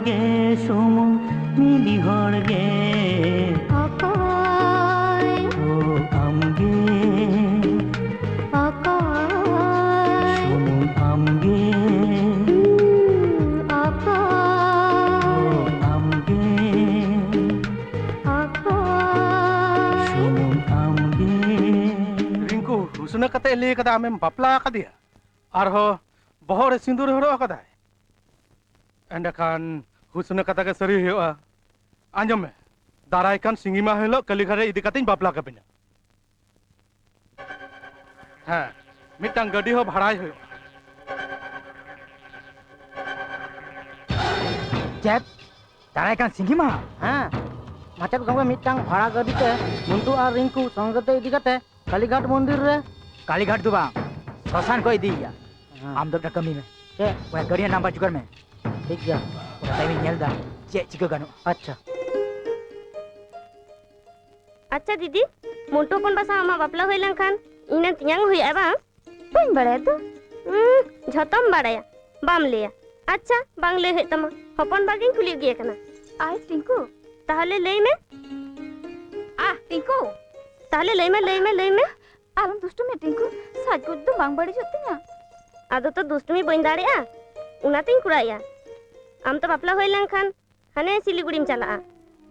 गे सुमुन मिली गे अकाय ओ आमगे अकाय सुमुन आमगे अकाय ओ आमगे अकाय सुमुन आमगे रिंकू हुसना कते ले कदा आमेम बापला कदिया आरहो बहर सिंदूर हरो कदा एंडखान हुसना कता के सरी हुआ आंजम में दाराय कान सिंगिमा हिलो कलिघरे इदी कतिन बापला कबिना हां मिटांग गडी हो भाड़ाय हो चेप दाराय कान सिंगी मा हाँ माचेद गंगा मिटांग भाड़ा गाड़ी ते मुंटू और रिंकू संगते इदी कते कालीघाट मंदिर रे कालीघाट दो बांग शशान को इदिया आम दो कमी में चे वह गरिया नंबर जुगर में ठीक गया टाइमिंग नेल दा चे चिका गानो अच्छा अच्छा दीदी मोटो पन बसा आमा बापला होई लंखान इना तियांग होई बा बन बड़ाय तो झतम बड़ाया बाम लेया अच्छा बांग ले हे तमा हपन बागिन खुली गिए कना आय टिंकू ताहले लेई में टिंकू ताहले लेई में आलम दुष्ट में टिंकू साज को तो बांग बड़ी जोतिया आदो तो दुष्टमी बइन दाड़ेया उनातिन कुराया आम तो बापला होई लंखान हने सिलीगुड़ीम चला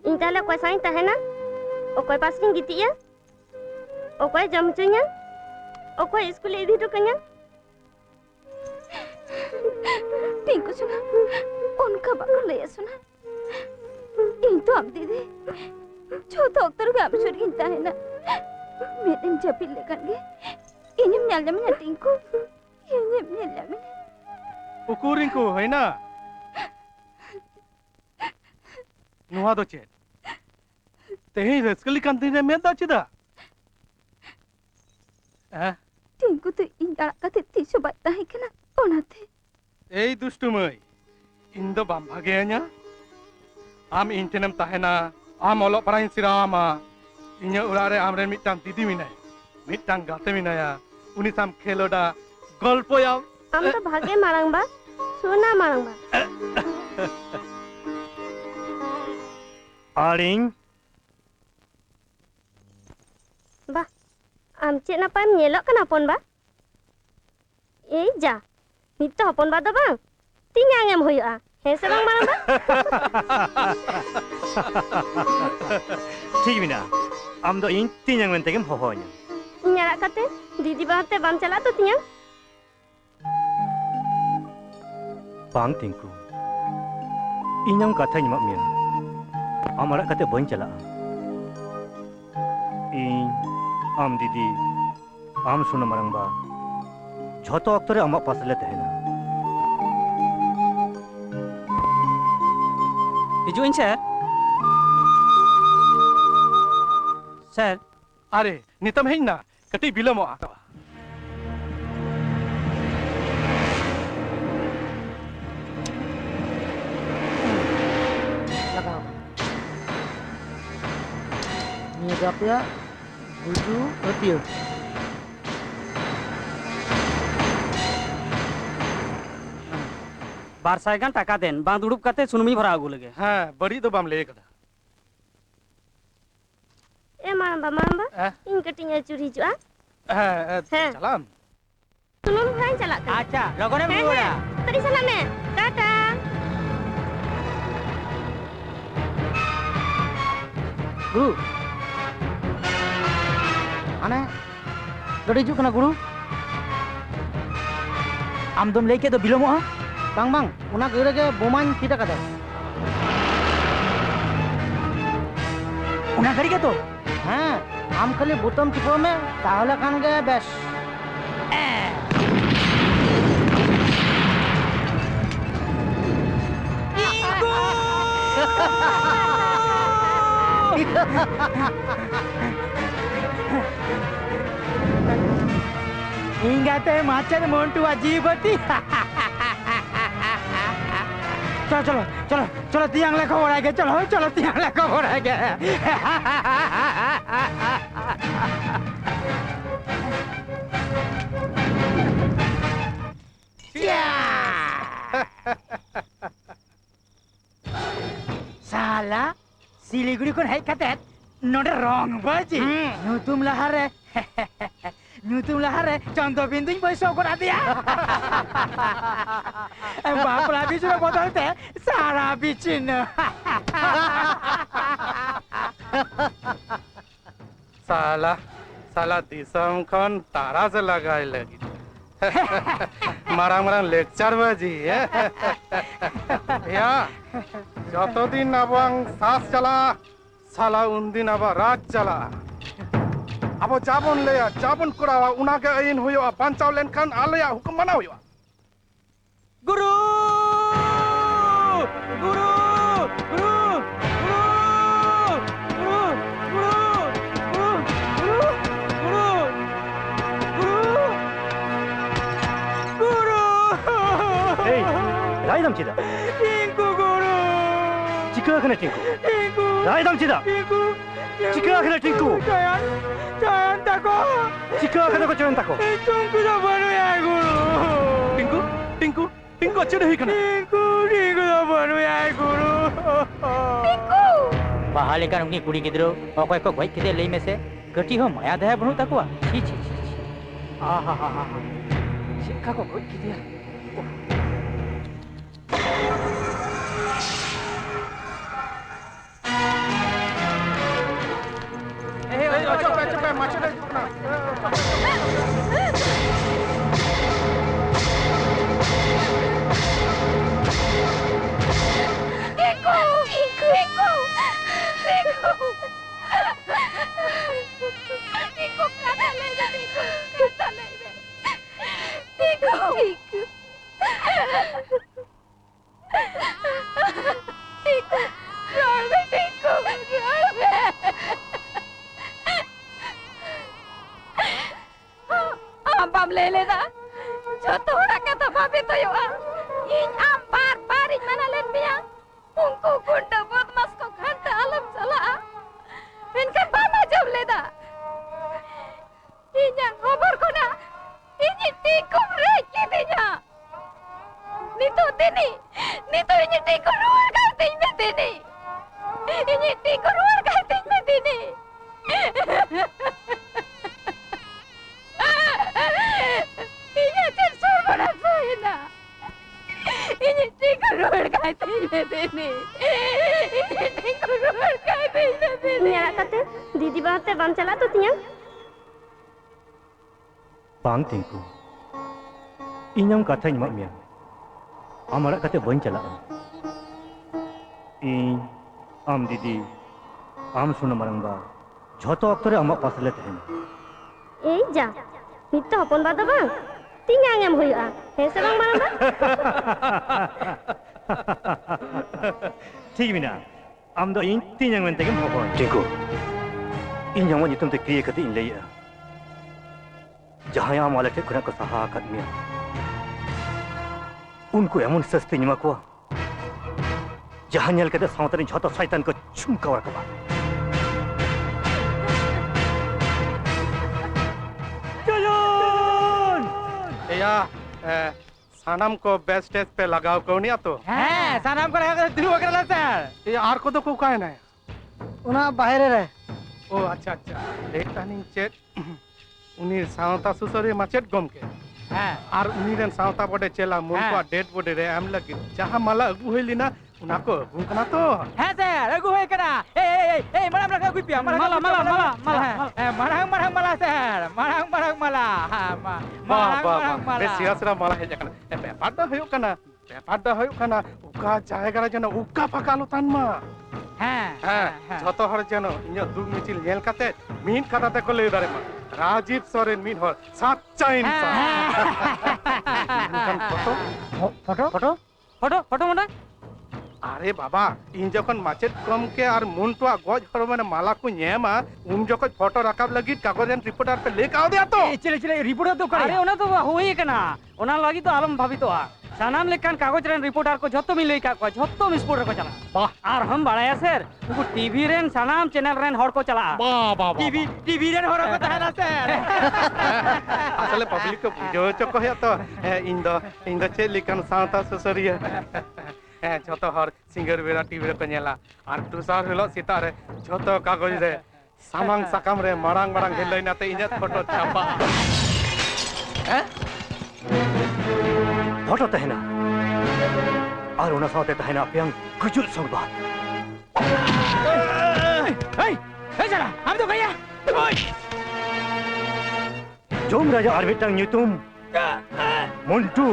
इन ताहले कोई साइन तहेना ओकोय पासिन गितिया ओकोय जमचुया ओकोय स्कूल इदी तो कन्या टिंकू सुना उनका बाको ले सुना इन तो हम दीदी छोटा अक्तर के हम छोड़ गिनता है ना मैं दिन जपिल लेकर गे इन्हें मिल जामे ना टिंकू इन्हें मिल जामे उकू रिंकू है ना नुआ दो चेत तेही रसकली कांती ने में दा चिदा टिंकू तो इन अड़का तीसो बात है कि ना ओनाते ए दुष्टु मई इन दो बाम भागेया आम इंटेनम ताहेना आम ओलो पराइन सिरामा इन्या उरारे आमरे मिटांग दीदी मिनाय मिटांग गाते मिनाया उनी साम खेलोडा गल्पया आम तो भागे मारांग बा सोना मारांग बा आरिंग बा आम चे ना पाम नेलो कना पन बा ए जा नित तो हपन बा दो बा तियांग एम होया हे से बांग मारांग बा ठीक बिना आम दो इन तियांग मेंते गेम होहोnya इन्यारा कते दीदी बाते बाम चला तो तियांग बांग टिंकू इन्यां कथा ᱧᱟᱢᱟᱜ ᱢᱮᱭᱟ आम अड़क कते बन चला इन आम दीदी आम सुना मारंबा झोतो अक्तो रे आमा पास ले तहेना हिजुइन सर अरे नितम है ना कटी बिलमो आता लगाओ ये गपया बुजू रतियो बार साइगान टाका देन बांग दुड़ुब काते सुनमी भरा आगु लगे हां बड़ी तो बाम ले कदा ए मारंबा इन कटिंग चुरी जुआ हां चलाम सुनुम भाई चला अच्छा लगोने में बोला तरी चला में टाटा गुरु आने गड़ी जुक ना गुरु आम दम लेके तो बिलोमो बांग बांग उना गिरे के बोमान किटा कदे उना घड़ी के तो हाँ आम खाली बुतम टिपो में ताहले खान गे बेस इंगाते माचर मोंटू अजीबती चलो चलो चलो चलो तियांग ले खबर आगे चलो चलो तियांग ले खबर आगे साला सिलीगुड़ी को हेज कते नोडे रंग बाजी नुतुम लहारे चंदो बिंदुኝ पैसा को दिया बापला बीच में बदलते सारा बिचिन साला दिसम खन तारा से लगाए लगी मारang lecture baji ya joto din abang sas chala sala undin aba raj chala abo jabon leya jabon kurawa unage ain huyo bancau lenkan aleya hukum mana huyo guru guru guru Raidam cida. Tinku guru. Jika kena tinku. Tinku. Raidam cida. Tinku. Jika kena tinku. Jangan takut. Jika kena kau jangan takut. Tinku dah baru ya guru. Tinku cida hi kena. Tinku dah baru ya guru. Tinku. Bahale kan ungi kuri gidro. Okoi ko goi kide lei mese. Kati ho maya daya banu takwa. Chi. Aha. Sikka ko goi kide. Cepet macet dah kena. Tinku kata lele. Tinku. Am le leda. Joto hora kata babe to yo. In am bar in mana len mia. Unku gunda badmas ko ghanta alam chala. Inkan bana jab leda. Inyang khobor ko na. Ini tikum re kidinya. Nito ini tikum ruar karte me dini. Ini tikum ruar karte me dini. Ini tersur bana soina. Ini tikum ruar karte me dini. Ini tikum ruar karte me dini. Nyala kate didi bahate bam chala tu tinya. Bang tinku. Inyam kata nyemak mian. Amarak kata bain chala. In am didi am suna marangba. Joto aktore amak pasale tehen. Ei ja. Nito hopon bada bang. Tinyang em huya. Hese bang marangba. ঠিক Mina am do in tinyang men tegem hopon. Tinku. Inyam mo nitum te kriye kati in leya. Jahan am wala ke kuna ko saha kat mian. उनको एमन सस्ते निमा को जहां नेल कते सावतरी झतो शैतान को चुमकावर कबा चलन या सनम को बेस्ट स्टेज पे लगाओ कोनिया तो हाँ सनम को लगा दिलु करला सर ये आर को तो को काहे ना उना बाहरे रहे ओ अच्छा लेटानिंग चेट उनी सावता सुसरी माचेट गम के आर उनी रेन सावता बडे चेला मुनको डेट बडे रे एम लगी जहां माला अगु होइलिना उनाको गुंकना तो हां सर अगु होय कना ए मरम लगा गुई पिया माला मरहंग माला सर मरहंग माला हां मरहंग माला बेसियासरा माला हे जकना बेपादा होय कना उका जायगा जन उका फकालो तान मा हां जतो हर जन इन्या दुग मिचिल नेल काते मीन काटाते को ले दारे मा राजीव सोरेन मीन हर सच्चा इंसान फोटो मने अरे बाबा इन जखन माचेट कम के और मुंटवा गज हर माने माला को नेमा उन जखन फोटो रकाब लगी कागजन रिपोर्टर पे लेके आओ दिया तो चले रिपोर्टर तो करे अरे ओना तो होई कना ओना लगी तो आलम भाभी तो सानाम लेकान कागज रेन रिपोर्टर को झत्तो मिल लेका को झत्तो मिसपोर्टर को चला वाह और हम बड़ाया सर उनको टीवी रेन सानाम चैनल रेन हर को चला वाह टीवी रेन हर को तहला सर असले पब्लिक को बुझो चको है तो इन दो चे लेकान सावता ससरिया ᱦᱮᱸ ᱡᱷᱚᱛᱚ ᱦᱚᱲ ᱥᱤᱸᱜᱟᱹᱲ ᱵᱮᱲᱟ ᱴᱤᱵᱷᱤ ᱨᱮᱠᱚ ᱧᱮᱞᱟ ᱟᱨ ᱫᱚᱥᱟᱨ ᱦᱤᱞᱳᱜ ᱥᱮᱛᱟᱜ ᱨᱮ ᱡᱷᱚᱛᱚ ᱠᱟᱜᱚᱡᱽ ᱨᱮ ᱥᱟᱢᱟᱝ ᱥᱟᱠᱟᱢ ᱨᱮ ᱢᱟᱲᱟᱝ ᱢᱟᱲᱟᱝ ᱦᱮᱞᱟᱹᱭᱱᱟᱛᱮ ᱤᱧᱟᱹᱜ ᱯᱷᱳᱴᱳ ᱪᱷᱟᱯᱟᱜᱼᱟ ᱦᱮᱸ फोटो तहना और उना साथे तहना अपियंग गुजुल संगबाद चला हम तो भैया जोम राजा और मिटंग न्यूतुम मुंटू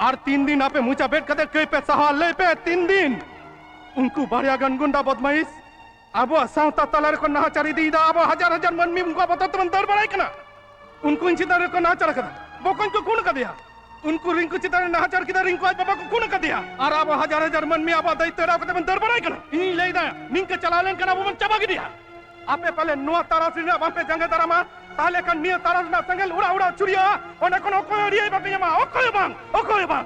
और 3 दिन आपे मुचा बैठ कदे कई पे सहा ले पे 3 दिन उनको बारिया गन गुंडा बदमाइश अब सावता तलार को नाचारी दीदा अब हजार हजार मन में उनको बता तुम दर बड़ाई कना उनको इन चितार को नाचार कदा बोकन को कौन कर दिया उनको रिंकु चितार नाचार किदा रिंकु आज बाबा को कौन कर दिया और अब हजार हजार मन में अब दाई तेरा को तुम दर बड़ाई कना इन ले दा निंक चला लेन कना वो मन चबा के दिया आपे पहले नुआ तारास ने वहां पे जंगे तारामा ताले का निया तारास ना संगल उड़ा उड़ा चुरिया ओने कोनो कोई रिए बापे मा ओ कोई बांग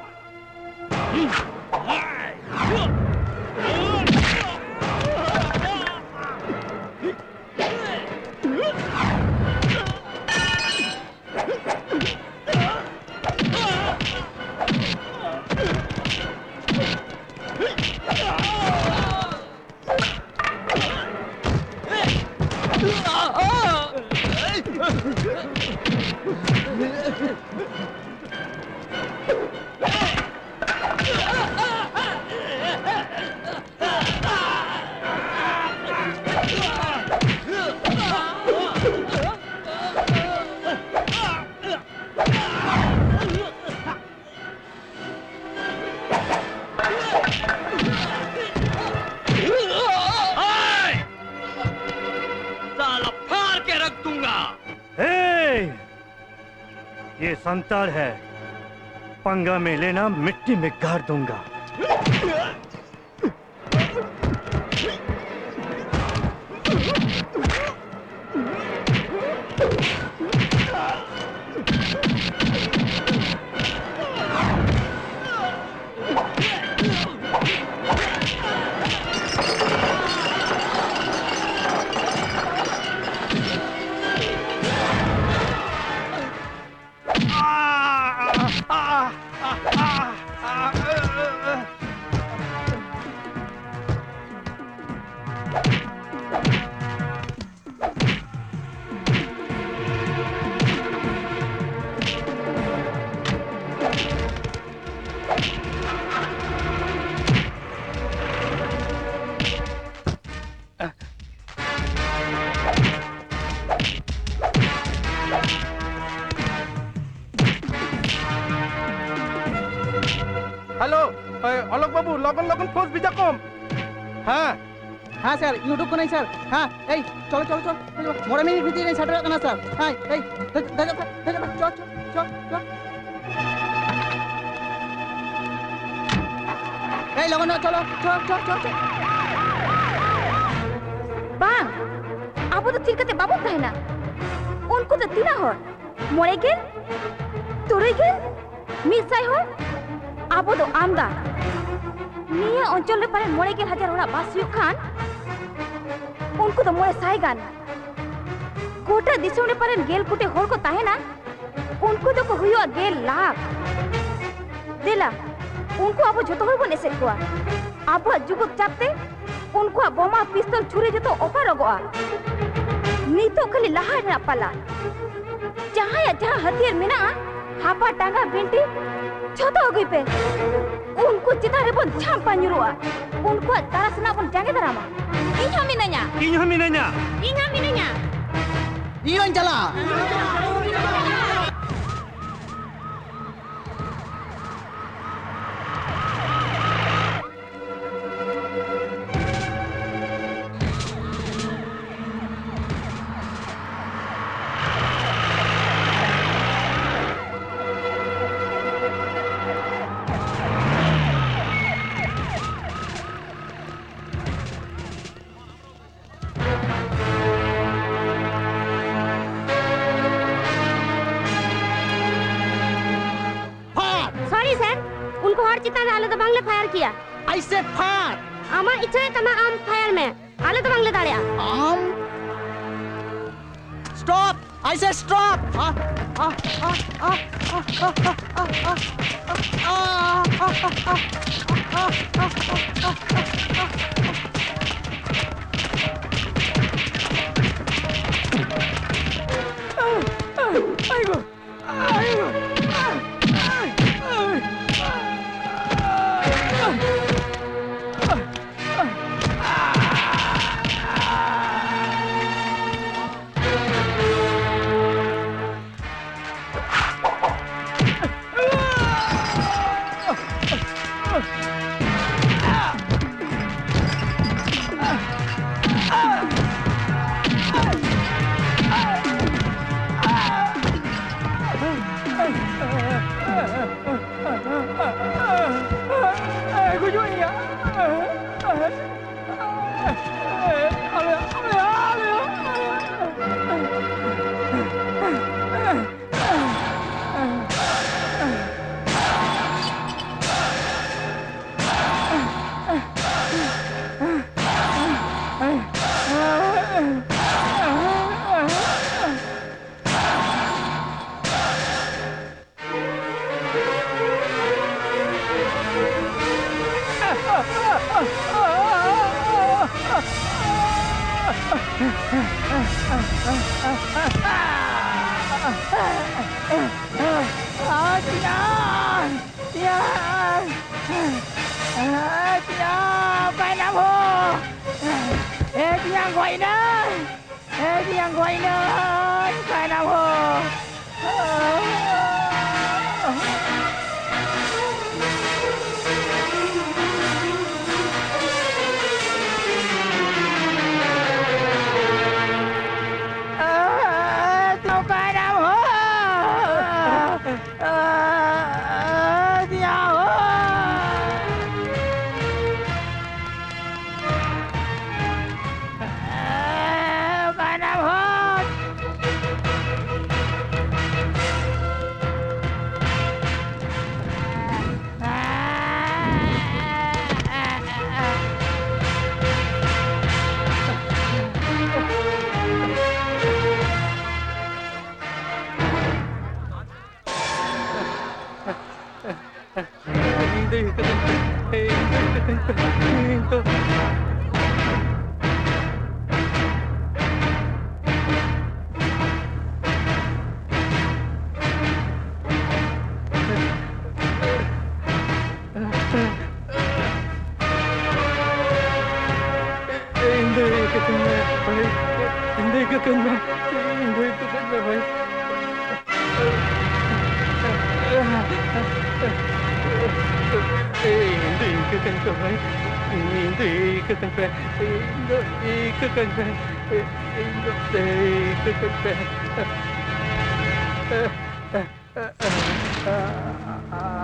ये संताल है पंगा में लेना मिट्टी में गाड़ दूंगा हेलो अलक बाबू लगन लगन फोर्स भिजा कम हाँ हाँ सर यूट्यूब को नहीं सर हाँ ए चलो चलो चलो मोड़ा मिनट भीतर नहीं सेटल करना सर हाँ ए चलो चलो चलो ए लगन चलो चलो बांग अब तो चिरकते बाबू कहना उनको तो तीना हो मोड़े के तुरे के मिसाई हो अब तो आमदा निया अंचल रे पारे मोड़े के हजार होड़ा बास हुई खान उनको तो मोड़े साई गान कोटा दिसों रे पारे गेल कुटे होड़ को ताहे ना उनको तो को हुआ गेल लाख दिला उनको अब जो तो होड़ बने से कुआ अब जुगुक चापते उनको बोमा पिस्तौल छुरी जो तो ओका रगोआ नीतो खाली लहाड़ ना पाला जहाँ या जहाँ हथियार में ना हापा टांगा बिंटी छोटा हो गई पे उनको चितारे बन छांपा nyuruआ उनको तारा सना बन जांगे दरामा इन्हा मिनanya Iyon cala फायर चितान आले तो बांगले फायर किया आई सेड फायर आमा इच्छा है तमा आम फायर में आले तो बांगले दाड़िया आम stop I said stop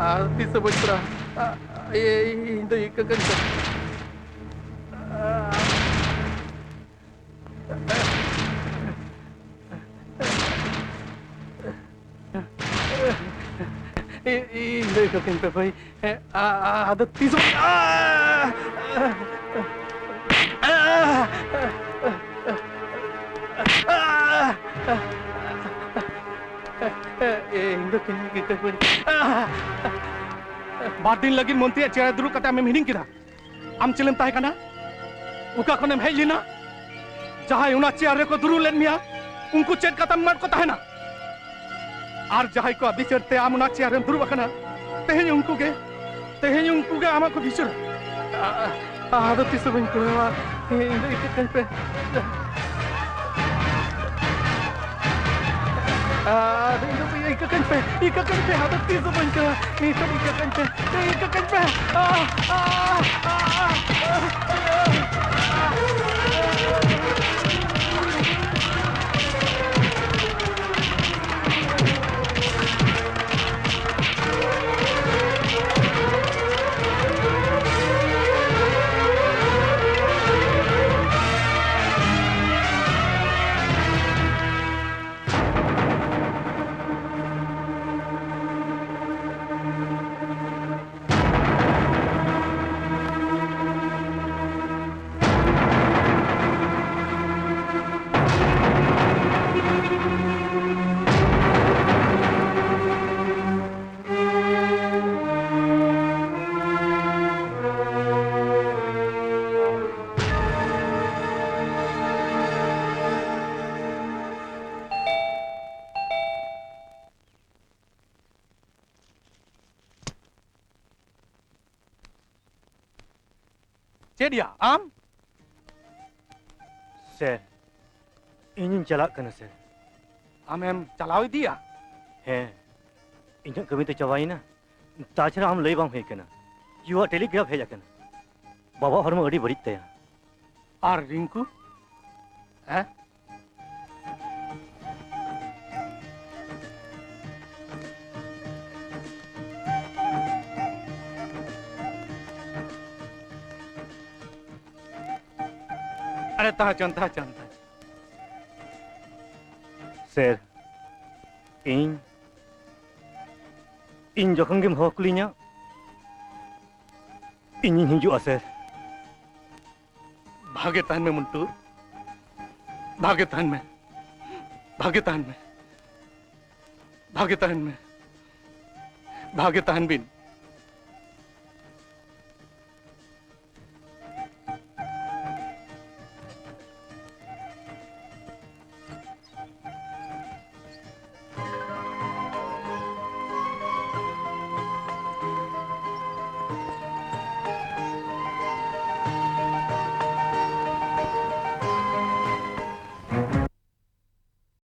Arti sebentar. Ini ikakan. Ini ikakan भाई. आदत तीसरी. बार दिन लगी मंत्री चेहरा दुरु कते आम हिडिंग किदा आम चलेम ताहे कना उका खनेम हेज लेना जहां उना चेहरा को दुरु लेन मिया उनको चेक कतम मत को ताहे ना आर जहां को अभी चढ़ते आम उना चेहरा दुरु बकना तेहें उनको के आमा को बिचुर आदत तीस बन को इन पे ikakan pe hadat tisu banka itu ikakan pe चेडिया आम सर इन चला कना सर आमेम चलाव दिया हैं इन कमी तो चबाइना ताछरा हम लई बाम हे कना युवा टेलीग्राफ हेजा कना बाबा हरम अड़ी बड़ी तया और रिंकू हैं अरे ताचन सर इन जखन गेम हकलिया इन हिजुआ सर भागे तान में मुंटू भागे तान में भागे तान में भागे तान में भागे तान बिन